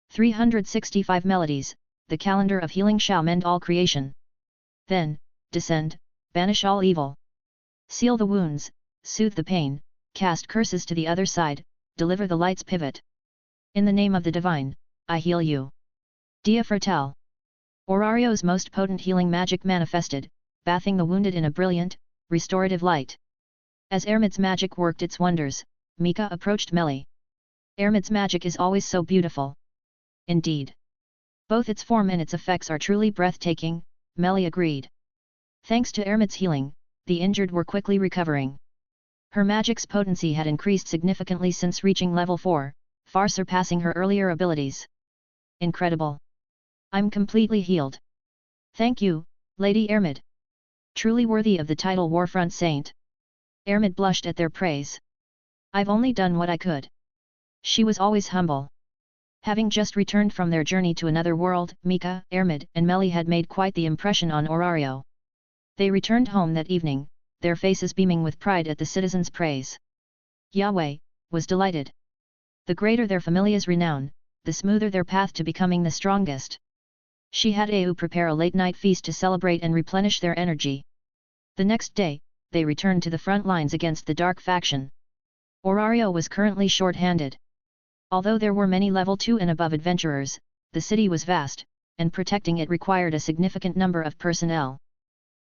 365 melodies, the calendar of healing shall mend all creation. Then, descend, banish all evil. Seal the wounds, soothe the pain, cast curses to the other side, deliver the light's pivot. In the name of the divine, I heal you. Dia Fratel. Aurario's most potent healing magic manifested, bathing the wounded in a brilliant, restorative light. As Ermid's magic worked its wonders, Mika approached Melly. Ermid's magic is always so beautiful. Indeed. Both its form and its effects are truly breathtaking, Melly agreed. Thanks to Ermid's healing, the injured were quickly recovering. Her magic's potency had increased significantly since reaching level 4, far surpassing her earlier abilities. Incredible. I'm completely healed. Thank you, Lady Ermid. Truly worthy of the title Warfront Saint. Ermid blushed at their praise. I've only done what I could. She was always humble. Having just returned from their journey to another world, Mika, Ermid, and Melly had made quite the impression on Aurario. They returned home that evening, their faces beaming with pride at the citizens' praise. Yahweh, was delighted. The greater their familia's renown, the smoother their path to becoming the strongest. She had Au prepare a late-night feast to celebrate and replenish their energy. The next day, they returned to the front lines against the Dark Faction. Orario was currently short-handed. Although there were many level 2 and above adventurers, the city was vast, and protecting it required a significant number of personnel.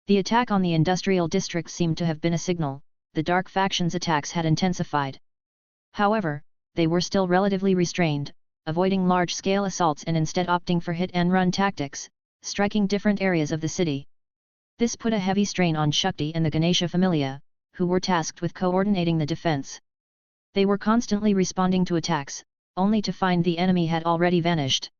The attack on the industrial district seemed to have been a signal. The Dark Faction's attacks had intensified. However, they were still relatively restrained, avoiding large-scale assaults and instead opting for hit-and-run tactics, striking different areas of the city. This put a heavy strain on Shakti and the Ganesha Familia, who were tasked with coordinating the defense. They were constantly responding to attacks, only to find the enemy had already vanished.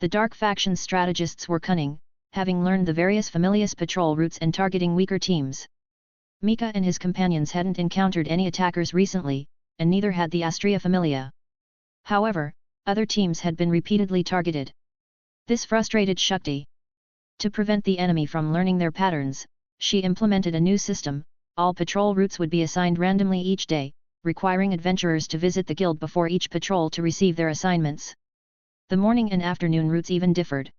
The Dark Faction's strategists were cunning, having learned the various Familia's patrol routes and targeting weaker teams. Mika and his companions hadn't encountered any attackers recently, and neither had the Astria Familia. However, other teams had been repeatedly targeted. This frustrated Shakti. To prevent the enemy from learning their patterns, she implemented a new system. All patrol routes would be assigned randomly each day, requiring adventurers to visit the guild before each patrol to receive their assignments. The morning and afternoon routes even differed.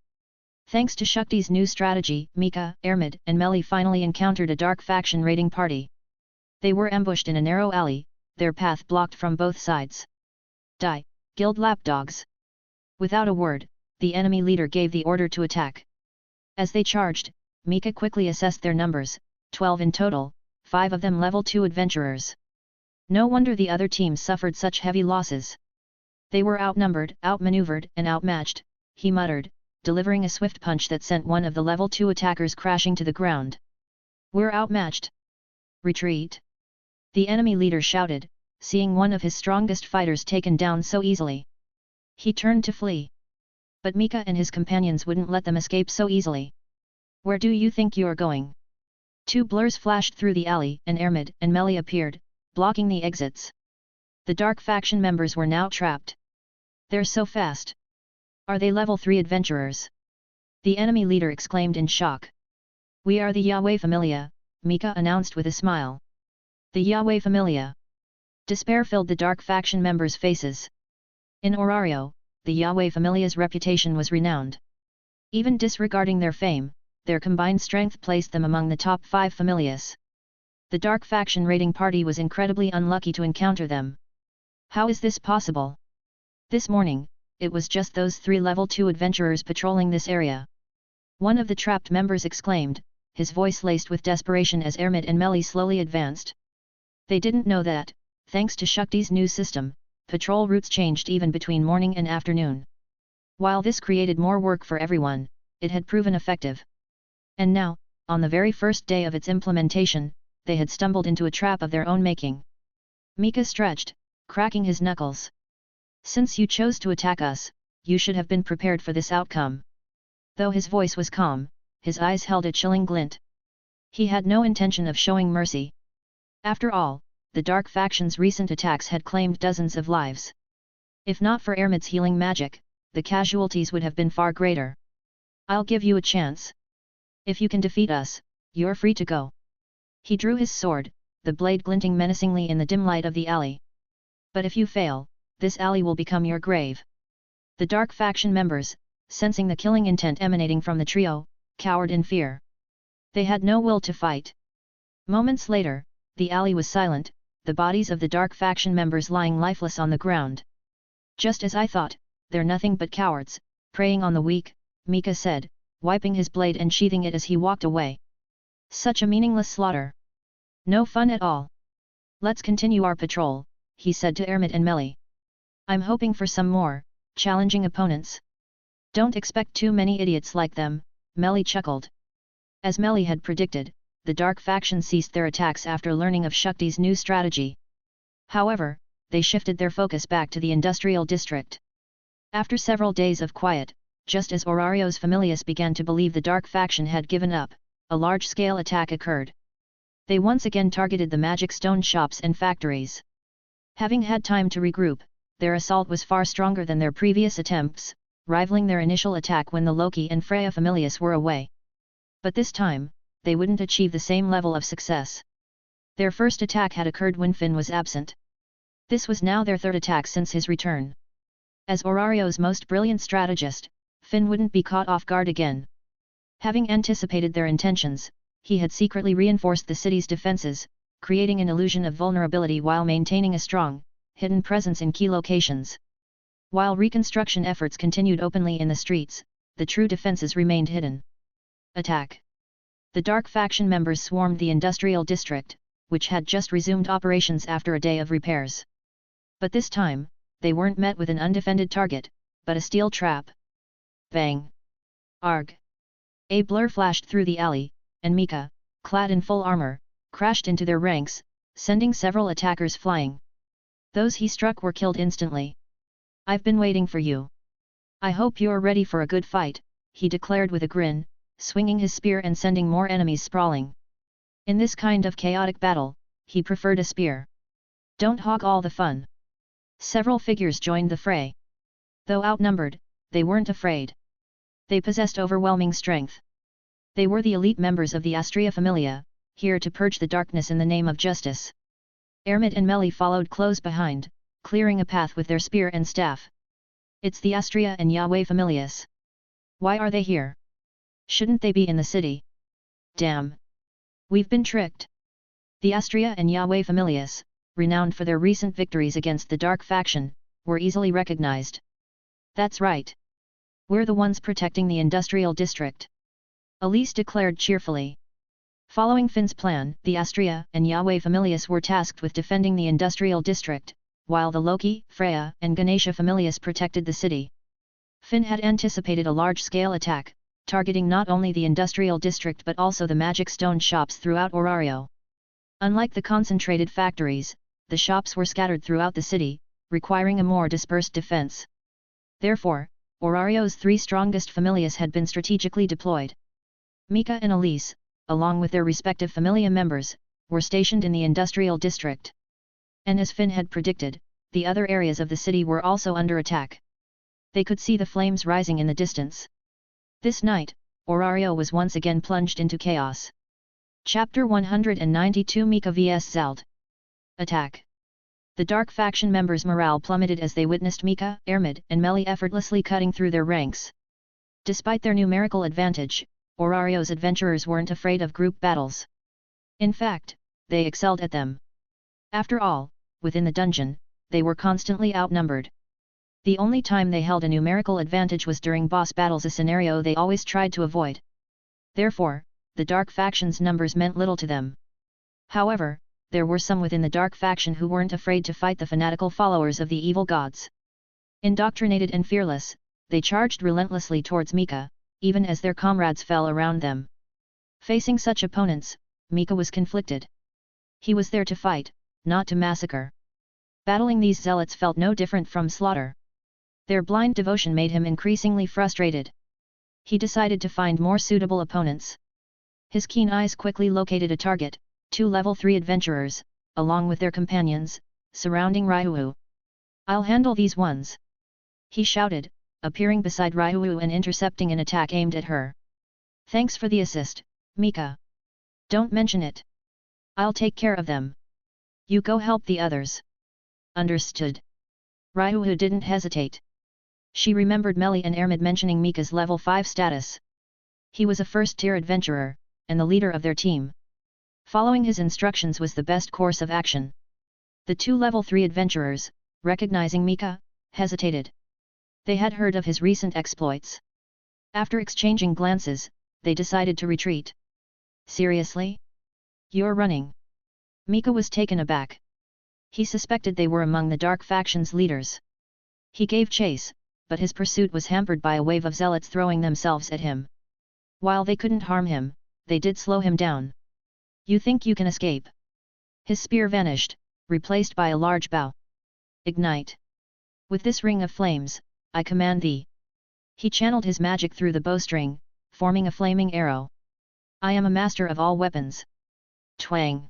Thanks to Shakti's new strategy, Mika, Ermid, and Meli finally encountered a Dark Faction raiding party. They were ambushed in a narrow alley, their path blocked from both sides. Die, guild lapdogs! Without a word, the enemy leader gave the order to attack. As they charged, Mika quickly assessed their numbers, 12 in total, 5 of them level 2 adventurers. No wonder the other teams suffered such heavy losses. They were outnumbered, outmaneuvered, and outmatched, he muttered, delivering a swift punch that sent one of the level 2 attackers crashing to the ground. We're outmatched. Retreat! The enemy leader shouted, seeing one of his strongest fighters taken down so easily. He turned to flee. But Mika and his companions wouldn't let them escape so easily. Where do you think you're going? 2 blurs flashed through the alley, and Ermid and Meli appeared, blocking the exits. The Dark Faction members were now trapped. They're so fast. Are they level 3 adventurers? The enemy leader exclaimed in shock. We are the Yahweh Familia, Mika announced with a smile. The Yahweh Familia. Despair filled the Dark Faction members' faces. In Orario, the Yahweh Familia's reputation was renowned. Even disregarding their fame, their combined strength placed them among the top 5 Familias. The Dark Faction raiding party was incredibly unlucky to encounter them. How is this possible? This morning, it was just those 3 level 2 adventurers patrolling this area. One of the trapped members exclaimed, his voice laced with desperation as Ermid and Meli slowly advanced. They didn't know that, thanks to Shakti's new system, patrol routes changed even between morning and afternoon. While this created more work for everyone, it had proven effective. And now, on the very first day of its implementation, they had stumbled into a trap of their own making. Mika stretched, cracking his knuckles. Since you chose to attack us, you should have been prepared for this outcome. Though his voice was calm, his eyes held a chilling glint. He had no intention of showing mercy. After all, the Dark Faction's recent attacks had claimed dozens of lives. If not for Ermid's healing magic, the casualties would have been far greater. I'll give you a chance. If you can defeat us, you're free to go. He drew his sword, the blade glinting menacingly in the dim light of the alley. But if you fail, this alley will become your grave. The Dark Faction members, sensing the killing intent emanating from the trio, cowered in fear. They had no will to fight. Moments later, the alley was silent, the bodies of the Dark Faction members lying lifeless on the ground. Just as I thought, they're nothing but cowards, preying on the weak, Mika said, wiping his blade and sheathing it as he walked away. Such a meaningless slaughter. No fun at all. Let's continue our patrol, he said to Ermid and Meli. I'm hoping for some more challenging opponents. Don't expect too many idiots like them, Meli chuckled. As Meli had predicted, the Dark Faction ceased their attacks after learning of Shakti's new strategy. However, they shifted their focus back to the industrial district. After several days of quiet, just as Aurario's familias began to believe the Dark Faction had given up, a large-scale attack occurred. They once again targeted the magic stone shops and factories. Having had time to regroup, their assault was far stronger than their previous attempts, rivaling their initial attack when the Loki and Freya familias were away. But this time, they wouldn't achieve the same level of success. Their first attack had occurred when Finn was absent. This was now their third attack since his return. As Aurario's most brilliant strategist, Finn wouldn't be caught off guard again. Having anticipated their intentions, he had secretly reinforced the city's defenses, creating an illusion of vulnerability while maintaining a strong, hidden presence in key locations. While reconstruction efforts continued openly in the streets, the true defenses remained hidden. Attack! The Dark Faction members swarmed the industrial district, which had just resumed operations after a day of repairs. But this time, they weren't met with an undefended target, but a steel trap. Bang! Arg! A blur flashed through the alley, and Mika, clad in full armor, crashed into their ranks, sending several attackers flying. Those he struck were killed instantly. "I've been waiting for you. I hope you're ready for a good fight," he declared with a grin, swinging his spear and sending more enemies sprawling. In this kind of chaotic battle, he preferred a spear. "Don't hog all the fun." Several figures joined the fray. Though outnumbered, they weren't afraid. They possessed overwhelming strength. They were the elite members of the Astria Familia, here to purge the darkness in the name of justice. Ermit and Melly followed close behind, clearing a path with their spear and staff. "It's the Astria and Yahweh Familias. Why are they here? Shouldn't they be in the city? Damn! We've been tricked." The Astria and Yahweh Familias, renowned for their recent victories against the Dark Faction, were easily recognized. "That's right. We're the ones protecting the industrial district," Elise declared cheerfully. Following Finn's plan, the Astria and Yahweh Familias were tasked with defending the industrial district, while the Loki, Freya, and Ganesha Familias protected the city. Finn had anticipated a large-scale attack, targeting not only the industrial district but also the magic stone shops throughout Orario. Unlike the concentrated factories, the shops were scattered throughout the city, requiring a more dispersed defense. Therefore, Aurario's three strongest familias had been strategically deployed. Mika and Elise, along with their respective familia members, were stationed in the industrial district. And as Finn had predicted, the other areas of the city were also under attack. They could see the flames rising in the distance. This night, Orario was once again plunged into chaos. Chapter 192 Mika vs Zald. Attack. The Dark Faction members' morale plummeted as they witnessed Mika, Ermid, and Melly effortlessly cutting through their ranks. Despite their numerical advantage, Orario's adventurers weren't afraid of group battles. In fact, they excelled at them. After all, within the dungeon, they were constantly outnumbered. The only time they held a numerical advantage was during boss battles, a scenario they always tried to avoid. Therefore, the Dark Faction's numbers meant little to them. However, there were some within the Dark Faction who weren't afraid to fight the fanatical followers of the evil gods. Indoctrinated and fearless, they charged relentlessly towards Mika, even as their comrades fell around them. Facing such opponents, Mika was conflicted. He was there to fight, not to massacre. Battling these zealots felt no different from slaughter. Their blind devotion made him increasingly frustrated. He decided to find more suitable opponents. His keen eyes quickly located a target, 2 level 3 adventurers, along with their companions, surrounding Ryuhu. "I'll handle these ones," he shouted, appearing beside Ryuhu and intercepting an attack aimed at her. "Thanks for the assist, Mika. Don't mention it. I'll take care of them. You go help the others." "Understood." Ryuhu didn't hesitate. She remembered Melly and Ermid mentioning Mika's level 5 status. He was a first-tier adventurer, and the leader of their team. Following his instructions was the best course of action. The 2 level 3 adventurers, recognizing Mika, hesitated. They had heard of his recent exploits. After exchanging glances, they decided to retreat. "Seriously? You're running?" Mika was taken aback. He suspected they were among the Dark Faction's leaders. He gave chase, but his pursuit was hampered by a wave of zealots throwing themselves at him. While they couldn't harm him, they did slow him down. "You think you can escape?" His spear vanished, replaced by a large bow. "Ignite. With this ring of flames, I command thee." He channeled his magic through the bowstring, forming a flaming arrow. "I am a master of all weapons." Twang!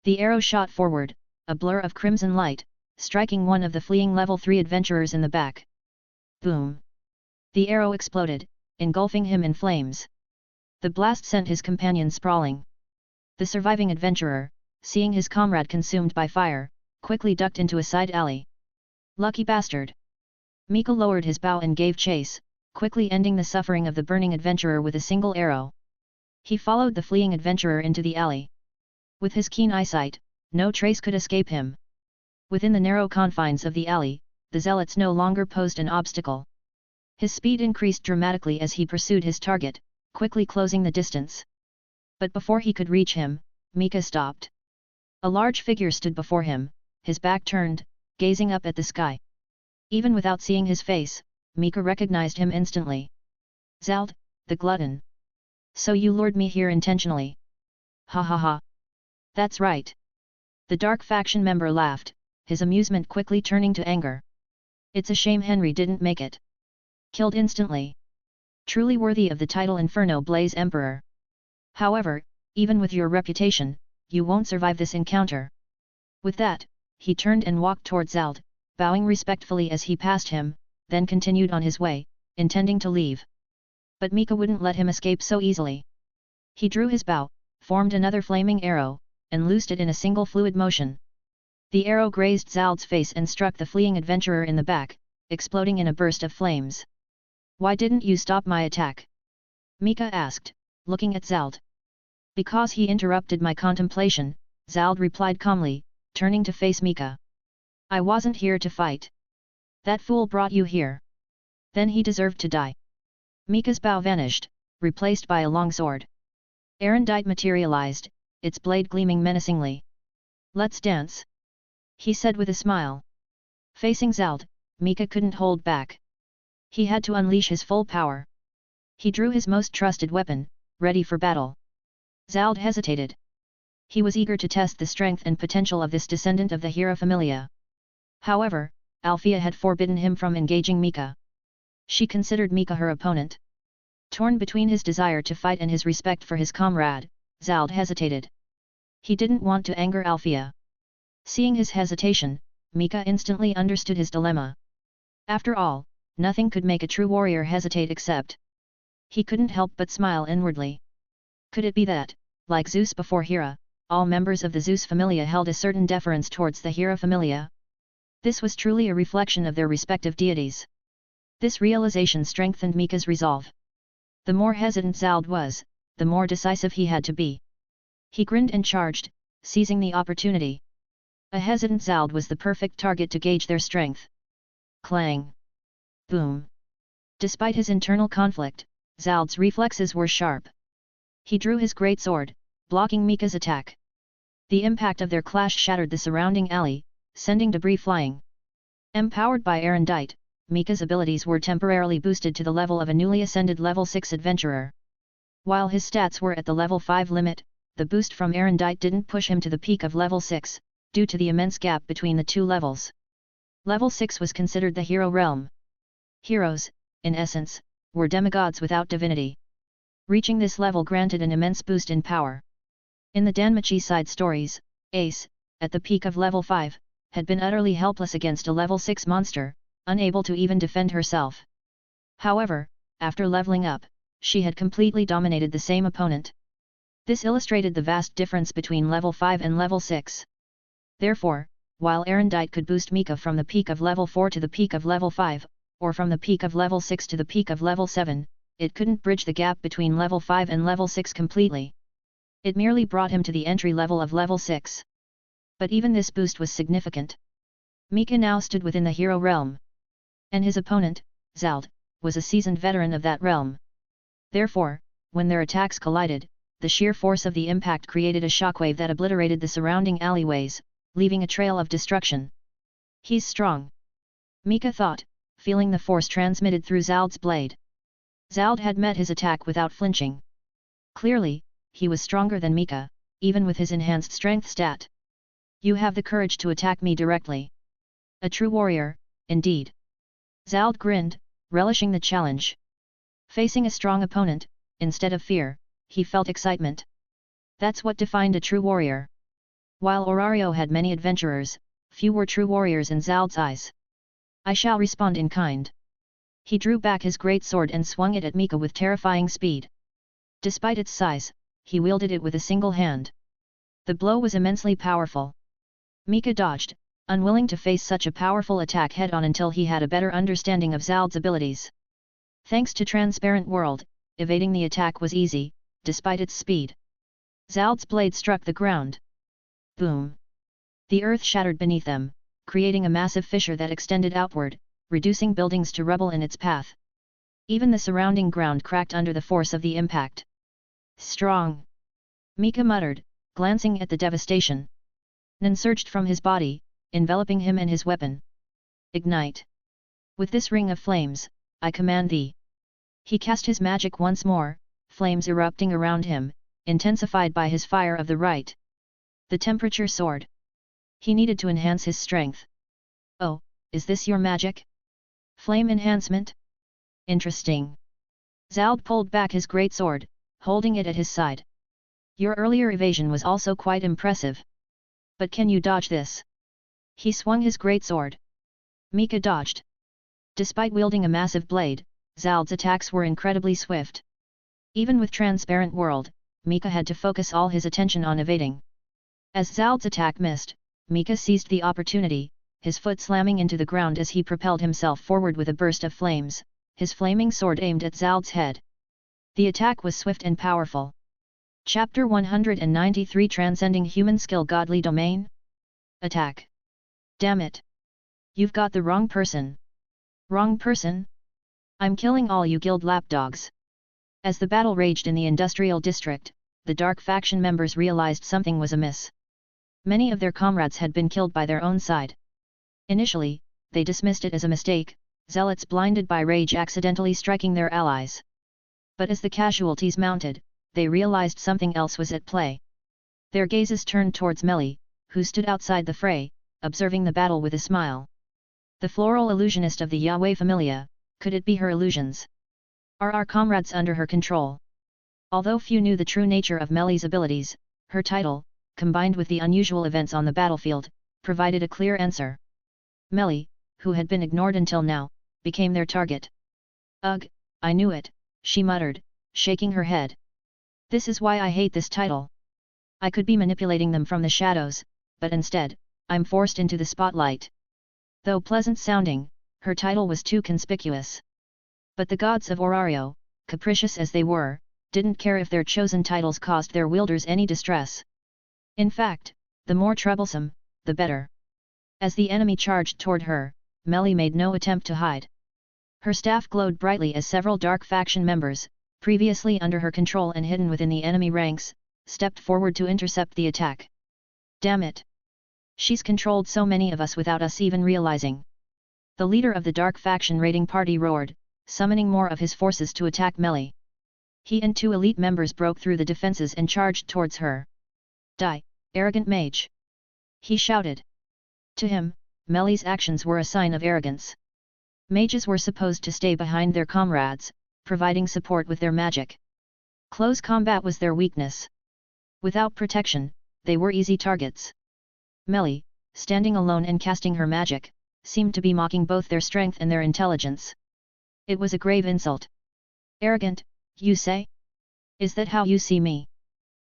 The arrow shot forward, a blur of crimson light, striking one of the fleeing level 3 adventurers in the back. Boom! The arrow exploded, engulfing him in flames. The blast sent his companion sprawling. The surviving adventurer, seeing his comrade consumed by fire, quickly ducked into a side alley. Lucky bastard! Mika lowered his bow and gave chase, quickly ending the suffering of the burning adventurer with a single arrow. He followed the fleeing adventurer into the alley. With his keen eyesight, no trace could escape him. Within the narrow confines of the alley, the zealots no longer posed an obstacle. His speed increased dramatically as he pursued his target, quickly closing the distance. But before he could reach him, Mika stopped. A large figure stood before him, his back turned, gazing up at the sky. Even without seeing his face, Mika recognized him instantly. Zald, the glutton. So you lured me here intentionally. Ha ha ha. That's right. The dark faction member laughed, his amusement quickly turning to anger. It's a shame Henry didn't make it. Killed instantly. Truly worthy of the title Inferno Blaze Emperor. However, even with your reputation, you won't survive this encounter. With that, he turned and walked towards Zald, bowing respectfully as he passed him, then continued on his way, intending to leave. But Mika wouldn't let him escape so easily. He drew his bow, formed another flaming arrow, and loosed it in a single fluid motion. The arrow grazed Zald's face and struck the fleeing adventurer in the back, exploding in a burst of flames. Why didn't you stop my attack? Mika asked, looking at Zald. Because he interrupted my contemplation, Zald replied calmly, turning to face Mika. I wasn't here to fight. That fool brought you here. Then he deserved to die. Mika's bow vanished, replaced by a long sword. Erendite materialized, its blade gleaming menacingly. Let's dance. He said with a smile. Facing Zald, Mika couldn't hold back. He had to unleash his full power. He drew his most trusted weapon, ready for battle. Zald hesitated. He was eager to test the strength and potential of this descendant of the Hera Familia. However, Alfia had forbidden him from engaging Mika. She considered Mika her opponent. Torn between his desire to fight and his respect for his comrade, Zald hesitated. He didn't want to anger Alfia. Seeing his hesitation, Mika instantly understood his dilemma. After all, nothing could make a true warrior hesitate except. He couldn't help but smile inwardly. Could it be that, like Zeus before Hera, all members of the Zeus Familia held a certain deference towards the Hera Familia? This was truly a reflection of their respective deities. This realization strengthened Mika's resolve. The more hesitant Zald was, the more decisive he had to be. He grinned and charged, seizing the opportunity. A hesitant Zald was the perfect target to gauge their strength. Clang! Boom! Despite his internal conflict, Zald's reflexes were sharp. He drew his great sword, blocking Mika's attack. The impact of their clash shattered the surrounding alley, sending debris flying. Empowered by Erendite, Mika's abilities were temporarily boosted to the level of a newly ascended level 6 adventurer. While his stats were at the level 5 limit, the boost from Erendite didn't push him to the peak of level 6, due to the immense gap between the two levels. Level 6 was considered the hero realm. Heroes, in essence, were demigods without divinity. Reaching this level granted an immense boost in power. In the Danmachi side stories, Ace, at the peak of level 5, had been utterly helpless against a level 6 monster, unable to even defend herself. However, after leveling up, she had completely dominated the same opponent. This illustrated the vast difference between level 5 and level 6. Therefore, while Erendite could boost Mika from the peak of level 4 to the peak of level 5, or from the peak of level 6 to the peak of level 7, it couldn't bridge the gap between level 5 and level 6 completely. It merely brought him to the entry level of level 6. But even this boost was significant. Mika now stood within the hero realm. And his opponent, Zald, was a seasoned veteran of that realm. Therefore, when their attacks collided, the sheer force of the impact created a shockwave that obliterated the surrounding alleyways, leaving a trail of destruction. He's strong. Mika thought, feeling the force transmitted through Zald's blade. Zald had met his attack without flinching. Clearly, he was stronger than Mika, even with his enhanced strength stat. You have the courage to attack me directly. A true warrior, indeed. Zald grinned, relishing the challenge. Facing a strong opponent, instead of fear, he felt excitement. That's what defined a true warrior. While Orario had many adventurers, few were true warriors in Zald's eyes. I shall respond in kind. He drew back his great sword and swung it at Mika with terrifying speed. Despite its size, he wielded it with a single hand. The blow was immensely powerful. Mika dodged, unwilling to face such a powerful attack head-on until he had a better understanding of Zald's abilities. Thanks to Transparent World, evading the attack was easy, despite its speed. Zald's blade struck the ground. Boom! The earth shattered beneath them, creating a massive fissure that extended outward, reducing buildings to rubble in its path. Even the surrounding ground cracked under the force of the impact. Strong! Mika muttered, glancing at the devastation. Nen surged from his body, enveloping him and his weapon. Ignite! With this ring of flames, I command thee. He cast his magic once more, flames erupting around him, intensified by his fire of the right. The temperature soared. He needed to enhance his strength. Oh, is this your magic? Flame enhancement? Interesting. Zald pulled back his greatsword, holding it at his side. Your earlier evasion was also quite impressive. But can you dodge this? He swung his greatsword. Mika dodged. Despite wielding a massive blade, Zald's attacks were incredibly swift. Even with Transparent World, Mika had to focus all his attention on evading. As Zald's attack missed, Mika seized the opportunity, his foot slamming into the ground as he propelled himself forward with a burst of flames, his flaming sword aimed at Zald's head. The attack was swift and powerful. Chapter 193 Transcending Human Skill Godly Domain? Attack! Damn it! You've got the wrong person. Wrong person? I'm killing all you guild lapdogs. As the battle raged in the industrial district, the dark faction members realized something was amiss. Many of their comrades had been killed by their own side. Initially, they dismissed it as a mistake, zealots blinded by rage accidentally striking their allies. But as the casualties mounted, they realized something else was at play. Their gazes turned towards Melly, who stood outside the fray, observing the battle with a smile. The floral illusionist of the Yahweh Familia, could it be her illusions? Are our comrades under her control? Although few knew the true nature of Melly's abilities, her title, combined with the unusual events on the battlefield, provided a clear answer. Melly, who had been ignored until now, became their target. Ugh, I knew it, she muttered, shaking her head. This is why I hate this title. I could be manipulating them from the shadows, but instead, I'm forced into the spotlight. Though pleasant sounding, her title was too conspicuous. But the gods of Orario, capricious as they were, didn't care if their chosen titles caused their wielders any distress. In fact, the more troublesome, the better. As the enemy charged toward her, Melly made no attempt to hide. Her staff glowed brightly as several dark faction members, previously under her control and hidden within the enemy ranks, stepped forward to intercept the attack. Damn it! She's controlled so many of us without us even realizing. The leader of the dark faction raiding party roared, summoning more of his forces to attack Melly. He and two elite members broke through the defenses and charged towards her. Die, arrogant mage! He shouted. To him, Melly's actions were a sign of arrogance. Mages were supposed to stay behind their comrades, providing support with their magic. Close combat was their weakness. Without protection, they were easy targets. Melly, standing alone and casting her magic, seemed to be mocking both their strength and their intelligence. It was a grave insult. Arrogant, you say? Is that how you see me?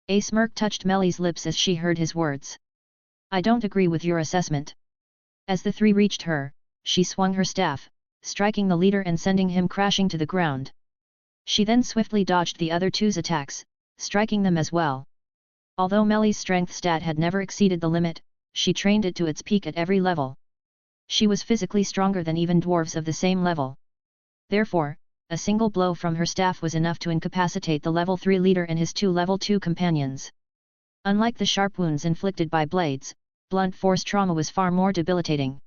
A smirk touched Melly's lips as she heard his words. I don't agree with your assessment. As the three reached her, she swung her staff, striking the leader and sending him crashing to the ground. She then swiftly dodged the other two's attacks, striking them as well. Although Melly's strength stat had never exceeded the limit, she trained it to its peak at every level. She was physically stronger than even dwarves of the same level. Therefore, a single blow from her staff was enough to incapacitate the level 3 leader and his two level 2 companions. Unlike the sharp wounds inflicted by blades, blunt force trauma was far more debilitating.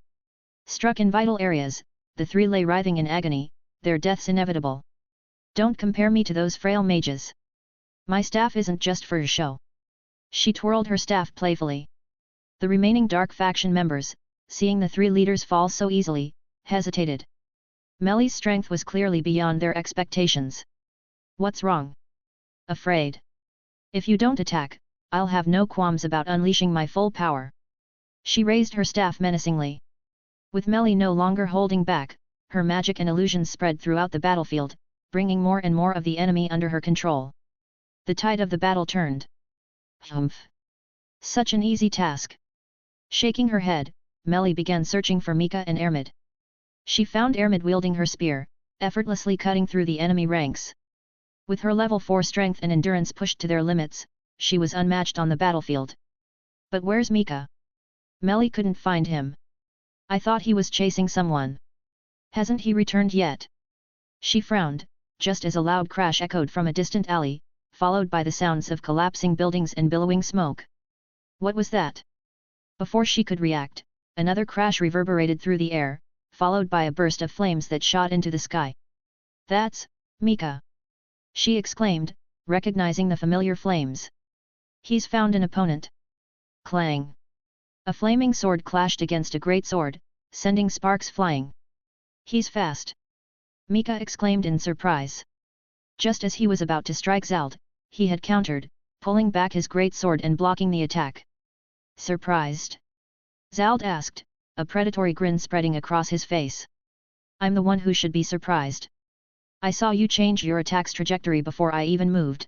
Struck in vital areas, the three lay writhing in agony, their deaths inevitable. Don't compare me to those frail mages. My staff isn't just for show. She twirled her staff playfully. The remaining dark faction members, seeing the three leaders fall so easily, hesitated. Melly's strength was clearly beyond their expectations. What's wrong? Afraid? If you don't attack, I'll have no qualms about unleashing my full power. She raised her staff menacingly. With Melly no longer holding back, her magic and illusions spread throughout the battlefield, bringing more and more of the enemy under her control. The tide of the battle turned. Humph! Such an easy task. Shaking her head, Melly began searching for Mika and Ermid. She found Ermid wielding her spear, effortlessly cutting through the enemy ranks. With her level 4 strength and endurance pushed to their limits, she was unmatched on the battlefield. But where's Mika? Melly couldn't find him. I thought he was chasing someone. Hasn't he returned yet? She frowned, just as a loud crash echoed from a distant alley, followed by the sounds of collapsing buildings and billowing smoke. What was that? Before she could react, another crash reverberated through the air, followed by a burst of flames that shot into the sky. That's Mika! She exclaimed, recognizing the familiar flames. He's found an opponent. Clang! A flaming sword clashed against a great sword, sending sparks flying. He's fast! Mika exclaimed in surprise. Just as he was about to strike Zald, he had countered, pulling back his great sword and blocking the attack. Surprised? Zald asked, a predatory grin spreading across his face. I'm the one who should be surprised. I saw you change your attack's trajectory before I even moved.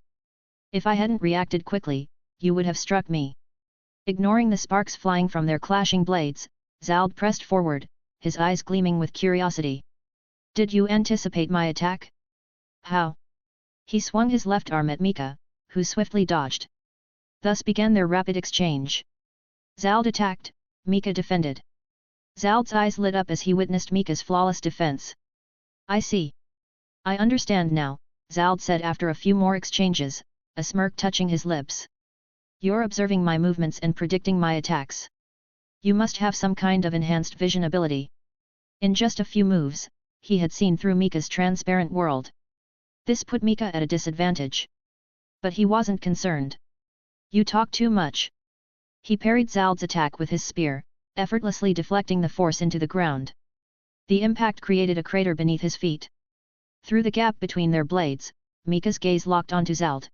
If I hadn't reacted quickly, you would have struck me. Ignoring the sparks flying from their clashing blades, Zald pressed forward, his eyes gleaming with curiosity. Did you anticipate my attack? How? He swung his left arm at Mika, who swiftly dodged. Thus began their rapid exchange. Zald attacked, Mika defended. Zald's eyes lit up as he witnessed Mika's flawless defense. I see. I understand now, Zald said after a few more exchanges, a smirk touching his lips. You're observing my movements and predicting my attacks. You must have some kind of enhanced vision ability. In just a few moves, he had seen through Mika's transparent world. This put Mika at a disadvantage. But he wasn't concerned. You talk too much. He parried Zald's attack with his spear, effortlessly deflecting the force into the ground. The impact created a crater beneath his feet. Through the gap between their blades, Mika's gaze locked onto Zald.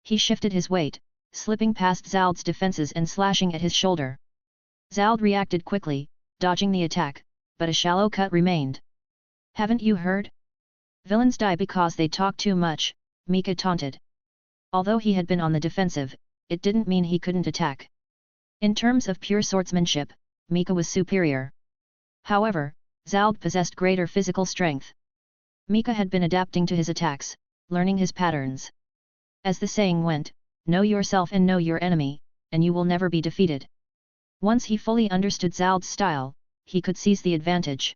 He shifted his weight, slipping past Zald's defenses and slashing at his shoulder. Zald reacted quickly, dodging the attack, but a shallow cut remained. Haven't you heard? Villains die because they talk too much, Mika taunted. Although he had been on the defensive, it didn't mean he couldn't attack. In terms of pure swordsmanship, Mika was superior. However, Zald possessed greater physical strength. Mika had been adapting to his attacks, learning his patterns. As the saying went, know yourself and know your enemy, and you will never be defeated. Once he fully understood Zald's style, he could seize the advantage.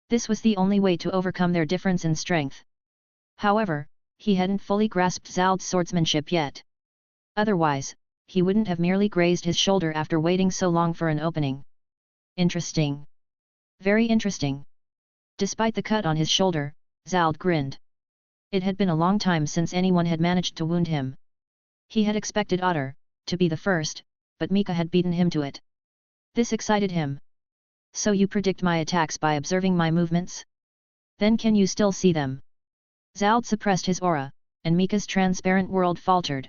This was the only way to overcome their difference in strength. However, he hadn't fully grasped Zald's swordsmanship yet. Otherwise, he wouldn't have merely grazed his shoulder after waiting so long for an opening. Interesting. Very interesting. Despite the cut on his shoulder, Zald grinned. It had been a long time since anyone had managed to wound him. He had expected Otter to be the first, but Mika had beaten him to it. This excited him. So you predict my attacks by observing my movements? Then can you still see them? Zald suppressed his aura, and Mika's transparent world faltered.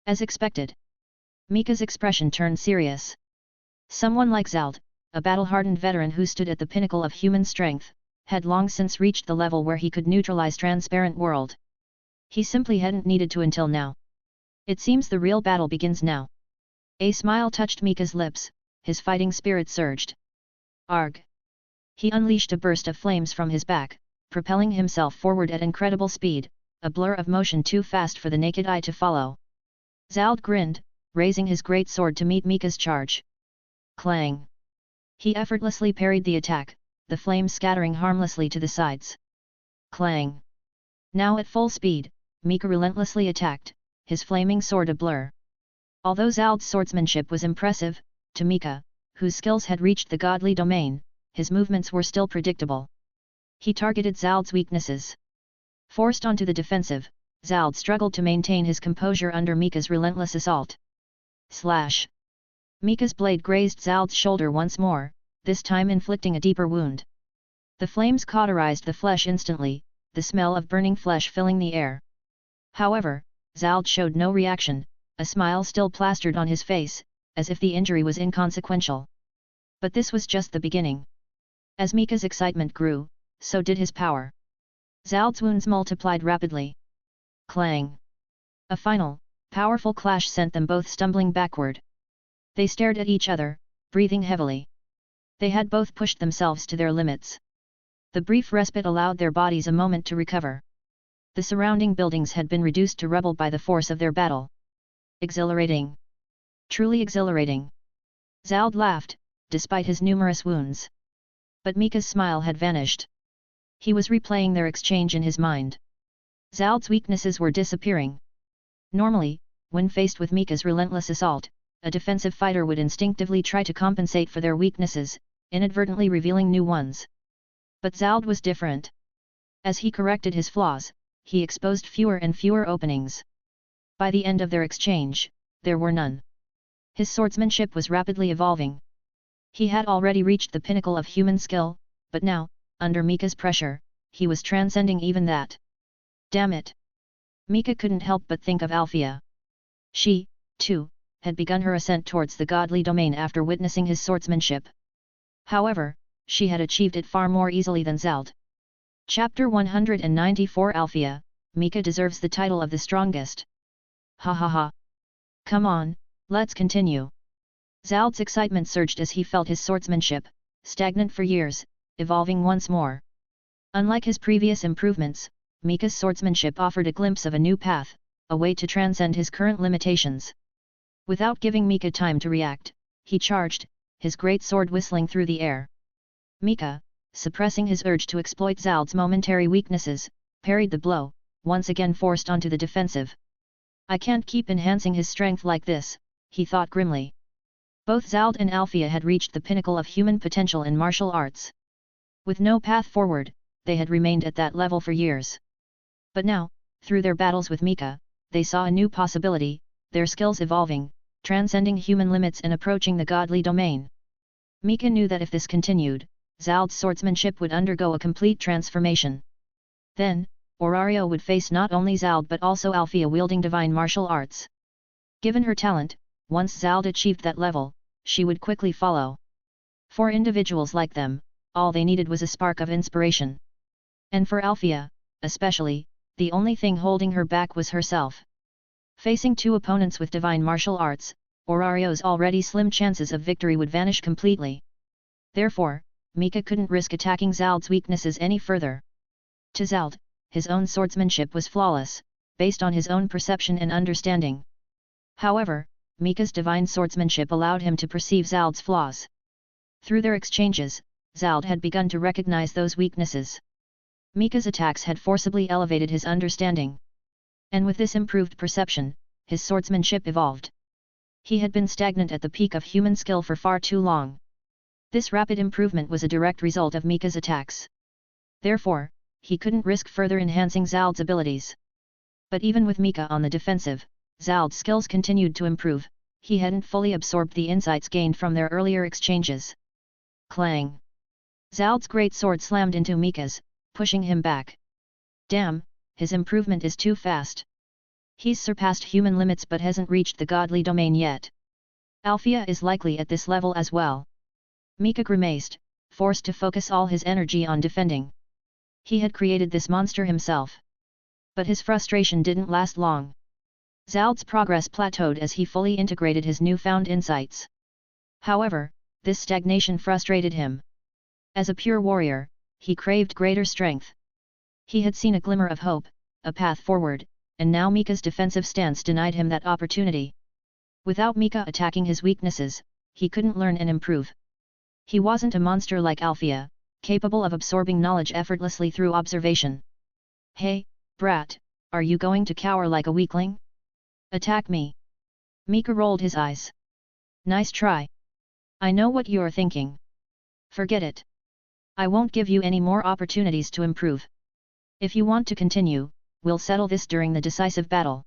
As expected. Mika's expression turned serious. Someone like Zald, a battle-hardened veteran who stood at the pinnacle of human strength, had long since reached the level where he could neutralize transparent world. He simply hadn't needed to until now. It seems the real battle begins now. A smile touched Mika's lips, his fighting spirit surged. Arg! He unleashed a burst of flames from his back, propelling himself forward at incredible speed, a blur of motion too fast for the naked eye to follow. Zald grinned, raising his great sword to meet Mika's charge. Clang! He effortlessly parried the attack, the flames scattering harmlessly to the sides. Clang! Now at full speed, Mika relentlessly attacked, his flaming sword a blur. Although Zald's swordsmanship was impressive, to Mika, whose skills had reached the godly domain, his movements were still predictable. He targeted Zald's weaknesses. Forced onto the defensive, Zald struggled to maintain his composure under Mika's relentless assault. Slash! Mika's blade grazed Zald's shoulder once more, this time inflicting a deeper wound. The flames cauterized the flesh instantly, the smell of burning flesh filling the air. However, Zald showed no reaction, a smile still plastered on his face, as if the injury was inconsequential. But this was just the beginning. As Mika's excitement grew, so did his power. Zald's wounds multiplied rapidly. Clang! A final, powerful clash sent them both stumbling backward. They stared at each other, breathing heavily. They had both pushed themselves to their limits. The brief respite allowed their bodies a moment to recover. The surrounding buildings had been reduced to rubble by the force of their battle. Exhilarating. Truly exhilarating. Zald laughed, despite his numerous wounds. But Mika's smile had vanished. He was replaying their exchange in his mind. Zald's weaknesses were disappearing. Normally, when faced with Mika's relentless assault, a defensive fighter would instinctively try to compensate for their weaknesses, inadvertently revealing new ones. But Zald was different. As he corrected his flaws, he exposed fewer and fewer openings. By the end of their exchange, there were none. His swordsmanship was rapidly evolving. He had already reached the pinnacle of human skill, but now, under Mika's pressure, he was transcending even that. Damn it! Mika couldn't help but think of Alfia. She, too, had begun her ascent towards the godly domain after witnessing his swordsmanship. However, she had achieved it far more easily than Zald. Chapter 194 Alfia, Mika deserves the title of the strongest. Ha ha ha. Come on, let's continue. Zald's excitement surged as he felt his swordsmanship, stagnant for years, evolving once more. Unlike his previous improvements, Mika's swordsmanship offered a glimpse of a new path, a way to transcend his current limitations. Without giving Mika time to react, he charged, his great sword whistling through the air. Mika, suppressing his urge to exploit Zald's momentary weaknesses, parried the blow, once again forced onto the defensive. I can't keep enhancing his strength like this, he thought grimly. Both Zald and Alfia had reached the pinnacle of human potential in martial arts. With no path forward, they had remained at that level for years. But now, through their battles with Mika, they saw a new possibility, their skills evolving, transcending human limits and approaching the godly domain. Mika knew that if this continued, Zald's swordsmanship would undergo a complete transformation. Then, Orario would face not only Zald but also Alfia wielding divine martial arts. Given her talent, once Zald achieved that level, she would quickly follow. For individuals like them, all they needed was a spark of inspiration. And for Alfia, especially, the only thing holding her back was herself. Facing two opponents with divine martial arts, Orario's already slim chances of victory would vanish completely. Therefore, Mika couldn't risk attacking Zald's weaknesses any further. To Zald, his own swordsmanship was flawless, based on his own perception and understanding. However, Mika's divine swordsmanship allowed him to perceive Zald's flaws. Through their exchanges, Zald had begun to recognize those weaknesses. Mika's attacks had forcibly elevated his understanding. And with this improved perception, his swordsmanship evolved. He had been stagnant at the peak of human skill for far too long. This rapid improvement was a direct result of Mika's attacks. Therefore, he couldn't risk further enhancing Zald's abilities. But even with Mika on the defensive, Zald's skills continued to improve, he hadn't fully absorbed the insights gained from their earlier exchanges. Clang! Zald's great sword slammed into Mika's, pushing him back. Damn, his improvement is too fast. He's surpassed human limits but hasn't reached the godly domain yet. Alfia is likely at this level as well. Mika grimaced, forced to focus all his energy on defending. He had created this monster himself. But his frustration didn't last long. Zald's progress plateaued as he fully integrated his newfound insights. However, this stagnation frustrated him. As a pure warrior, he craved greater strength. He had seen a glimmer of hope, a path forward, and now Mika's defensive stance denied him that opportunity. Without Mika attacking his weaknesses, he couldn't learn and improve. He wasn't a monster like Alfia, capable of absorbing knowledge effortlessly through observation. Hey, brat, are you going to cower like a weakling? Attack me! Mika rolled his eyes. Nice try. I know what you're thinking. Forget it. I won't give you any more opportunities to improve. If you want to continue, we'll settle this during the decisive battle.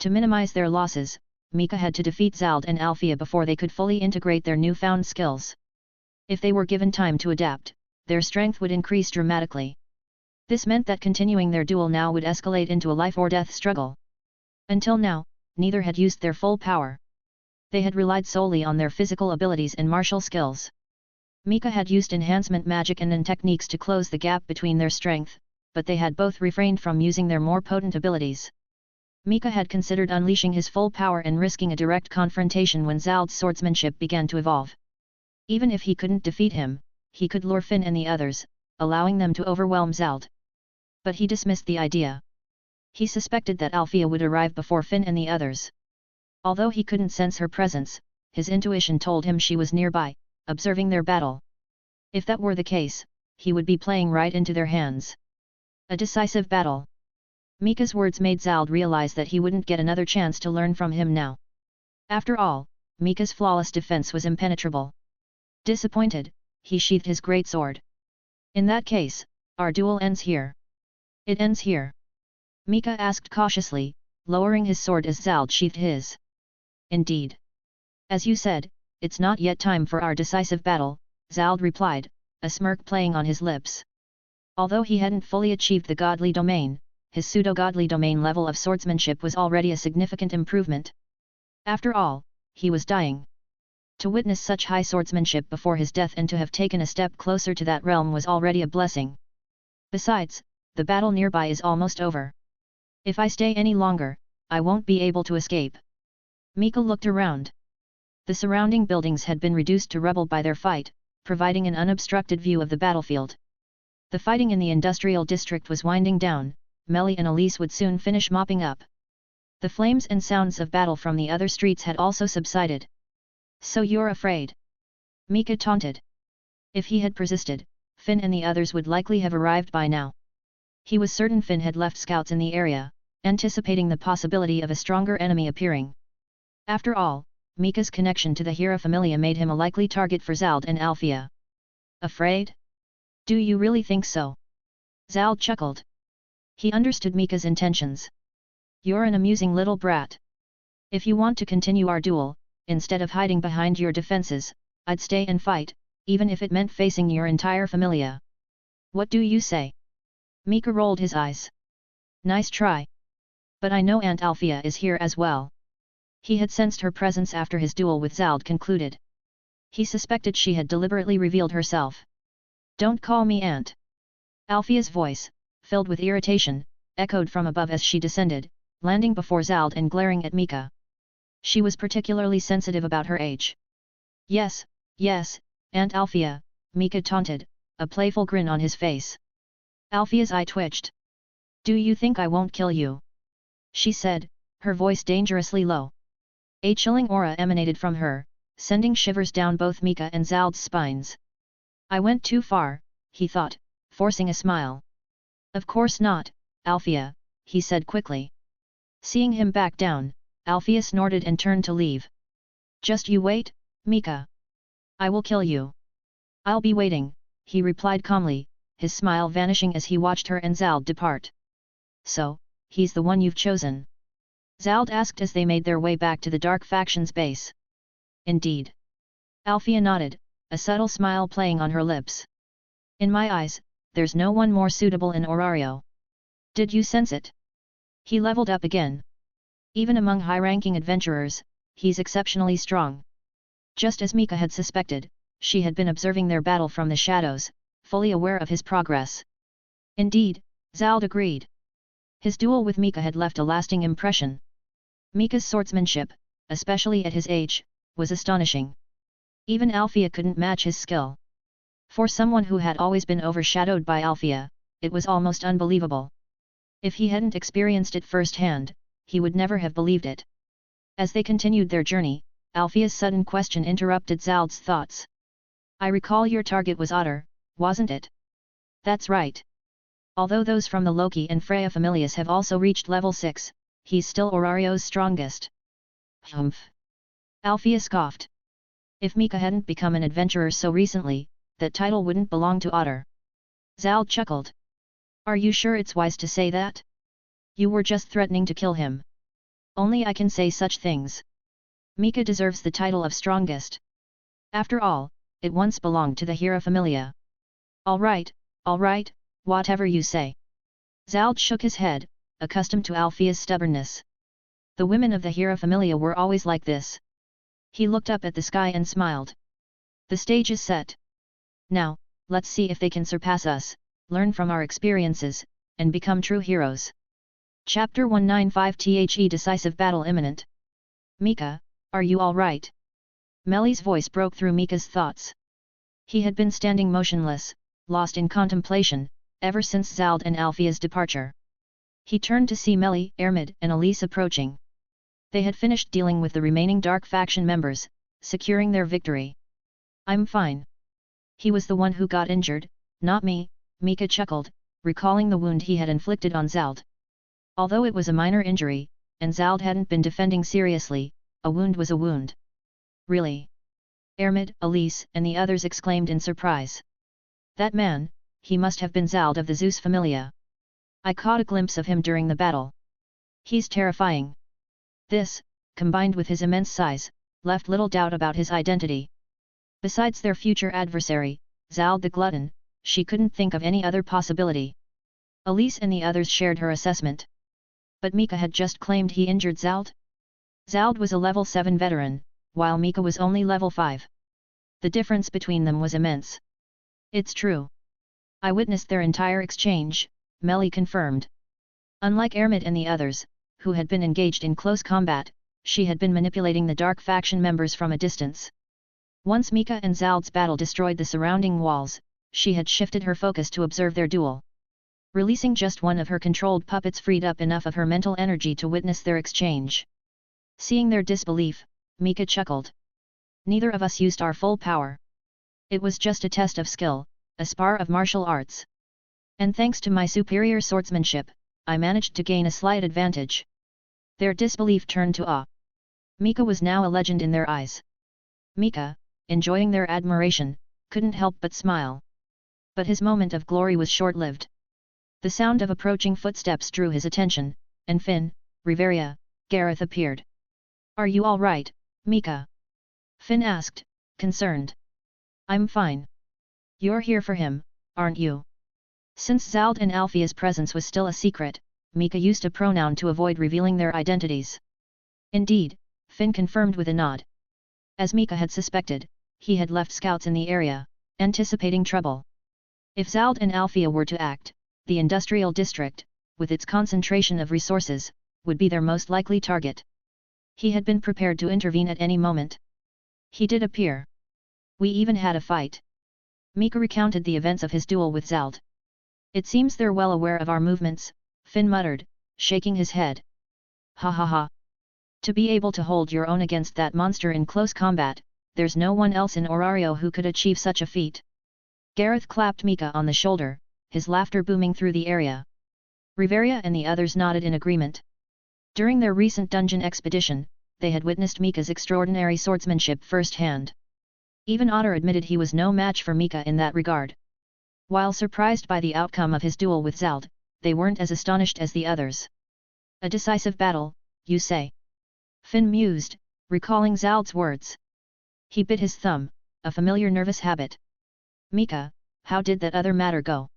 To minimize their losses, Mika had to defeat Zald and Alfia before they could fully integrate their newfound skills. If they were given time to adapt, their strength would increase dramatically. This meant that continuing their duel now would escalate into a life-or-death struggle. Until now, neither had used their full power. They had relied solely on their physical abilities and martial skills. Mika had used enhancement magic and techniques to close the gap between their strength, but they had both refrained from using their more potent abilities. Mika had considered unleashing his full power and risking a direct confrontation when Zald's swordsmanship began to evolve. Even if he couldn't defeat him, he could lure Finn and the others, allowing them to overwhelm Zald. But he dismissed the idea. He suspected that Alfia would arrive before Finn and the others. Although he couldn't sense her presence, his intuition told him she was nearby, observing their battle. If that were the case, he would be playing right into their hands. A decisive battle. Mika's words made Zald realize that he wouldn't get another chance to learn from him now. After all, Mika's flawless defense was impenetrable. Disappointed, he sheathed his great sword. In that case, our duel ends here. It ends here? Mika asked cautiously, lowering his sword as Zald sheathed his. Indeed. As you said, it's not yet time for our decisive battle, Zald replied, a smirk playing on his lips. Although he hadn't fully achieved the godly domain, his pseudo-godly domain level of swordsmanship was already a significant improvement. After all, he was dying. To witness such high swordsmanship before his death and to have taken a step closer to that realm was already a blessing. Besides, the battle nearby is almost over. If I stay any longer, I won't be able to escape. Mika looked around. The surrounding buildings had been reduced to rubble by their fight, providing an unobstructed view of the battlefield. The fighting in the industrial district was winding down, Melly and Elise would soon finish mopping up. The flames and sounds of battle from the other streets had also subsided. So you're afraid? Mika taunted. If he had persisted, Finn and the others would likely have arrived by now. He was certain Finn had left scouts in the area, anticipating the possibility of a stronger enemy appearing. After all, Mika's connection to the Hera Familia made him a likely target for Zald and Alfia. Afraid? Do you really think so? Zald chuckled. He understood Mika's intentions. You're an amusing little brat. If you want to continue our duel, instead of hiding behind your defenses, I'd stay and fight, even if it meant facing your entire familia. What do you say? Mika rolled his eyes. Nice try. But I know Aunt Alfia is here as well. He had sensed her presence after his duel with Zald concluded. He suspected she had deliberately revealed herself. Don't call me Aunt. Alfia's voice, filled with irritation, echoed from above as she descended, landing before Zald and glaring at Mika. She was particularly sensitive about her age. Yes, Aunt Alfia, Mika taunted, a playful grin on his face. Alfia's eye twitched. Do you think I won't kill you? She said, her voice dangerously low. A chilling aura emanated from her, sending shivers down both Mika and Zald's spines. I went too far, he thought, forcing a smile. Of course not, Alfia, he said quickly. Seeing him back down, Alfia snorted and turned to leave. Just you wait, Mika. I will kill you. I'll be waiting, he replied calmly, his smile vanishing as he watched her and Zald depart. So, he's the one you've chosen? Zald asked as they made their way back to the Dark Faction's base. Indeed. Alfia nodded, a subtle smile playing on her lips. In my eyes, there's no one more suitable in Orario. Did you sense it? He leveled up again. Even among high-ranking adventurers, he's exceptionally strong. Just as Mika had suspected, she had been observing their battle from the shadows, fully aware of his progress. Indeed, Zald agreed. His duel with Mika had left a lasting impression. Mika's swordsmanship, especially at his age, was astonishing. Even Alfia couldn't match his skill. For someone who had always been overshadowed by Alfia, it was almost unbelievable. If he hadn't experienced it firsthand, he would never have believed it. As they continued their journey, Alfia's sudden question interrupted Zald's thoughts. I recall your target was Otter, wasn't it? That's right. Although those from the Loki and Freya familias have also reached level 6, he's still Orario's strongest. Humph. Alfia scoffed. If Mika hadn't become an adventurer so recently, that title wouldn't belong to Otter. Zald chuckled. Are you sure it's wise to say that? You were just threatening to kill him. Only I can say such things. Mika deserves the title of strongest. After all, it once belonged to the Hera Familia. All right, whatever you say. Zald shook his head, accustomed to Alfia's stubbornness. The women of the Hera Familia were always like this. He looked up at the sky and smiled. The stage is set. Now, let's see if they can surpass us, learn from our experiences, and become true heroes. Chapter 195 The Decisive Battle Imminent. Mika, are you all right? Melly's voice broke through Mika's thoughts. He had been standing motionless, lost in contemplation, ever since Zald and Alfia's departure. He turned to see Melly, Ermid and Elise approaching. They had finished dealing with the remaining Dark Faction members, securing their victory. I'm fine. He was the one who got injured, not me, Mika chuckled, recalling the wound he had inflicted on Zald. Although it was a minor injury, and Zald hadn't been defending seriously, a wound was a wound. Really? Ermid, Elise and the others exclaimed in surprise. That man, he must have been Zald of the Zeus Familia. I caught a glimpse of him during the battle. He's terrifying. This, combined with his immense size, left little doubt about his identity. Besides their future adversary, Zald the Glutton, she couldn't think of any other possibility. Elise and the others shared her assessment. But Mika had just claimed he injured Zald? Zald was a level 7 veteran, while Mika was only level 5. The difference between them was immense. It's true. I witnessed their entire exchange, Melly confirmed. Unlike Ermid and the others, who had been engaged in close combat, she had been manipulating the Dark Faction members from a distance. Once Mika and Zald's battle destroyed the surrounding walls, she had shifted her focus to observe their duel. Releasing just one of her controlled puppets freed up enough of her mental energy to witness their exchange. Seeing their disbelief, Mika chuckled. Neither of us used our full power. It was just a test of skill, a spar of martial arts. And thanks to my superior swordsmanship, I managed to gain a slight advantage. Their disbelief turned to awe. Mika was now a legend in their eyes. Mika, enjoying their admiration, couldn't help but smile. But his moment of glory was short-lived. The sound of approaching footsteps drew his attention, and Finn, Riveria, Gareth appeared. Are you all right, Mika? Finn asked, concerned. I'm fine. You're here for him, aren't you? Since Zald and Alfia's presence was still a secret, Mika used a pronoun to avoid revealing their identities. Indeed, Finn confirmed with a nod. As Mika had suspected, he had left scouts in the area, anticipating trouble. If Zald and Alfia were to act, the industrial district, with its concentration of resources, would be their most likely target. He had been prepared to intervene at any moment. He did appear. We even had a fight. Mika recounted the events of his duel with Zald. It seems they're well aware of our movements, Finn muttered, shaking his head. Ha ha ha. To be able to hold your own against that monster in close combat, there's no one else in Orario who could achieve such a feat. Gareth clapped Mika on the shoulder, his laughter booming through the area. Riveria and the others nodded in agreement. During their recent dungeon expedition, they had witnessed Mika's extraordinary swordsmanship firsthand. Even Otter admitted he was no match for Mika in that regard. While surprised by the outcome of his duel with Zald, they weren't as astonished as the others. A decisive battle, you say? Finn mused, recalling Zald's words. He bit his thumb, a familiar nervous habit. Mika, how did that other matter go?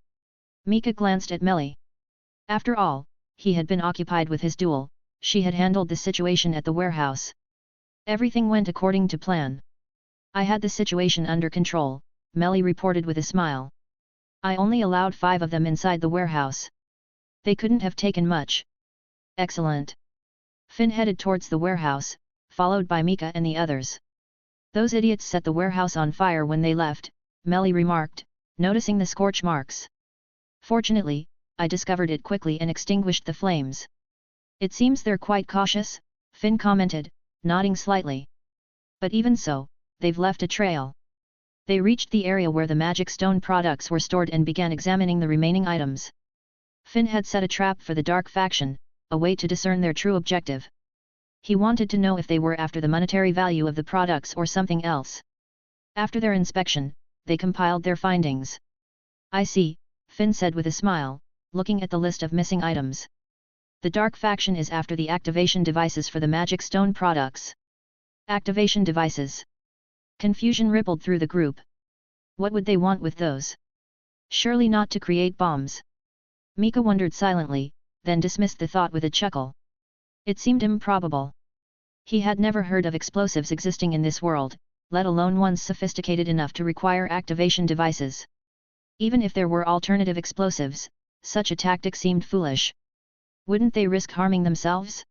Mika glanced at Melly. After all, he had been occupied with his duel, she had handled the situation at the warehouse. Everything went according to plan. I had the situation under control, Melly reported with a smile. I only allowed 5 of them inside the warehouse. They couldn't have taken much. Excellent. Finn headed towards the warehouse, followed by Mika and the others. Those idiots set the warehouse on fire when they left, Melly remarked, noticing the scorch marks. Fortunately, I discovered it quickly and extinguished the flames. It seems they're quite cautious, Finn commented, nodding slightly. But even so, they've left a trail. They reached the area where the magic stone products were stored and began examining the remaining items. Finn had set a trap for the Dark Faction, a way to discern their true objective. He wanted to know if they were after the monetary value of the products or something else. After their inspection, they compiled their findings. I see, Finn said with a smile, looking at the list of missing items. The Dark Faction is after the activation devices for the magic stone products. Activation devices. Confusion rippled through the group. What would they want with those? Surely not to create bombs. Mika wondered silently, then dismissed the thought with a chuckle. It seemed improbable. He had never heard of explosives existing in this world, let alone ones sophisticated enough to require activation devices. Even if there were alternative explosives, such a tactic seemed foolish. Wouldn't they risk harming themselves?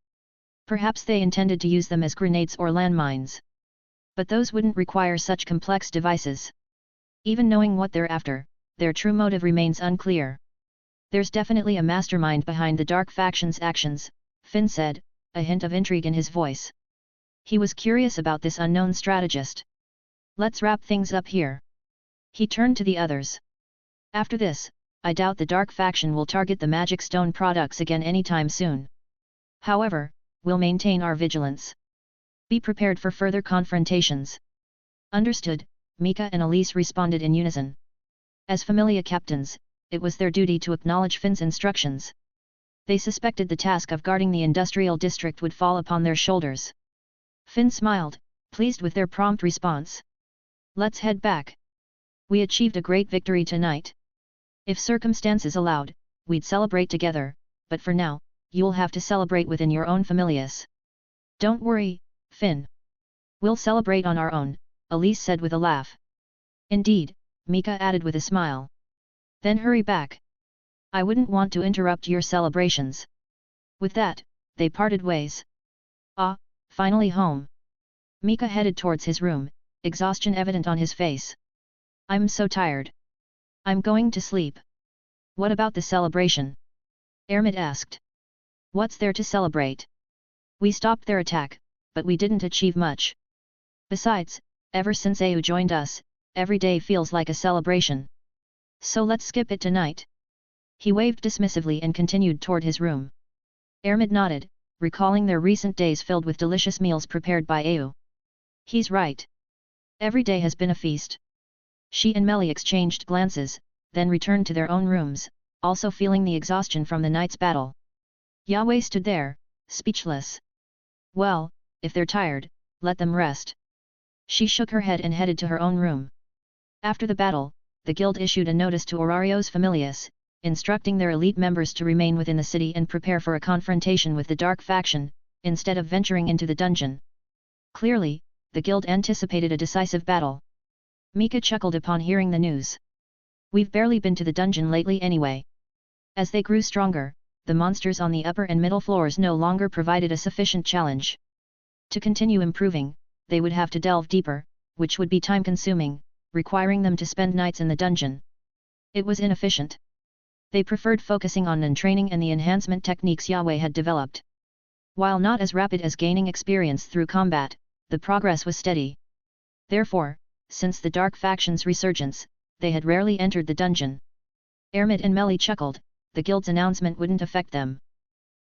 Perhaps they intended to use them as grenades or landmines. But those wouldn't require such complex devices. Even knowing what they're after, their true motive remains unclear. There's definitely a mastermind behind the dark faction's actions, Finn said, a hint of intrigue in his voice. He was curious about this unknown strategist. Let's wrap things up here. He turned to the others. After this, I doubt the dark faction will target the magic stone products again anytime soon. However, we'll maintain our vigilance. Be prepared for further confrontations. Understood, Mika and Elise responded in unison. As familia captains, it was their duty to acknowledge Finn's instructions. They suspected the task of guarding the industrial district would fall upon their shoulders. Finn smiled, pleased with their prompt response. Let's head back. We achieved a great victory tonight. If circumstances allowed, we'd celebrate together, but for now, you'll have to celebrate within your own familias. Don't worry, Finn. We'll celebrate on our own, Elise said with a laugh. Indeed, Mika added with a smile. Then hurry back. I wouldn't want to interrupt your celebrations. With that, they parted ways. Ah, finally home. Mika headed towards his room, exhaustion evident on his face. I'm so tired. I'm going to sleep. What about the celebration? Ermit asked. What's there to celebrate? We stopped their attack, but we didn't achieve much. Besides, ever since Au joined us, every day feels like a celebration. So let's skip it tonight. He waved dismissively and continued toward his room. Ermit nodded, recalling their recent days filled with delicious meals prepared by Au. He's right. Every day has been a feast. She and Melly exchanged glances, then returned to their own rooms, also feeling the exhaustion from the night's battle. Yahweh stood there, speechless. Well, if they're tired, let them rest. She shook her head and headed to her own room. After the battle, the guild issued a notice to Aurario's familias, instructing their elite members to remain within the city and prepare for a confrontation with the dark faction, instead of venturing into the dungeon. Clearly, the guild anticipated a decisive battle. Mika chuckled upon hearing the news. We've barely been to the dungeon lately anyway. As they grew stronger, the monsters on the upper and middle floors no longer provided a sufficient challenge. To continue improving, they would have to delve deeper, which would be time-consuming, requiring them to spend nights in the dungeon. It was inefficient. They preferred focusing on training and the enhancement techniques Yahweh had developed. While not as rapid as gaining experience through combat, the progress was steady. Therefore, since the dark faction's resurgence, they had rarely entered the dungeon. Ermit and Melly chuckled, the guild's announcement wouldn't affect them.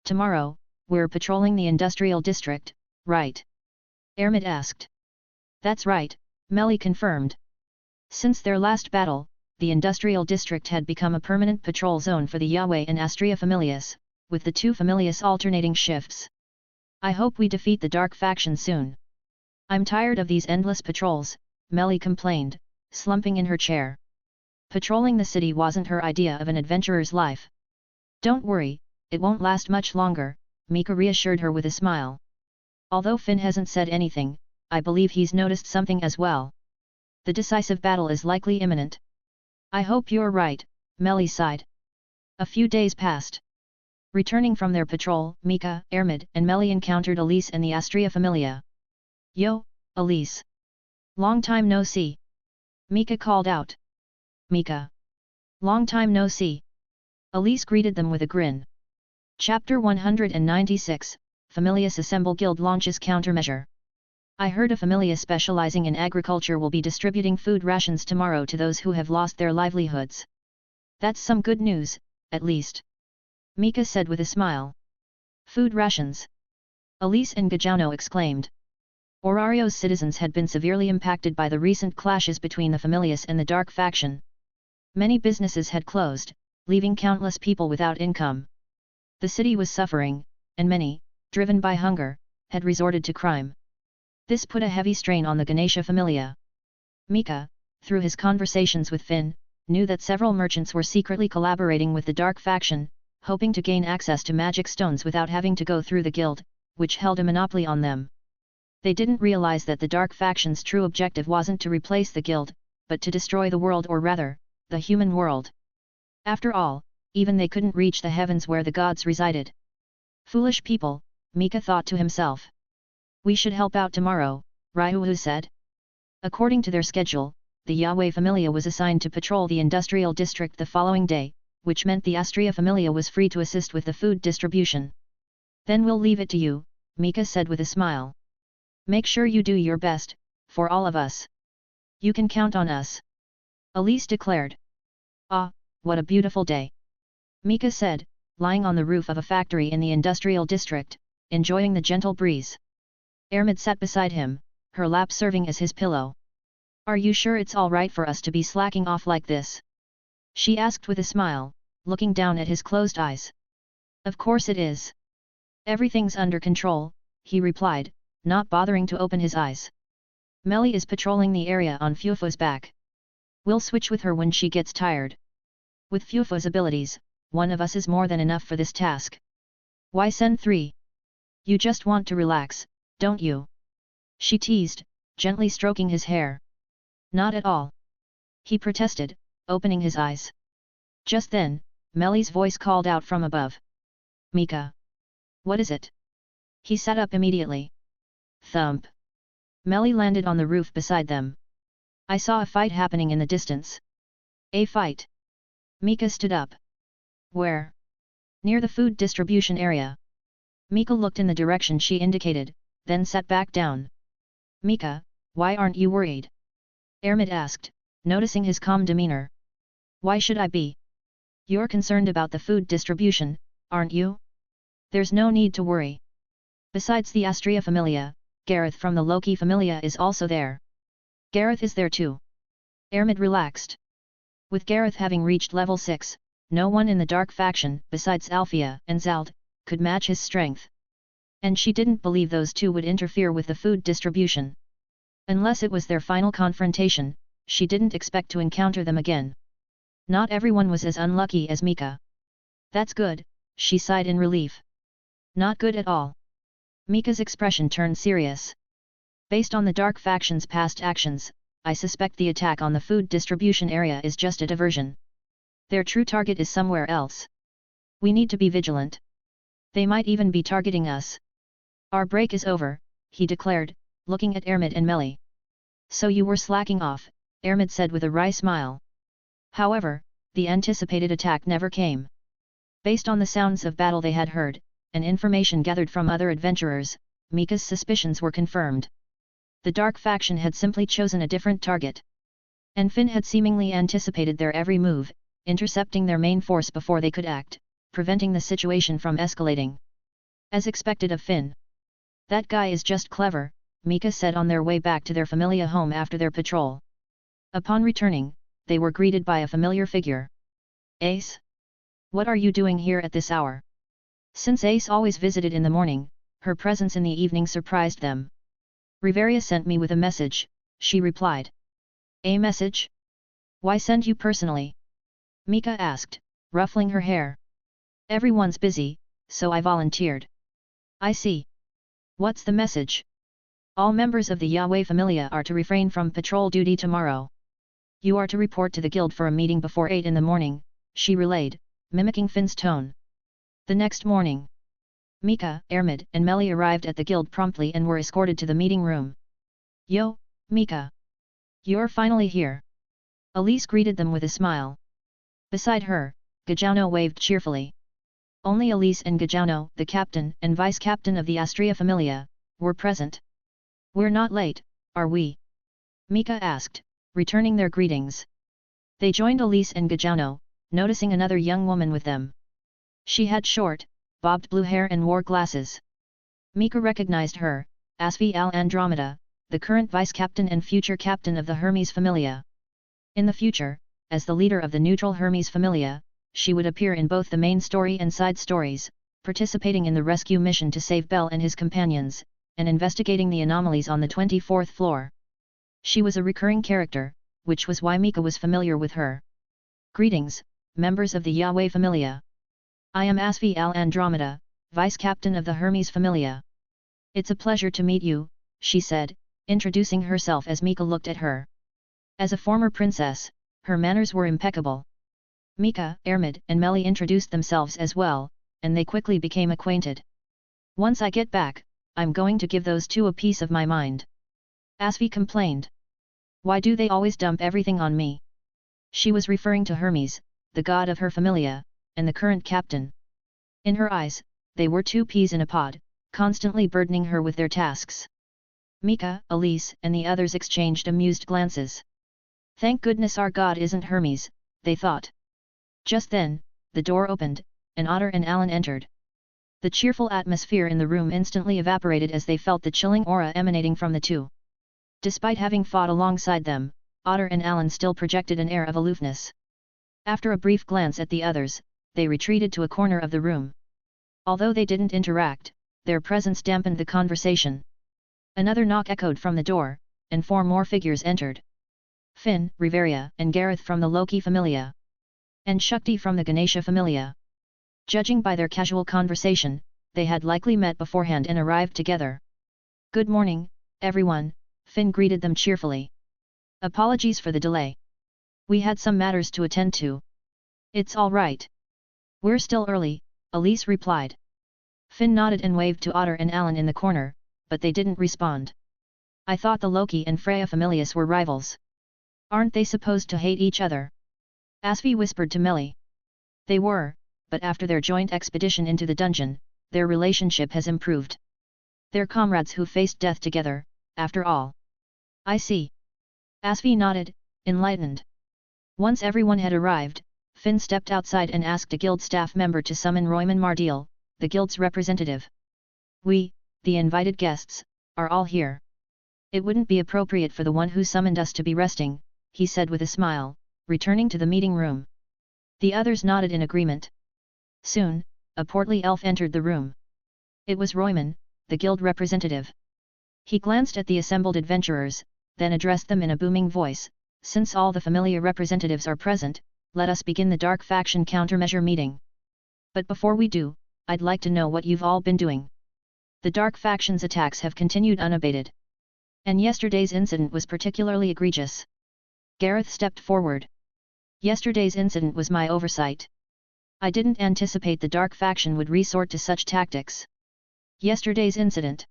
Tomorrow, we're patrolling the industrial district, right? Ermit asked. That's right, Melly confirmed. Since their last battle, the industrial district had become a permanent patrol zone for the Yahweh and Astria familias, with the two familias alternating shifts. I hope we defeat the dark faction soon. I'm tired of these endless patrols, Melly complained, slumping in her chair. Patrolling the city wasn't her idea of an adventurer's life. Don't worry, it won't last much longer, Mika reassured her with a smile. Although Finn hasn't said anything, I believe he's noticed something as well. The decisive battle is likely imminent. I hope you're right, Melly sighed. A few days passed. Returning from their patrol, Mika, Ermit, and Melly encountered Elise and the Astria familia. Yo, Elise. Long time no see. Mika called out. Mika. Long time no see. Elise greeted them with a grin. Chapter 196, Familias Assemble Guild launches countermeasure. I heard a familia specializing in agriculture will be distributing food rations tomorrow to those who have lost their livelihoods. That's some good news, at least. Mika said with a smile. Food rations. Elise and Gajano exclaimed. Orario's citizens had been severely impacted by the recent clashes between the familias and the dark faction. Many businesses had closed, leaving countless people without income. The city was suffering, and many, driven by hunger, had resorted to crime. This put a heavy strain on the Ganesha familia. Mika, through his conversations with Finn, knew that several merchants were secretly collaborating with the dark faction, hoping to gain access to magic stones without having to go through the guild, which held a monopoly on them. They didn't realize that the dark faction's true objective wasn't to replace the guild, but to destroy the world, or rather, the human world. After all, even they couldn't reach the heavens where the gods resided. Foolish people, Mika thought to himself. We should help out tomorrow, Ryuhu said. According to their schedule, the Yahweh Familia was assigned to patrol the industrial district the following day, which meant the Astria Familia was free to assist with the food distribution. Then we'll leave it to you, Mika said with a smile. Make sure you do your best, for all of us. You can count on us. Elise declared. Ah, what a beautiful day. Mika said, lying on the roof of a factory in the industrial district, enjoying the gentle breeze. Ermid sat beside him, her lap serving as his pillow. Are you sure it's all right for us to be slacking off like this? She asked with a smile, looking down at his closed eyes. Of course it is. Everything's under control, he replied, not bothering to open his eyes. Melly is patrolling the area on Fufu's back. We'll switch with her when she gets tired. With Fufu's abilities, one of us is more than enough for this task. Why send 3? You just want to relax, don't you? She teased, gently stroking his hair. Not at all. He protested, opening his eyes. Just then, Melly's voice called out from above. Mika. What is it? He sat up immediately. Thump. Melly landed on the roof beside them. I saw a fight happening in the distance. A fight? Mika stood up. Where? Near the food distribution area. Mika looked in the direction she indicated, then sat back down. Mika, why aren't you worried? Ermid asked, noticing his calm demeanor. Why should I be? You're concerned about the food distribution, aren't you? There's no need to worry. Besides the Astria Familia, Gareth from the Loki Familia is also there. Gareth is there too. Ermid relaxed. With Gareth having reached level 6, no one in the Dark Faction, besides Alfia and Zald, could match his strength. And she didn't believe those two would interfere with the food distribution. Unless it was their final confrontation, she didn't expect to encounter them again. Not everyone was as unlucky as Mika. That's good, she sighed in relief. Not good at all. Mika's expression turned serious. Based on the Dark Faction's past actions, I suspect the attack on the food distribution area is just a diversion. Their true target is somewhere else. We need to be vigilant. They might even be targeting us. Our break is over, he declared, looking at Ermid and Melly. So you were slacking off, Ermid said with a wry smile. However, the anticipated attack never came. Based on the sounds of battle they had heard, and information gathered from other adventurers, Mika's suspicions were confirmed. The Dark Faction had simply chosen a different target. And Finn had seemingly anticipated their every move, intercepting their main force before they could act, preventing the situation from escalating. As expected of Finn. That guy is just clever, Mika said on their way back to their familia home after their patrol. Upon returning, they were greeted by a familiar figure. Ace? What are you doing here at this hour? Since Ace always visited in the morning, her presence in the evening surprised them. Riveria sent me with a message, she replied. A message? Why send you personally? Mika asked, ruffling her hair. Everyone's busy, so I volunteered. I see. What's the message? All members of the Yahweh Familia are to refrain from patrol duty tomorrow. You are to report to the guild for a meeting before 8 in the morning, she relayed, mimicking Finn's tone. The next morning, Mika, Ermid and Melly arrived at the guild promptly and were escorted to the meeting room. Yo, Mika. You're finally here. Elise greeted them with a smile. Beside her, Gajano waved cheerfully. Only Elise and Gajano, the captain and vice-captain of the Astria Familia, were present. We're not late, are we? Mika asked, returning their greetings. They joined Elise and Gajano, noticing another young woman with them. She had short, bobbed blue hair and wore glasses. Mika recognized her, Asfi Al-Andromeda, the current vice-captain and future captain of the Hermes Familia. In the future, as the leader of the neutral Hermes Familia, she would appear in both the main story and side stories, participating in the rescue mission to save Bell and his companions, and investigating the anomalies on the 24th floor. She was a recurring character, which was why Mika was familiar with her. Greetings, members of the Yahweh Familia. I am Asfi Al-Andromeda, vice-captain of the Hermes Familia. It's a pleasure to meet you, she said, introducing herself as Mika looked at her. As a former princess, her manners were impeccable. Mika, Ermid and Melly introduced themselves as well, and they quickly became acquainted. Once I get back, I'm going to give those two a piece of my mind. Asfi complained. Why do they always dump everything on me? She was referring to Hermes, the god of her familia, and the current captain. In her eyes, they were two peas in a pod, constantly burdening her with their tasks. Mika, Elise, and the others exchanged amused glances. Thank goodness our god isn't Hermes, they thought. Just then, the door opened, and Otter and Alan entered. The cheerful atmosphere in the room instantly evaporated as they felt the chilling aura emanating from the two. Despite having fought alongside them, Otter and Alan still projected an air of aloofness. After a brief glance at the others, they retreated to a corner of the room. Although they didn't interact, their presence dampened the conversation. Another knock echoed from the door, and 4 more figures entered. Finn, Riveria, and Gareth from the Loki familia. And Shakti from the Ganesha familia. Judging by their casual conversation, they had likely met beforehand and arrived together. Good morning, everyone, Finn greeted them cheerfully. Apologies for the delay. We had some matters to attend to. It's all right. We're still early, Elise replied. Finn nodded and waved to Otter and Alan in the corner, but they didn't respond. I thought the Loki and Freya familias were rivals. Aren't they supposed to hate each other? Asvi whispered to Melly. They were, but after their joint expedition into the dungeon, their relationship has improved. They're comrades who faced death together, after all. I see. Asvi nodded, enlightened. Once everyone had arrived, Finn stepped outside and asked a guild staff member to summon Royman Mardiel, the guild's representative. We, the invited guests, are all here. It wouldn't be appropriate for the one who summoned us to be resting, he said with a smile, returning to the meeting room. The others nodded in agreement. Soon, a portly elf entered the room. It was Royman, the guild representative. He glanced at the assembled adventurers, then addressed them in a booming voice, since all the familiar representatives are present, let us begin the Dark Faction countermeasure meeting. But before we do, I'd like to know what you've all been doing. The Dark Faction's attacks have continued unabated. And yesterday's incident was particularly egregious. Gareth stepped forward. Yesterday's incident was my oversight. I didn't anticipate the Dark Faction would resort to such tactics. Yesterday's incident.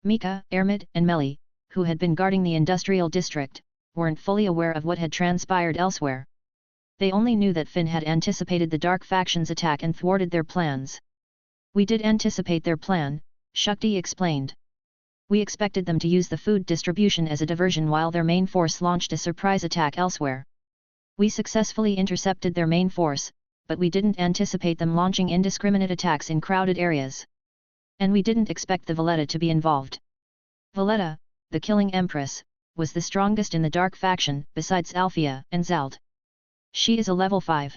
Mika, Ermid, and Melly, who had been guarding the industrial district, weren't fully aware of what had transpired elsewhere. They only knew that Finn had anticipated the Dark Faction's attack and thwarted their plans. We did anticipate their plan, Shakti explained. We expected them to use the food distribution as a diversion while their main force launched a surprise attack elsewhere. We successfully intercepted their main force, but we didn't anticipate them launching indiscriminate attacks in crowded areas. And we didn't expect the Valletta to be involved. Valletta, the Killing Empress, was the strongest in the Dark Faction, besides Alfia and Zald. She is a level 5.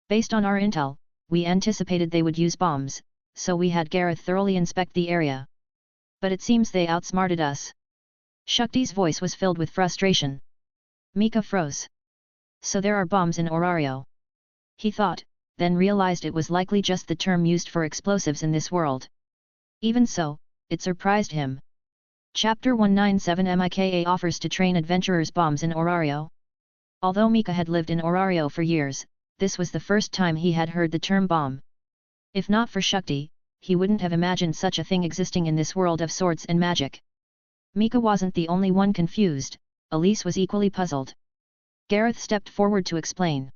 Based on our intel, we anticipated they would use bombs, so we had Gareth thoroughly inspect the area. But it seems they outsmarted us. Shakti's voice was filled with frustration. Mika froze. So there are bombs in Orario. He thought, then realized it was likely just the term used for explosives in this world. Even so, it surprised him. Chapter 197 Mika offers to train adventurers bombs in Orario. Although Mika had lived in Orario for years, this was the first time he had heard the term bomb. If not for Shakti, he wouldn't have imagined such a thing existing in this world of swords and magic. Mika wasn't the only one confused, Elise was equally puzzled. Gareth stepped forward to explain.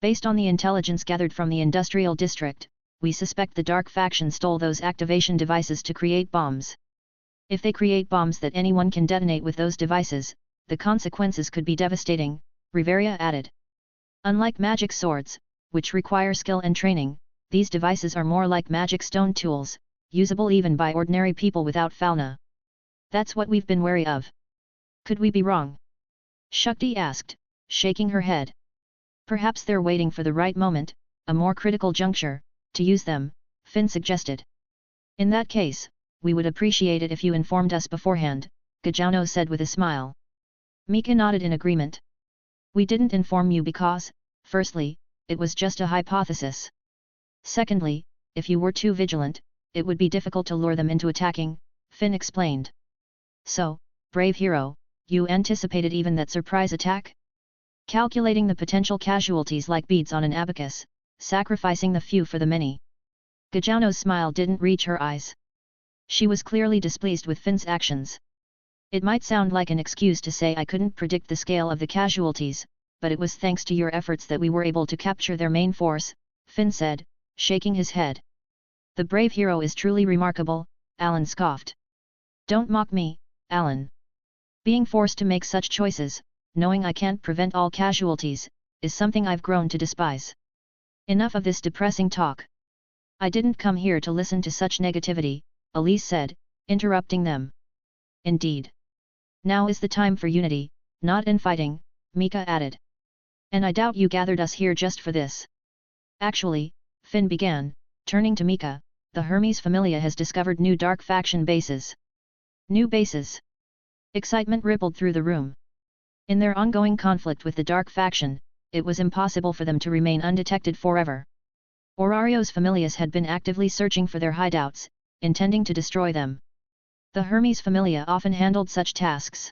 Based on the intelligence gathered from the industrial district, we suspect the Dark Faction stole those activation devices to create bombs. If they create bombs that anyone can detonate with those devices, the consequences could be devastating, Riveria added. Unlike magic swords, which require skill and training, these devices are more like magic stone tools, usable even by ordinary people without falna. That's what we've been wary of. Could we be wrong? Shakti asked, shaking her head. Perhaps they're waiting for the right moment, a more critical juncture, to use them, Finn suggested. In that case, we would appreciate it if you informed us beforehand, Gajano said with a smile. Mika nodded in agreement. We didn't inform you because, firstly, it was just a hypothesis. Secondly, if you were too vigilant, it would be difficult to lure them into attacking, Finn explained. So, brave hero, you anticipated even that surprise attack? Calculating the potential casualties like beads on an abacus, sacrificing the few for the many. Gajano's smile didn't reach her eyes. She was clearly displeased with Finn's actions. It might sound like an excuse to say I couldn't predict the scale of the casualties, but it was thanks to your efforts that we were able to capture their main force, Finn said, shaking his head. The brave hero is truly remarkable, Alan scoffed. Don't mock me, Alan. Being forced to make such choices, knowing I can't prevent all casualties, is something I've grown to despise. Enough of this depressing talk. I didn't come here to listen to such negativity, Elise said, interrupting them. Indeed. Now is the time for unity, not infighting, Mika added. And I doubt you gathered us here just for this. Actually, Finn began, turning to Mika, the Hermes Familia has discovered new dark faction bases. New bases. Excitement rippled through the room. In their ongoing conflict with the dark faction, it was impossible for them to remain undetected forever. Aurario's familias had been actively searching for their hideouts, intending to destroy them. The Hermes Familia often handled such tasks.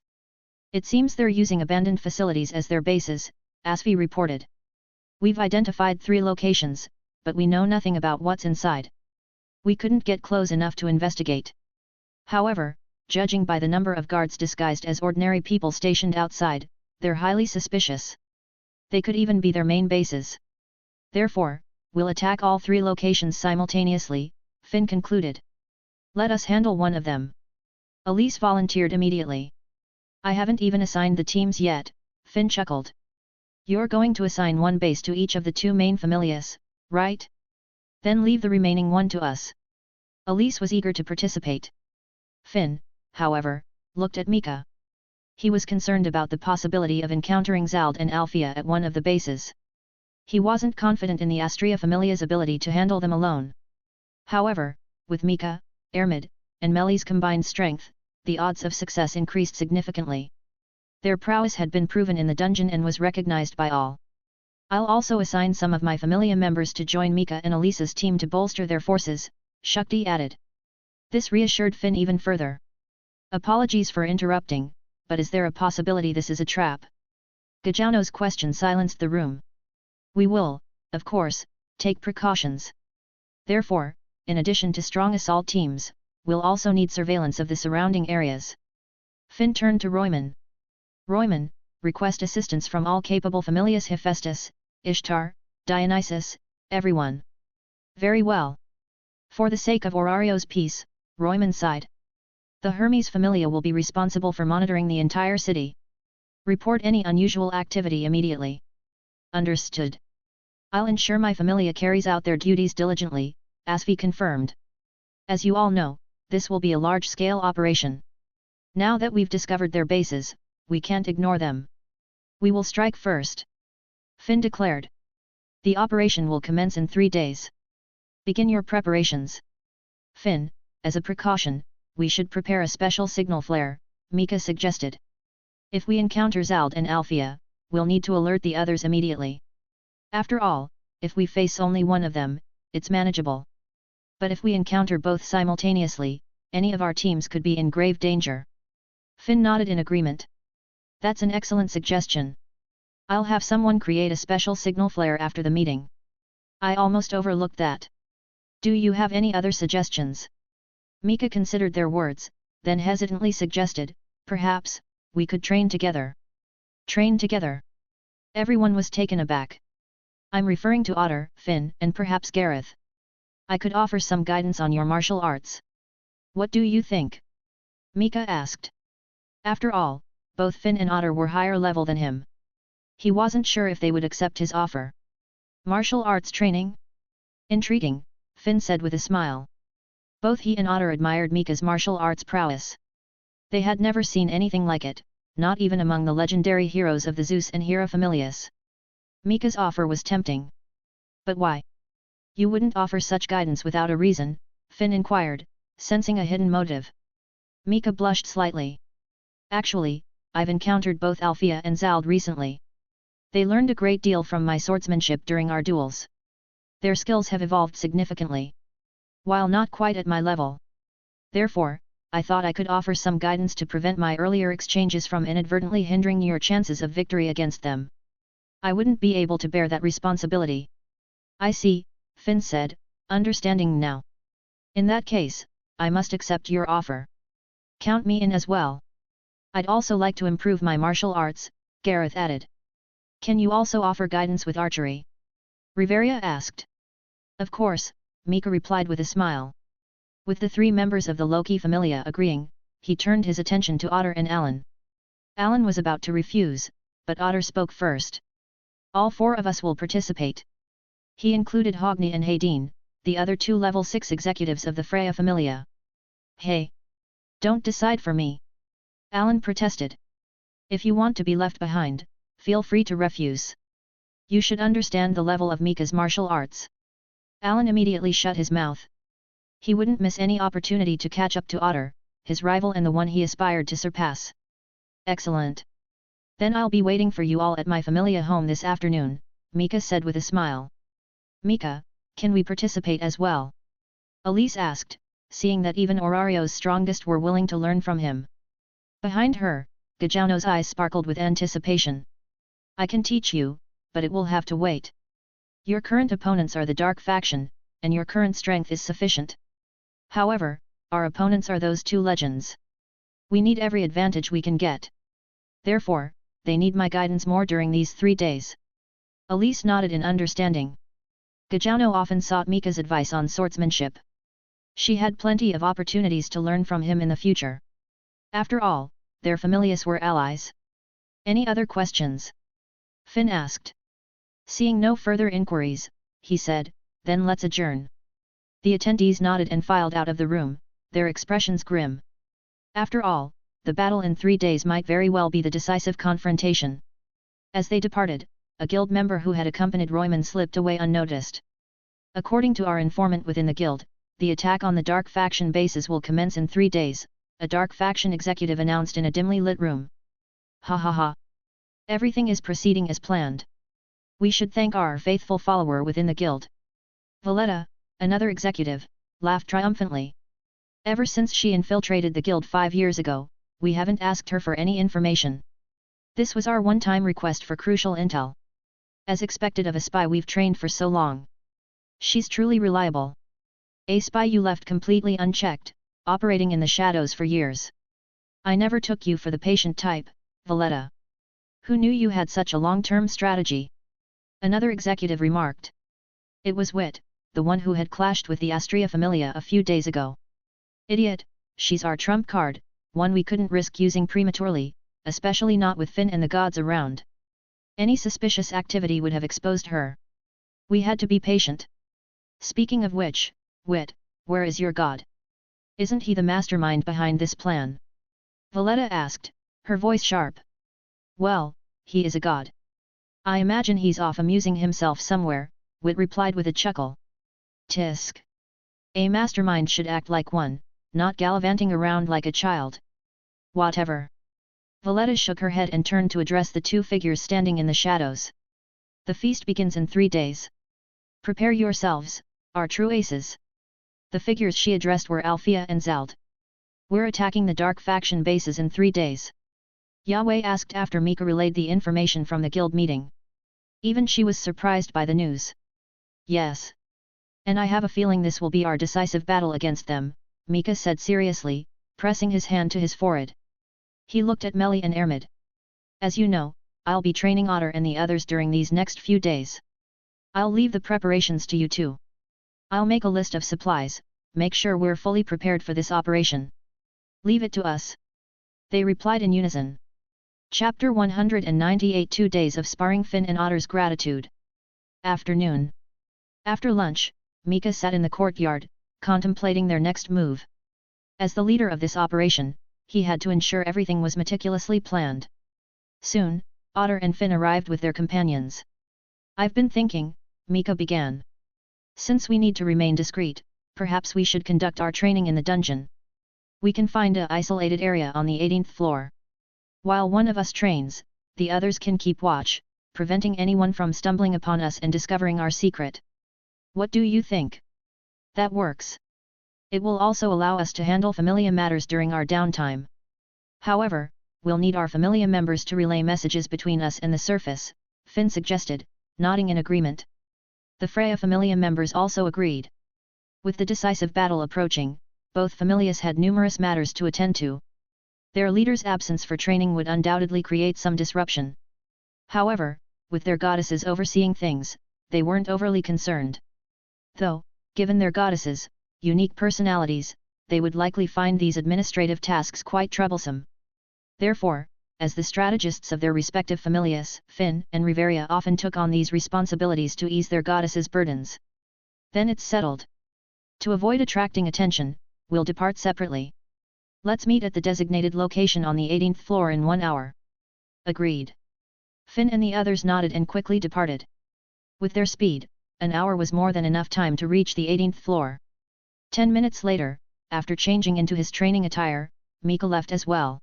It seems they're using abandoned facilities as their bases, Asfi reported. We've identified 3 locations, but we know nothing about what's inside. We couldn't get close enough to investigate. However, judging by the number of guards disguised as ordinary people stationed outside, they're highly suspicious. They could even be their main bases. Therefore, we'll attack all 3 locations simultaneously, Finn concluded. Let us handle one of them. Elise volunteered immediately. I haven't even assigned the teams yet, Finn chuckled. You're going to assign one base to each of the 2 main familias, right? Then leave the remaining one to us. Elise was eager to participate. Finn, however, looked at Mika. He was concerned about the possibility of encountering Zald and Alfia at one of the bases. He wasn't confident in the Astria Familia's ability to handle them alone. However, with Mika, Ermid, and Meli's combined strength, the odds of success increased significantly. Their prowess had been proven in the dungeon and was recognized by all. I'll also assign some of my familia members to join Mika and Elisa's team to bolster their forces, Shakti added. This reassured Finn even further. Apologies for interrupting, but is there a possibility this is a trap? Gajano's question silenced the room. We will, of course, take precautions. Therefore, in addition to strong assault teams, we'll also need surveillance of the surrounding areas. Finn turned to Royman. Royman, request assistance from all capable familias Hephaestus, Ishtar, Dionysus, everyone. Very well. For the sake of Aurario's peace, Royman sighed. The Hermes Familia will be responsible for monitoring the entire city. Report any unusual activity immediately. Understood. I'll ensure my familia carries out their duties diligently, Asfi confirmed. As you all know, this will be a large-scale operation. Now that we've discovered their bases, we can't ignore them. We will strike first. Finn declared. The operation will commence in 3 days. Begin your preparations. Finn, as a precaution, we should prepare a special signal flare, Mika suggested. If we encounter Zald and Alfia, we'll need to alert the others immediately. After all, if we face only one of them, it's manageable. But if we encounter both simultaneously, any of our teams could be in grave danger. Finn nodded in agreement. That's an excellent suggestion. I'll have someone create a special signal flare after the meeting. I almost overlooked that. Do you have any other suggestions? Mika considered their words, then hesitantly suggested, perhaps, we could train together. Train together? Everyone was taken aback. I'm referring to Otter, Finn, and perhaps Gareth. I could offer some guidance on your martial arts. What do you think? Mika asked. After all, both Finn and Otter were higher level than him. He wasn't sure if they would accept his offer. Martial arts training? Intriguing, Finn said with a smile. Both he and Otter admired Mika's martial arts prowess. They had never seen anything like it, not even among the legendary heroes of the Zeus and Hera familias. Mika's offer was tempting. But why? You wouldn't offer such guidance without a reason, Finn inquired, sensing a hidden motive. Mika blushed slightly. Actually, I've encountered both Alfia and Zald recently. They learned a great deal from my swordsmanship during our duels. Their skills have evolved significantly. While not quite at my level. Therefore, I thought I could offer some guidance to prevent my earlier exchanges from inadvertently hindering your chances of victory against them. I wouldn't be able to bear that responsibility. I see, Finn said, understanding now. In that case, I must accept your offer. Count me in as well. I'd also like to improve my martial arts, Gareth added. Can you also offer guidance with archery? Riveria asked. Of course, Mika replied with a smile. With the three members of the Loki Familia agreeing, he turned his attention to Otter and Alan. Alan was about to refuse, but Otter spoke first. All four of us will participate. He included Hogni and Haydeen, the other two level 6 executives of the Freya Familia. Hey! Don't decide for me! Alan protested. If you want to be left behind, feel free to refuse. You should understand the level of Mika's martial arts. Alan immediately shut his mouth. He wouldn't miss any opportunity to catch up to Otter, his rival and the one he aspired to surpass. Excellent. Then I'll be waiting for you all at my Familia home this afternoon, Mika said with a smile. Mika, can we participate as well? Elise asked, seeing that even Aurario's strongest were willing to learn from him. Behind her, Gajano's eyes sparkled with anticipation. I can teach you, but it will have to wait. Your current opponents are the Dark Faction, and your current strength is sufficient. However, our opponents are those two legends. We need every advantage we can get. Therefore, they need my guidance more during these 3 days. Elise nodded in understanding. Gajano often sought Mika's advice on swordsmanship. She had plenty of opportunities to learn from him in the future. After all, their familias were allies. Any other questions? Finn asked. Seeing no further inquiries, he said, then let's adjourn. The attendees nodded and filed out of the room, their expressions grim. After all, the battle in 3 days might very well be the decisive confrontation. As they departed, a guild member who had accompanied Royman slipped away unnoticed. According to our informant within the guild, the attack on the Dark Faction bases will commence in 3 days, a Dark Faction executive announced in a dimly lit room. Ha ha ha. Everything is proceeding as planned. We should thank our faithful follower within the guild. Valletta, another executive, laughed triumphantly. Ever since she infiltrated the guild 5 years ago, we haven't asked her for any information. This was our one-time request for crucial intel. As expected of a spy we've trained for so long. She's truly reliable. A spy you left completely unchecked, operating in the shadows for years. I never took you for the patient type, Valletta. Who knew you had such a long-term strategy? Another executive remarked. It was Wit, the one who had clashed with the Astria Familia a few days ago. Idiot, she's our trump card, one we couldn't risk using prematurely, especially not with Finn and the gods around. Any suspicious activity would have exposed her. We had to be patient. Speaking of which, Wit, where is your god? Isn't he the mastermind behind this plan? Valletta asked, her voice sharp. Well, he is a god. I imagine he's off amusing himself somewhere, Wit replied with a chuckle. Tisk. A mastermind should act like one, not gallivanting around like a child. Whatever. Valletta shook her head and turned to address the two figures standing in the shadows. The feast begins in 3 days. Prepare yourselves, our true aces. The figures she addressed were Alfia and Zald. We're attacking the Dark Faction bases in 3 days. Yahweh asked after Mika relayed the information from the guild meeting. Even she was surprised by the news. Yes. And I have a feeling this will be our decisive battle against them, Mika said seriously, pressing his hand to his forehead. He looked at Melly and Ermid. As you know, I'll be training Otter and the others during these next few days. I'll leave the preparations to you two. I'll make a list of supplies, make sure we're fully prepared for this operation. Leave it to us. They replied in unison. Chapter 198 2 Days of Sparring Finn and Otter's Gratitude. Afternoon. After lunch, Mika sat in the courtyard, contemplating their next move. As the leader of this operation, he had to ensure everything was meticulously planned. Soon, Otter and Finn arrived with their companions. I've been thinking, Mika began. Since we need to remain discreet, perhaps we should conduct our training in the dungeon. We can find an isolated area on the 18th floor. While one of us trains, the others can keep watch, preventing anyone from stumbling upon us and discovering our secret. What do you think? That works. It will also allow us to handle familia matters during our downtime. However, we'll need our familia members to relay messages between us and the surface, Finn suggested, nodding in agreement. The Freya familia members also agreed. With the decisive battle approaching, both familias had numerous matters to attend to. Their leader's absence for training would undoubtedly create some disruption. However, with their goddesses overseeing things, they weren't overly concerned. Though, given their goddesses' unique personalities, they would likely find these administrative tasks quite troublesome. Therefore, as the strategists of their respective familias, Finn and Riveria often took on these responsibilities to ease their goddesses' burdens. Then it's settled. To avoid attracting attention, we'll depart separately. Let's meet at the designated location on the 18th floor in 1 hour. Agreed. Finn and the others nodded and quickly departed. With their speed, an hour was more than enough time to reach the 18th floor. 10 minutes later, after changing into his training attire, Mika left as well.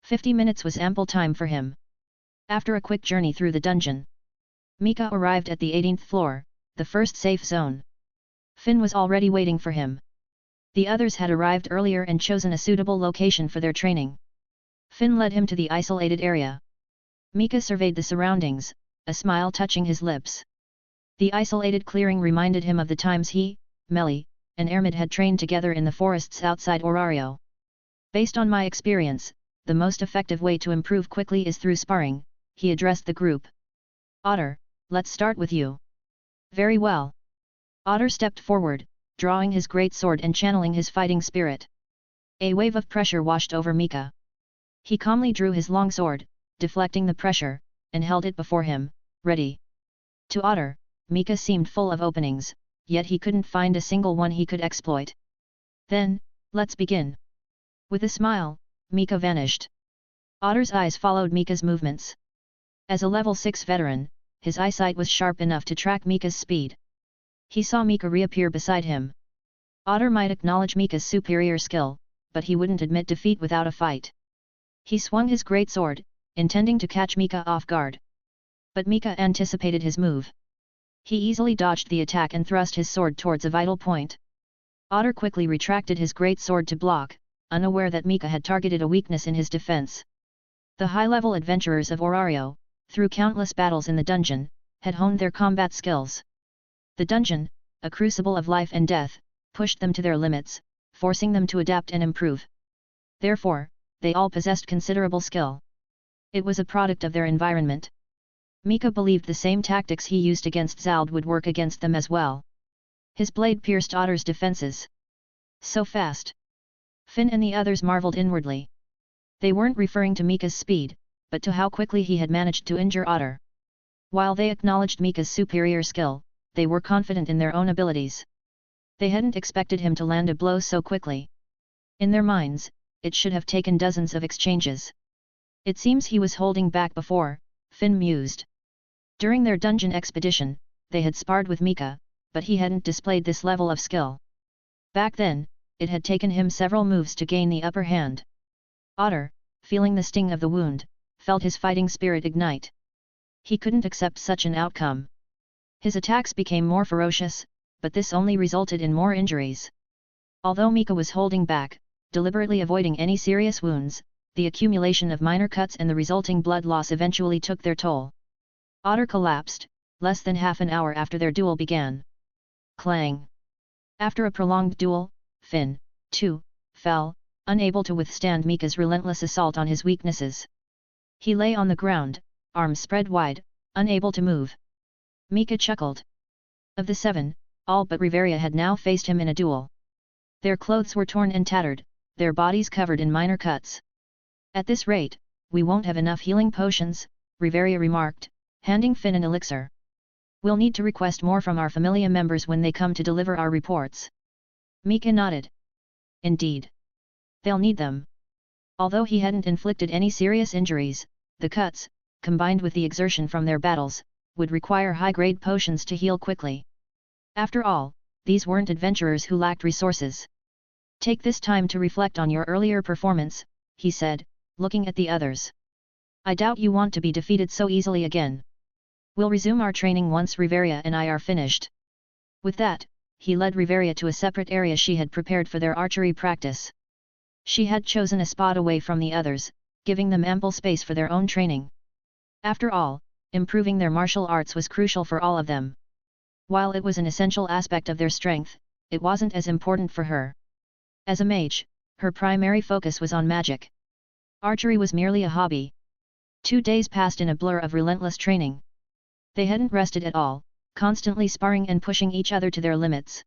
50 minutes was ample time for him. After a quick journey through the dungeon, Mika arrived at the 18th floor, the first safe zone. Finn was already waiting for him. The others had arrived earlier and chosen a suitable location for their training. Finn led him to the isolated area. Mika surveyed the surroundings, a smile touching his lips. The isolated clearing reminded him of the times he, Meli, and Ermid had trained together in the forests outside Orario. Based on my experience, the most effective way to improve quickly is through sparring, he addressed the group. Otter, let's start with you. Very well. Otter stepped forward, drawing his great sword and channeling his fighting spirit. A wave of pressure washed over Mika. He calmly drew his long sword, deflecting the pressure, and held it before him, ready. To Otter, Mika seemed full of openings, yet he couldn't find a single one he could exploit. Then, let's begin. With a smile, Mika vanished. Otter's eyes followed Mika's movements. As a level 6 veteran, his eyesight was sharp enough to track Mika's speed. He saw Mika reappear beside him. Otter might acknowledge Mika's superior skill, but he wouldn't admit defeat without a fight. He swung his great sword, intending to catch Mika off guard. But Mika anticipated his move. He easily dodged the attack and thrust his sword towards a vital point. Otter quickly retracted his great sword to block, unaware that Mika had targeted a weakness in his defense. The high-level adventurers of Orario, through countless battles in the dungeon, had honed their combat skills. The dungeon, a crucible of life and death, pushed them to their limits, forcing them to adapt and improve. Therefore, they all possessed considerable skill. It was a product of their environment. Mika believed the same tactics he used against Zald would work against them as well. His blade pierced Otter's defenses. So fast! Finn and the others marveled inwardly. They weren't referring to Mika's speed, but to how quickly he had managed to injure Otter. While they acknowledged Mika's superior skill, they were confident in their own abilities. They hadn't expected him to land a blow so quickly. In their minds, it should have taken dozens of exchanges. It seems he was holding back before, Finn mused. During their dungeon expedition, they had sparred with Mika, but he hadn't displayed this level of skill. Back then, it had taken him several moves to gain the upper hand. Otter, feeling the sting of the wound, felt his fighting spirit ignite. He couldn't accept such an outcome. His attacks became more ferocious, but this only resulted in more injuries. Although Mika was holding back, deliberately avoiding any serious wounds, the accumulation of minor cuts and the resulting blood loss eventually took their toll. Otter collapsed, less than half an hour after their duel began. Clang! After a prolonged duel, Finn, too, fell, unable to withstand Mika's relentless assault on his weaknesses. He lay on the ground, arms spread wide, unable to move. Mika chuckled. Of the 7, all but Riveria had now faced him in a duel. Their clothes were torn and tattered, their bodies covered in minor cuts. At this rate, we won't have enough healing potions, Riveria remarked, handing Finn an elixir. We'll need to request more from our familia members when they come to deliver our reports. Mika nodded. Indeed. They'll need them. Although he hadn't inflicted any serious injuries, the cuts, combined with the exertion from their battles, would require high-grade potions to heal quickly. After all, these weren't adventurers who lacked resources. Take this time to reflect on your earlier performance, he said, looking at the others. I doubt you want to be defeated so easily again. We'll resume our training once Riveria and I are finished. With that, he led Riveria to a separate area she had prepared for their archery practice. She had chosen a spot away from the others, giving them ample space for their own training. After all, improving their martial arts was crucial for all of them. While it was an essential aspect of their strength, it wasn't as important for her. As a mage, her primary focus was on magic. Archery was merely a hobby. 2 days passed in a blur of relentless training. They hadn't rested at all, constantly sparring and pushing each other to their limits.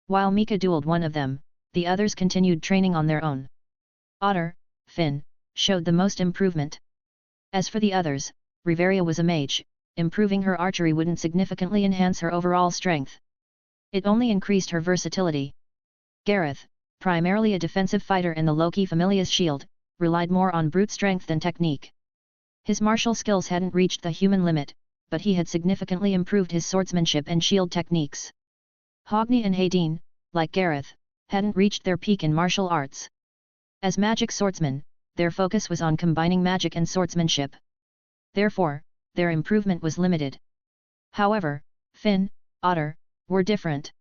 While Mika dueled one of them, the others continued training on their own. Otter, Finn, showed the most improvement. As for the others, Riveria was a mage, improving her archery wouldn't significantly enhance her overall strength. It only increased her versatility. Gareth, primarily a defensive fighter in the Loki Familia's shield, relied more on brute strength than technique. His martial skills hadn't reached the human limit, but he had significantly improved his swordsmanship and shield techniques. Hogni and Hadine, like Gareth, hadn't reached their peak in martial arts. As magic swordsmen, their focus was on combining magic and swordsmanship. Therefore, their improvement was limited. However, Finn, Otter, were different.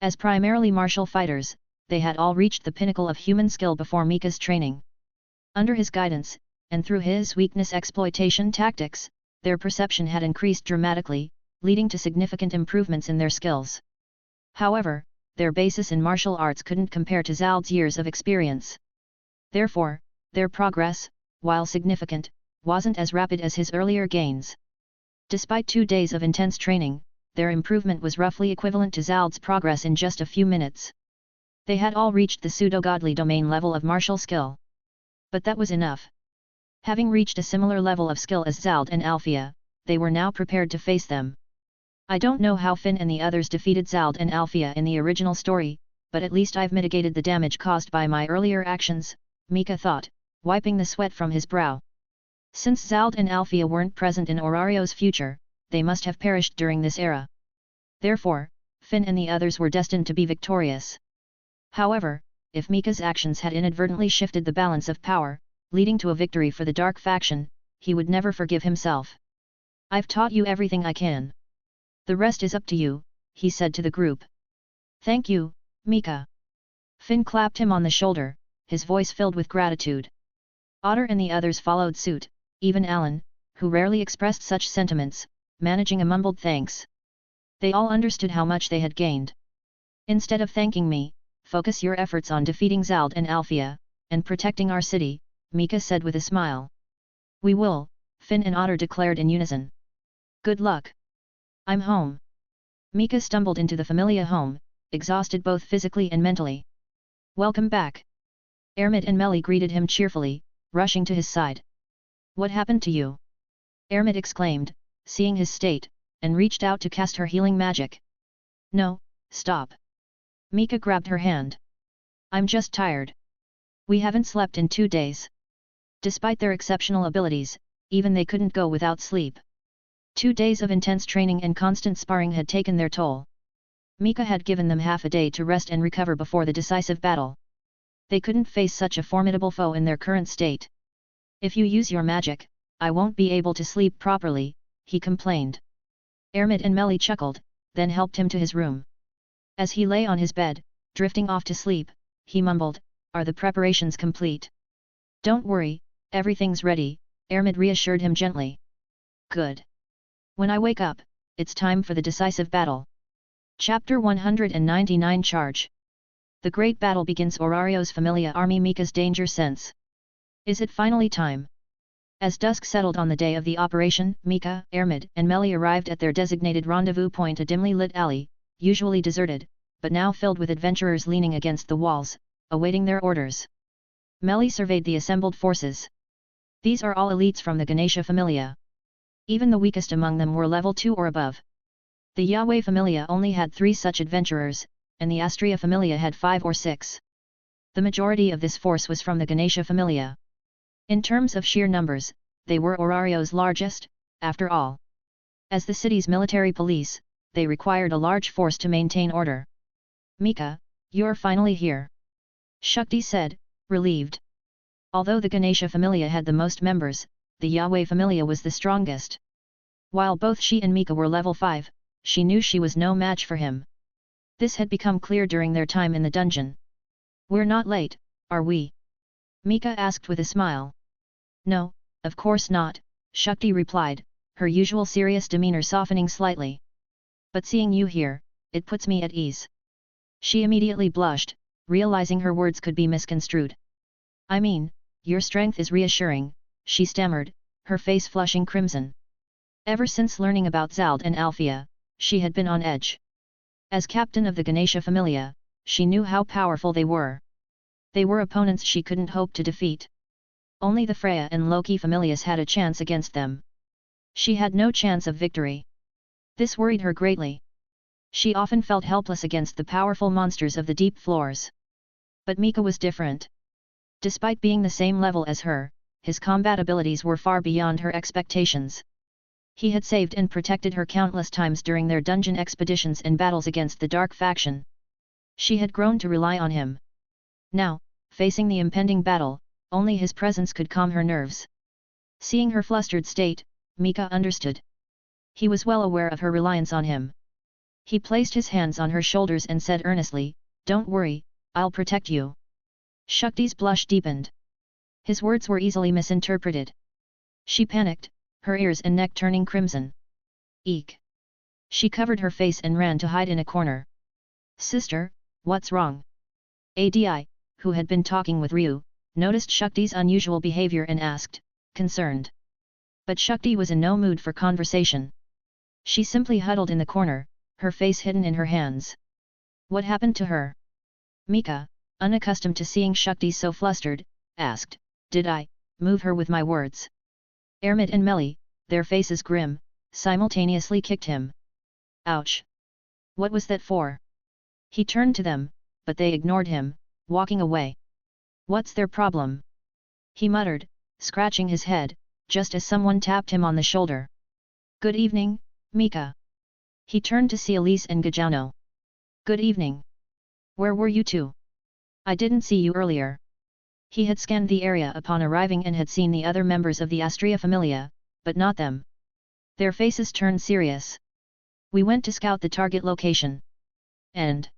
As primarily martial fighters, they had all reached the pinnacle of human skill before Mika's training. Under his guidance, and through his weakness exploitation tactics, their perception had increased dramatically, leading to significant improvements in their skills. However, their basis in martial arts couldn't compare to Zald's years of experience. Therefore, their progress, while significant, wasn't as rapid as his earlier gains. Despite 2 days of intense training, their improvement was roughly equivalent to Zald's progress in just a few minutes. They had all reached the pseudo-godly domain level of martial skill. But that was enough. Having reached a similar level of skill as Zald and Alfia, they were now prepared to face them. I don't know how Finn and the others defeated Zald and Alfia in the original story, but at least I've mitigated the damage caused by my earlier actions, Mika thought, wiping the sweat from his brow. Since Zald and Alfia weren't present in Orario's future, they must have perished during this era. Therefore, Finn and the others were destined to be victorious. However, if Mika's actions had inadvertently shifted the balance of power, leading to a victory for the dark faction, he would never forgive himself. I've taught you everything I can. The rest is up to you, he said to the group. Thank you, Mika. Finn clapped him on the shoulder, his voice filled with gratitude. Otter and the others followed suit, even Alan, who rarely expressed such sentiments, managing a mumbled thanks. They all understood how much they had gained. Instead of thanking me, focus your efforts on defeating Zald and Alfia, and protecting our city, Mika said with a smile. We will, Finn and Otter declared in unison. Good luck. I'm home. Mika stumbled into the familia home, exhausted both physically and mentally. Welcome back. Ermit and Melly greeted him cheerfully, rushing to his side. What happened to you? Ermit exclaimed, seeing his state, and reached out to cast her healing magic. No, stop. Mika grabbed her hand. I'm just tired. We haven't slept in 2 days. Despite their exceptional abilities, even they couldn't go without sleep. 2 days of intense training and constant sparring had taken their toll. Mika had given them half a day to rest and recover before the decisive battle. They couldn't face such a formidable foe in their current state. If you use your magic, I won't be able to sleep properly, he complained. Ermit and Melly chuckled, then helped him to his room. As he lay on his bed, drifting off to sleep, he mumbled, Are the preparations complete? Don't worry, everything's ready, Ermit reassured him gently. Good. When I wake up, it's time for the decisive battle. Chapter 199 Charge. The great battle begins. Orario's familia army. Mika's danger sense. Is it finally time? As dusk settled on the day of the operation, Mika, Ermit, and Melly arrived at their designated rendezvous point, a dimly lit alley, usually deserted, but now filled with adventurers leaning against the walls, awaiting their orders. Melly surveyed the assembled forces. These are all elites from the Ganesha familia. Even the weakest among them were level 2 or above. The Yahweh familia only had 3 such adventurers, and the Astria familia had 5 or 6. The majority of this force was from the Ganesha familia. In terms of sheer numbers, they were Orario's largest, after all. As the city's military police, they required a large force to maintain order. Mika, you're finally here. Shakti said, relieved. Although the Ganesha familia had the most members, the Yahweh familia was the strongest. While both she and Mika were level 5, she knew she was no match for him. This had become clear during their time in the dungeon. We're not late, are we? Mika asked with a smile. No, of course not, Shakti replied, her usual serious demeanor softening slightly. But seeing you here, it puts me at ease. She immediately blushed, realizing her words could be misconstrued. I mean, your strength is reassuring, she stammered, her face flushing crimson. Ever since learning about Zald and Alfia, she had been on edge. As captain of the Ganesha Familia, she knew how powerful they were. They were opponents she couldn't hope to defeat. Only the Freya and Loki Familias had a chance against them. She had no chance of victory. This worried her greatly. She often felt helpless against the powerful monsters of the deep floors. But Mika was different. Despite being the same level as her, his combat abilities were far beyond her expectations. He had saved and protected her countless times during their dungeon expeditions and battles against the dark faction. She had grown to rely on him. Now, facing the impending battle, only his presence could calm her nerves. Seeing her flustered state, Mika understood. He was well aware of her reliance on him. He placed his hands on her shoulders and said earnestly, "Don't worry, I'll protect you." Shakti's blush deepened. His words were easily misinterpreted. She panicked, her ears and neck turning crimson. Eek! She covered her face and ran to hide in a corner. "Sister, what's wrong?" Adi, who had been talking with Ryu, noticed Shakti's unusual behavior and asked, concerned. But Shakti was in no mood for conversation. She simply huddled in the corner, her face hidden in her hands. What happened to her? Mika, unaccustomed to seeing Shakti so flustered, asked, "Did I move her with my words?" Ermit and Meli, their faces grim, simultaneously kicked him. Ouch! What was that for? He turned to them, but they ignored him, walking away. What's their problem? He muttered, scratching his head, just as someone tapped him on the shoulder. Good evening, Mika. He turned to see Elise and Gajano. Good evening. Where were you two? I didn't see you earlier. He had scanned the area upon arriving and had seen the other members of the Astria Familia, but not them. Their faces turned serious. We went to scout the target location. And,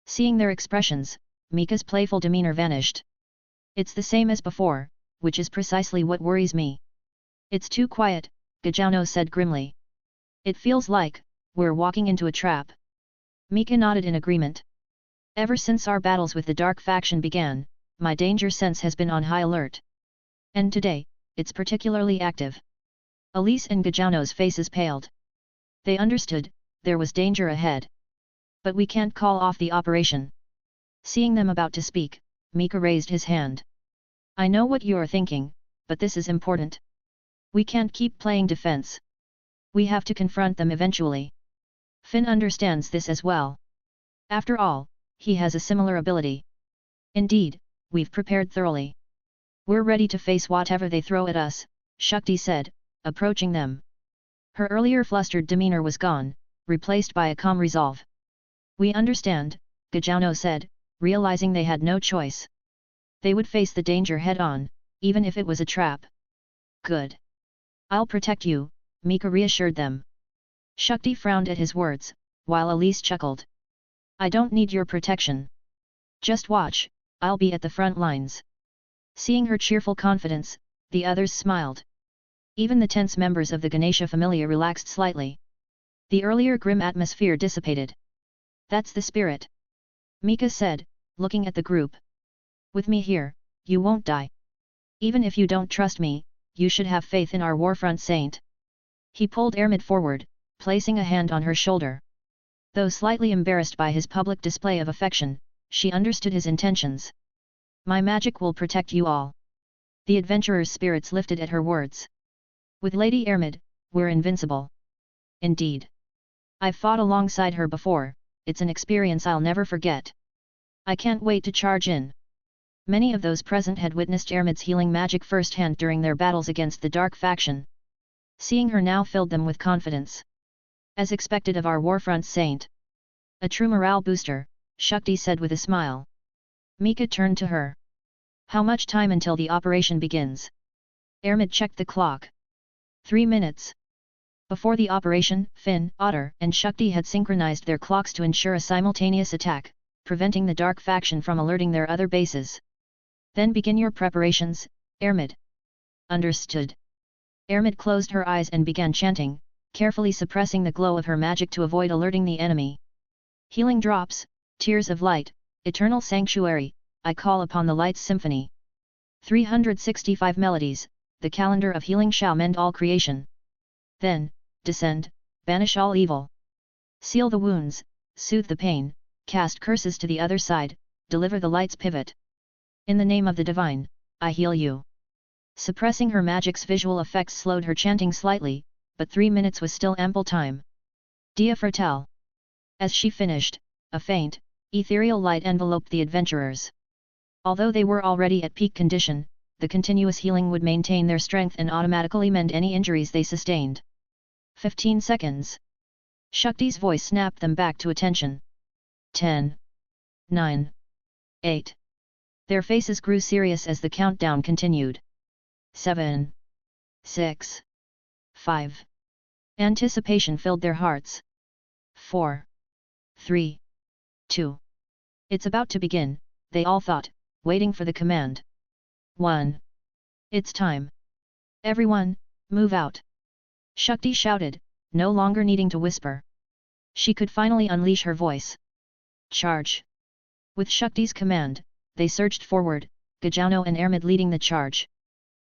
seeing their expressions, Mika's playful demeanor vanished. It's the same as before, which is precisely what worries me. It's too quiet, Gajano said grimly. It feels like we're walking into a trap. Mika nodded in agreement. Ever since our battles with the dark faction began, my danger sense has been on high alert. And today, it's particularly active. Elise and Gajano's faces paled. They understood, there was danger ahead. But we can't call off the operation. Seeing them about to speak, Mika raised his hand. I know what you're thinking, but this is important. We can't keep playing defense. We have to confront them eventually. Finn understands this as well. After all, he has a similar ability. Indeed, we've prepared thoroughly. We're ready to face whatever they throw at us, Shakti said, approaching them. Her earlier flustered demeanor was gone, replaced by a calm resolve. We understand, Gajano said, realizing they had no choice. They would face the danger head-on, even if it was a trap. Good. I'll protect you, Mika reassured them. Shakti frowned at his words, while Elise chuckled. I don't need your protection. Just watch, I'll be at the front lines. Seeing her cheerful confidence, the others smiled. Even the tense members of the Ganesha Familia relaxed slightly. The earlier grim atmosphere dissipated. That's the spirit. Mika said, looking at the group. With me here, you won't die. Even if you don't trust me, you should have faith in our warfront saint. He pulled Ermit forward, placing a hand on her shoulder. Though slightly embarrassed by his public display of affection, she understood his intentions. My magic will protect you all. The adventurer's spirits lifted at her words. With Lady Ermid, we're invincible. Indeed. I've fought alongside her before, it's an experience I'll never forget. I can't wait to charge in. Many of those present had witnessed Ermid's healing magic firsthand during their battles against the dark faction. Seeing her now filled them with confidence. As expected of our warfront saint. A true morale booster, Shakti said with a smile. Mika turned to her. How much time until the operation begins? Ermid checked the clock. 3 minutes. Before the operation, Finn, Otter, and Shakti had synchronized their clocks to ensure a simultaneous attack, preventing the dark faction from alerting their other bases. Then begin your preparations, Ermid. Understood. Ermid closed her eyes and began chanting, carefully suppressing the glow of her magic to avoid alerting the enemy. Healing drops, tears of light, eternal sanctuary, I call upon the light's symphony. 365 melodies, the calendar of healing shall mend all creation. Then, descend, banish all evil. Seal the wounds, soothe the pain, cast curses to the other side, deliver the light's pivot. In the name of the divine, I heal you. Suppressing her magic's visual effects slowed her chanting slightly, but 3 minutes was still ample time. Dia Fratel. As she finished, a faint, ethereal light enveloped the adventurers. Although they were already at peak condition, the continuous healing would maintain their strength and automatically mend any injuries they sustained. 15 seconds. Shakti's voice snapped them back to attention. 10. 9. 8. Their faces grew serious as the countdown continued. 7. 6. 5. Anticipation filled their hearts. 4. 3. 2. It's about to begin, they all thought, waiting for the command. 1. It's time. Everyone, move out. Shakti shouted, no longer needing to whisper. She could finally unleash her voice. Charge. With Shakti's command, they surged forward, Gajano and Ermid leading the charge.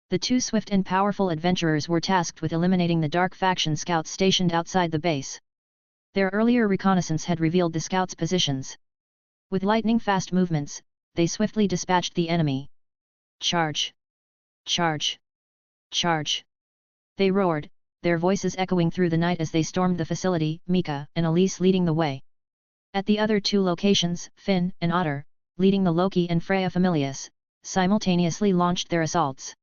The two swift and powerful adventurers were tasked with eliminating the dark faction scouts stationed outside the base. Their earlier reconnaissance had revealed the scouts' positions. With lightning-fast movements, they swiftly dispatched the enemy. Charge! Charge! Charge! They roared, their voices echoing through the night as they stormed the facility, Mika and Elise leading the way. At the other two locations, Finn and Otter, leading the Loki and Freya Familius, simultaneously launched their assaults.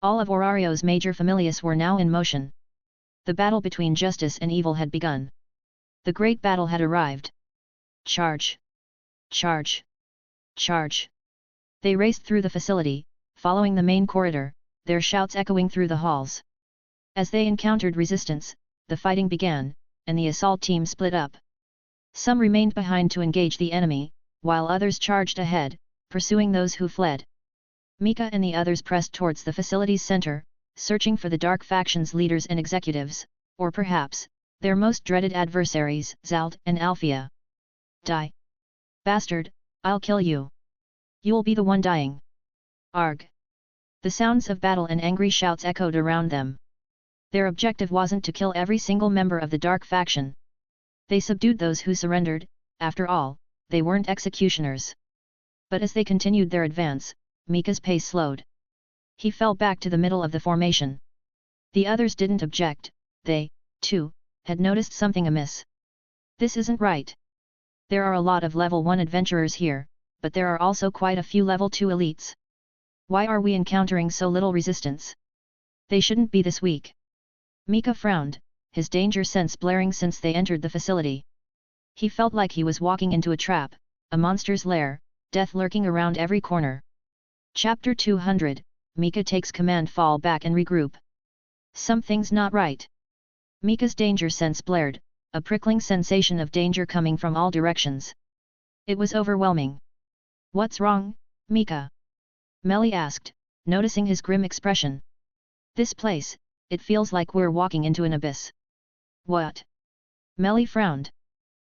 All of Aurario's major Familius were now in motion. The battle between justice and evil had begun. The great battle had arrived. Charge! Charge! Charge! They raced through the facility, following the main corridor, their shouts echoing through the halls. As they encountered resistance, the fighting began, and the assault team split up. Some remained behind to engage the enemy, while others charged ahead, pursuing those who fled. Mika and the others pressed towards the facility's center, searching for the dark faction's leaders and executives, or perhaps, their most dreaded adversaries, Zald and Alfia. Die! Bastard, I'll kill you! You'll be the one dying! Arg! The sounds of battle and angry shouts echoed around them. Their objective wasn't to kill every single member of the dark faction. They subdued those who surrendered, after all, they weren't executioners. But as they continued their advance, Mika's pace slowed. He fell back to the middle of the formation. The others didn't object, they, too, had noticed something amiss. This isn't right. There are a lot of level 1 adventurers here, but there are also quite a few level 2 elites. Why are we encountering so little resistance? They shouldn't be this weak. Mika frowned, his danger sense blaring since they entered the facility. He felt like he was walking into a trap, a monster's lair, death lurking around every corner. Chapter 200, Mika takes command. Fall back and regroup. Something's not right. Mika's danger sense blared, a prickling sensation of danger coming from all directions. It was overwhelming. What's wrong, Mika? Melly asked, noticing his grim expression. This place, it feels like we're walking into an abyss. What? Melly frowned.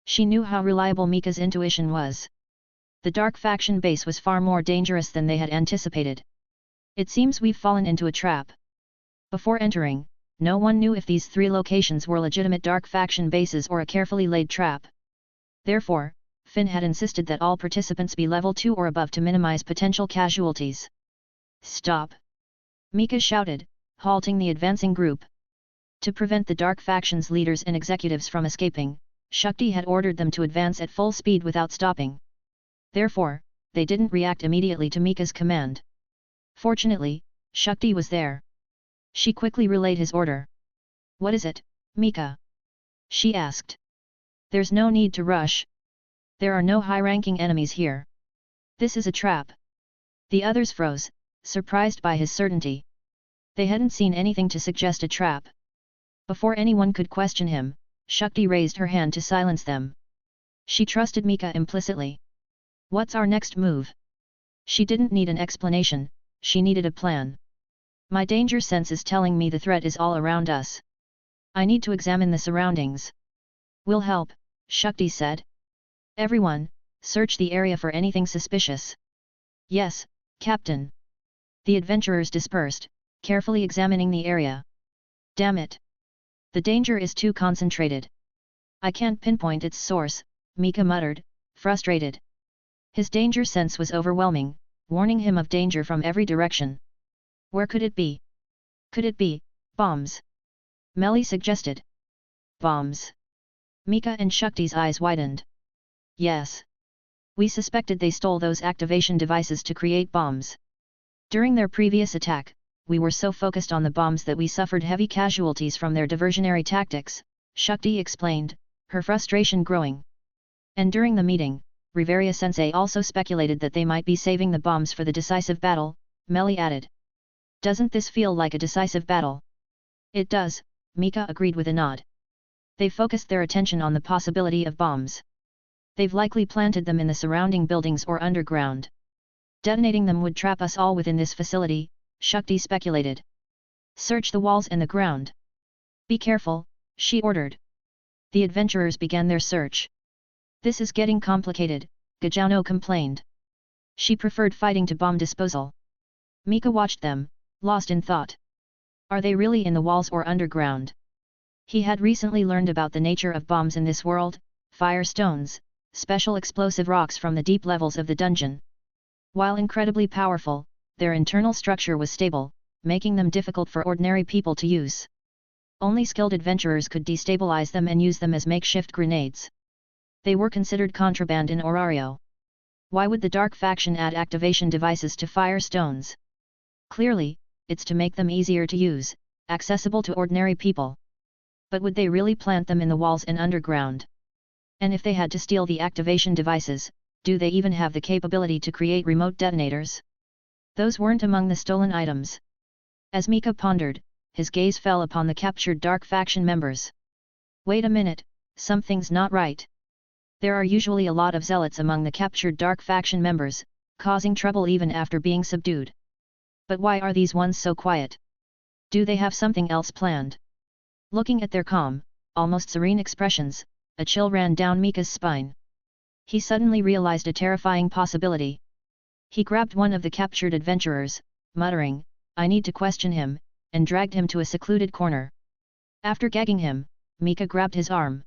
She knew how reliable Mika's intuition was. The dark faction base was far more dangerous than they had anticipated. It seems we've fallen into a trap. Before entering, no one knew if these 3 locations were legitimate dark faction bases or a carefully laid trap. Therefore, Finn had insisted that all participants be level 2 or above to minimize potential casualties. Stop! Mika shouted, halting the advancing group. To prevent the dark faction's leaders and executives from escaping, Shakti had ordered them to advance at full speed without stopping. Therefore, they didn't react immediately to Mika's command. Fortunately, Shakti was there. She quickly relayed his order. What is it, Mika? She asked. There's no need to rush. There are no high-ranking enemies here. This is a trap. The others froze, surprised by his certainty. They hadn't seen anything to suggest a trap. Before anyone could question him, Shakti raised her hand to silence them. She trusted Mika implicitly. What's our next move? She didn't need an explanation, she needed a plan. My danger sense is telling me the threat is all around us. I need to examine the surroundings. We'll help, Shakti said. Everyone, search the area for anything suspicious. Yes, Captain. The adventurers dispersed, carefully examining the area. Damn it! The danger is too concentrated. I can't pinpoint its source, Mika muttered, frustrated. His danger sense was overwhelming, warning him of danger from every direction. Where could it be? Could it be bombs? Melly suggested. Bombs. Mika and Shakti's eyes widened. Yes. We suspected they stole those activation devices to create bombs. During their previous attack, we were so focused on the bombs that we suffered heavy casualties from their diversionary tactics, Shakti explained, her frustration growing. And during the meeting, Reveria-sensei also speculated that they might be saving the bombs for the decisive battle, Melly added. Doesn't this feel like a decisive battle? It does, Mika agreed with a nod. They focused their attention on the possibility of bombs. They've likely planted them in the surrounding buildings or underground. Detonating them would trap us all within this facility, Shakti speculated. Search the walls and the ground. Be careful, she ordered. The adventurers began their search. This is getting complicated, Gajano complained. She preferred fighting to bomb disposal. Mika watched them, lost in thought. Are they really in the walls or underground? He had recently learned about the nature of bombs in this world, fire stones, special explosive rocks from the deep levels of the dungeon. While incredibly powerful, their internal structure was stable, making them difficult for ordinary people to use. Only skilled adventurers could destabilize them and use them as makeshift grenades. They were considered contraband in Orario. Why would the Dark Faction add activation devices to fire stones? Clearly, it's to make them easier to use, accessible to ordinary people. But would they really plant them in the walls and underground? And if they had to steal the activation devices, do they even have the capability to create remote detonators? Those weren't among the stolen items. As Mika pondered, his gaze fell upon the captured Dark Faction members. Wait a minute, something's not right. There are usually a lot of zealots among the captured Dark Faction members, causing trouble even after being subdued. But why are these ones so quiet? Do they have something else planned? Looking at their calm, almost serene expressions, a chill ran down Mika's spine. He suddenly realized a terrifying possibility. He grabbed one of the captured adventurers, muttering, I need to question him, and dragged him to a secluded corner. After gagging him, Mika grabbed his arm.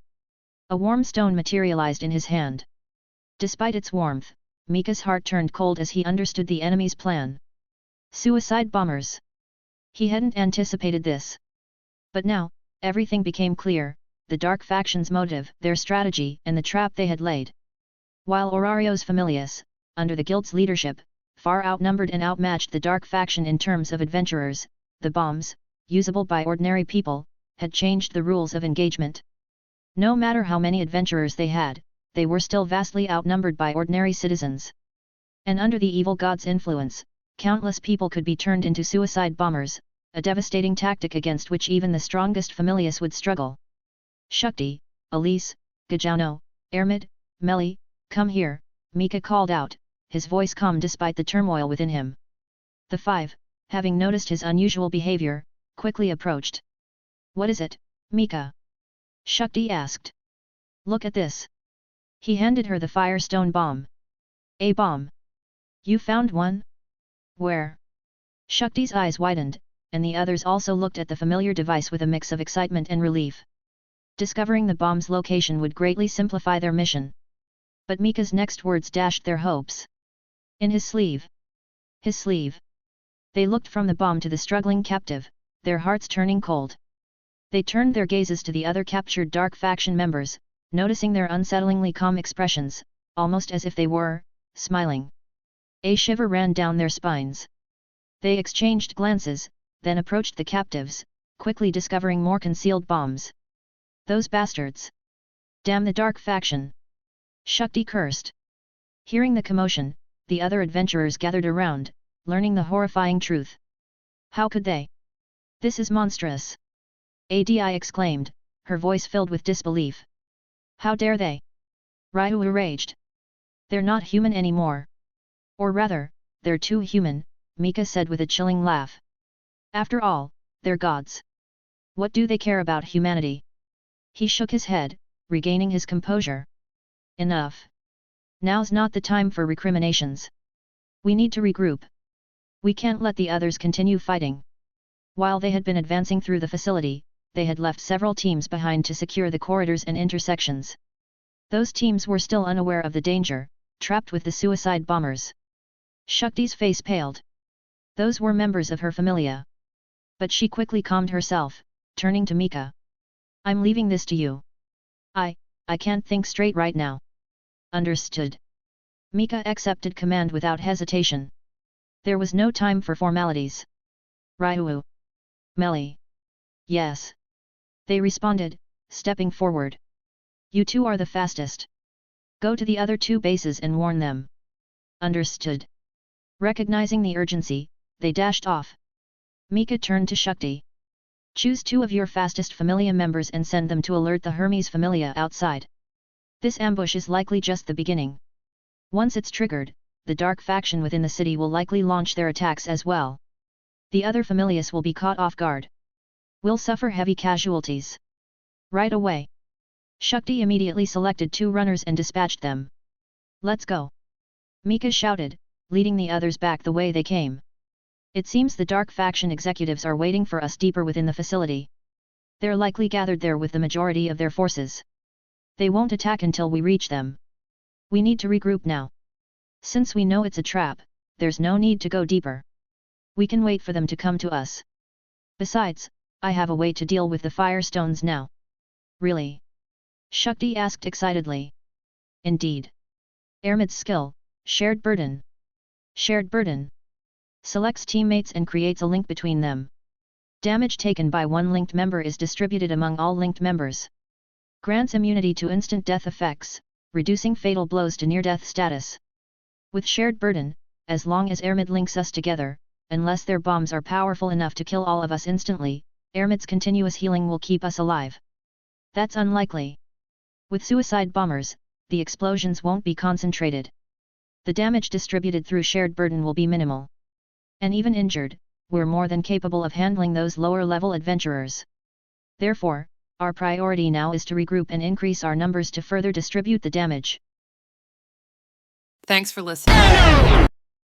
A warm stone materialized in his hand. Despite its warmth, Mika's heart turned cold as he understood the enemy's plan. Suicide bombers. He hadn't anticipated this. But now, everything became clear, the Dark Faction's motive, their strategy, and the trap they had laid. While Aurario's familiars, under the guild's leadership, far outnumbered and outmatched the Dark Faction in terms of adventurers, the bombs, usable by ordinary people, had changed the rules of engagement. No matter how many adventurers they had, they were still vastly outnumbered by ordinary citizens. And under the evil god's influence, countless people could be turned into suicide bombers, a devastating tactic against which even the strongest familiars would struggle. Shakti, Elise, Gajano, Ermid, Melly, come here, Mika called out, his voice calm despite the turmoil within him. The five, having noticed his unusual behavior, quickly approached. What is it, Mika? Shakti asked. Look at this. He handed her the firestone bomb. A bomb. You found one? Where? Shakti's eyes widened, and the others also looked at the familiar device with a mix of excitement and relief. Discovering the bomb's location would greatly simplify their mission. But Mika's next words dashed their hopes. In his sleeve. His sleeve. They looked from the bomb to the struggling captive, their hearts turning cold. They turned their gazes to the other captured Dark Faction members, noticing their unsettlingly calm expressions, almost as if they were smiling. A shiver ran down their spines. They exchanged glances, then approached the captives, quickly discovering more concealed bombs. Those bastards! Damn the Dark Faction! Shakti cursed. Hearing the commotion, the other adventurers gathered around, learning the horrifying truth. How could they? This is monstrous! Adi exclaimed, her voice filled with disbelief. How dare they? Ryu raged. They're not human anymore. Or rather, they're too human, Mika said with a chilling laugh. After all, they're gods. What do they care about humanity? He shook his head, regaining his composure. Enough. Now's not the time for recriminations. We need to regroup. We can't let the others continue fighting. While they had been advancing through the facility, they had left several teams behind to secure the corridors and intersections. Those teams were still unaware of the danger, trapped with the suicide bombers. Shakti's face paled. Those were members of her familia. But she quickly calmed herself, turning to Mika. I'm leaving this to you. I can't think straight right now. Understood. Mika accepted command without hesitation. There was no time for formalities. Ryuu. Meli. Yes. They responded, stepping forward. You two are the fastest. Go to the other two bases and warn them. Understood. Recognizing the urgency, they dashed off. Mika turned to Shakti. Choose two of your fastest familia members and send them to alert the Hermes familia outside. This ambush is likely just the beginning. Once it's triggered, the dark faction within the city will likely launch their attacks as well. The other familias will be caught off guard. We'll suffer heavy casualties. Right away. Shakti immediately selected two runners and dispatched them. Let's go. Mika shouted, leading the others back the way they came. It seems the dark faction executives are waiting for us deeper within the facility. They're likely gathered there with the majority of their forces. They won't attack until we reach them. We need to regroup now. Since we know it's a trap, there's no need to go deeper. We can wait for them to come to us. Besides, I have a way to deal with the firestones now. Really? Shakti asked excitedly. Indeed. Ermid's skill, shared burden. Shared burden selects teammates and creates a link between them. Damage taken by one linked member is distributed among all linked members. Grants immunity to instant death effects, reducing fatal blows to near-death status. With shared burden, as long as Ermid links us together, unless their bombs are powerful enough to kill all of us instantly, Ermid's continuous healing will keep us alive. That's unlikely. With suicide bombers, the explosions won't be concentrated. The damage distributed through shared burden will be minimal. And even injured, we're more than capable of handling those lower-level adventurers. Therefore, our priority now is to regroup and increase our numbers to further distribute the damage. Thanks for listening.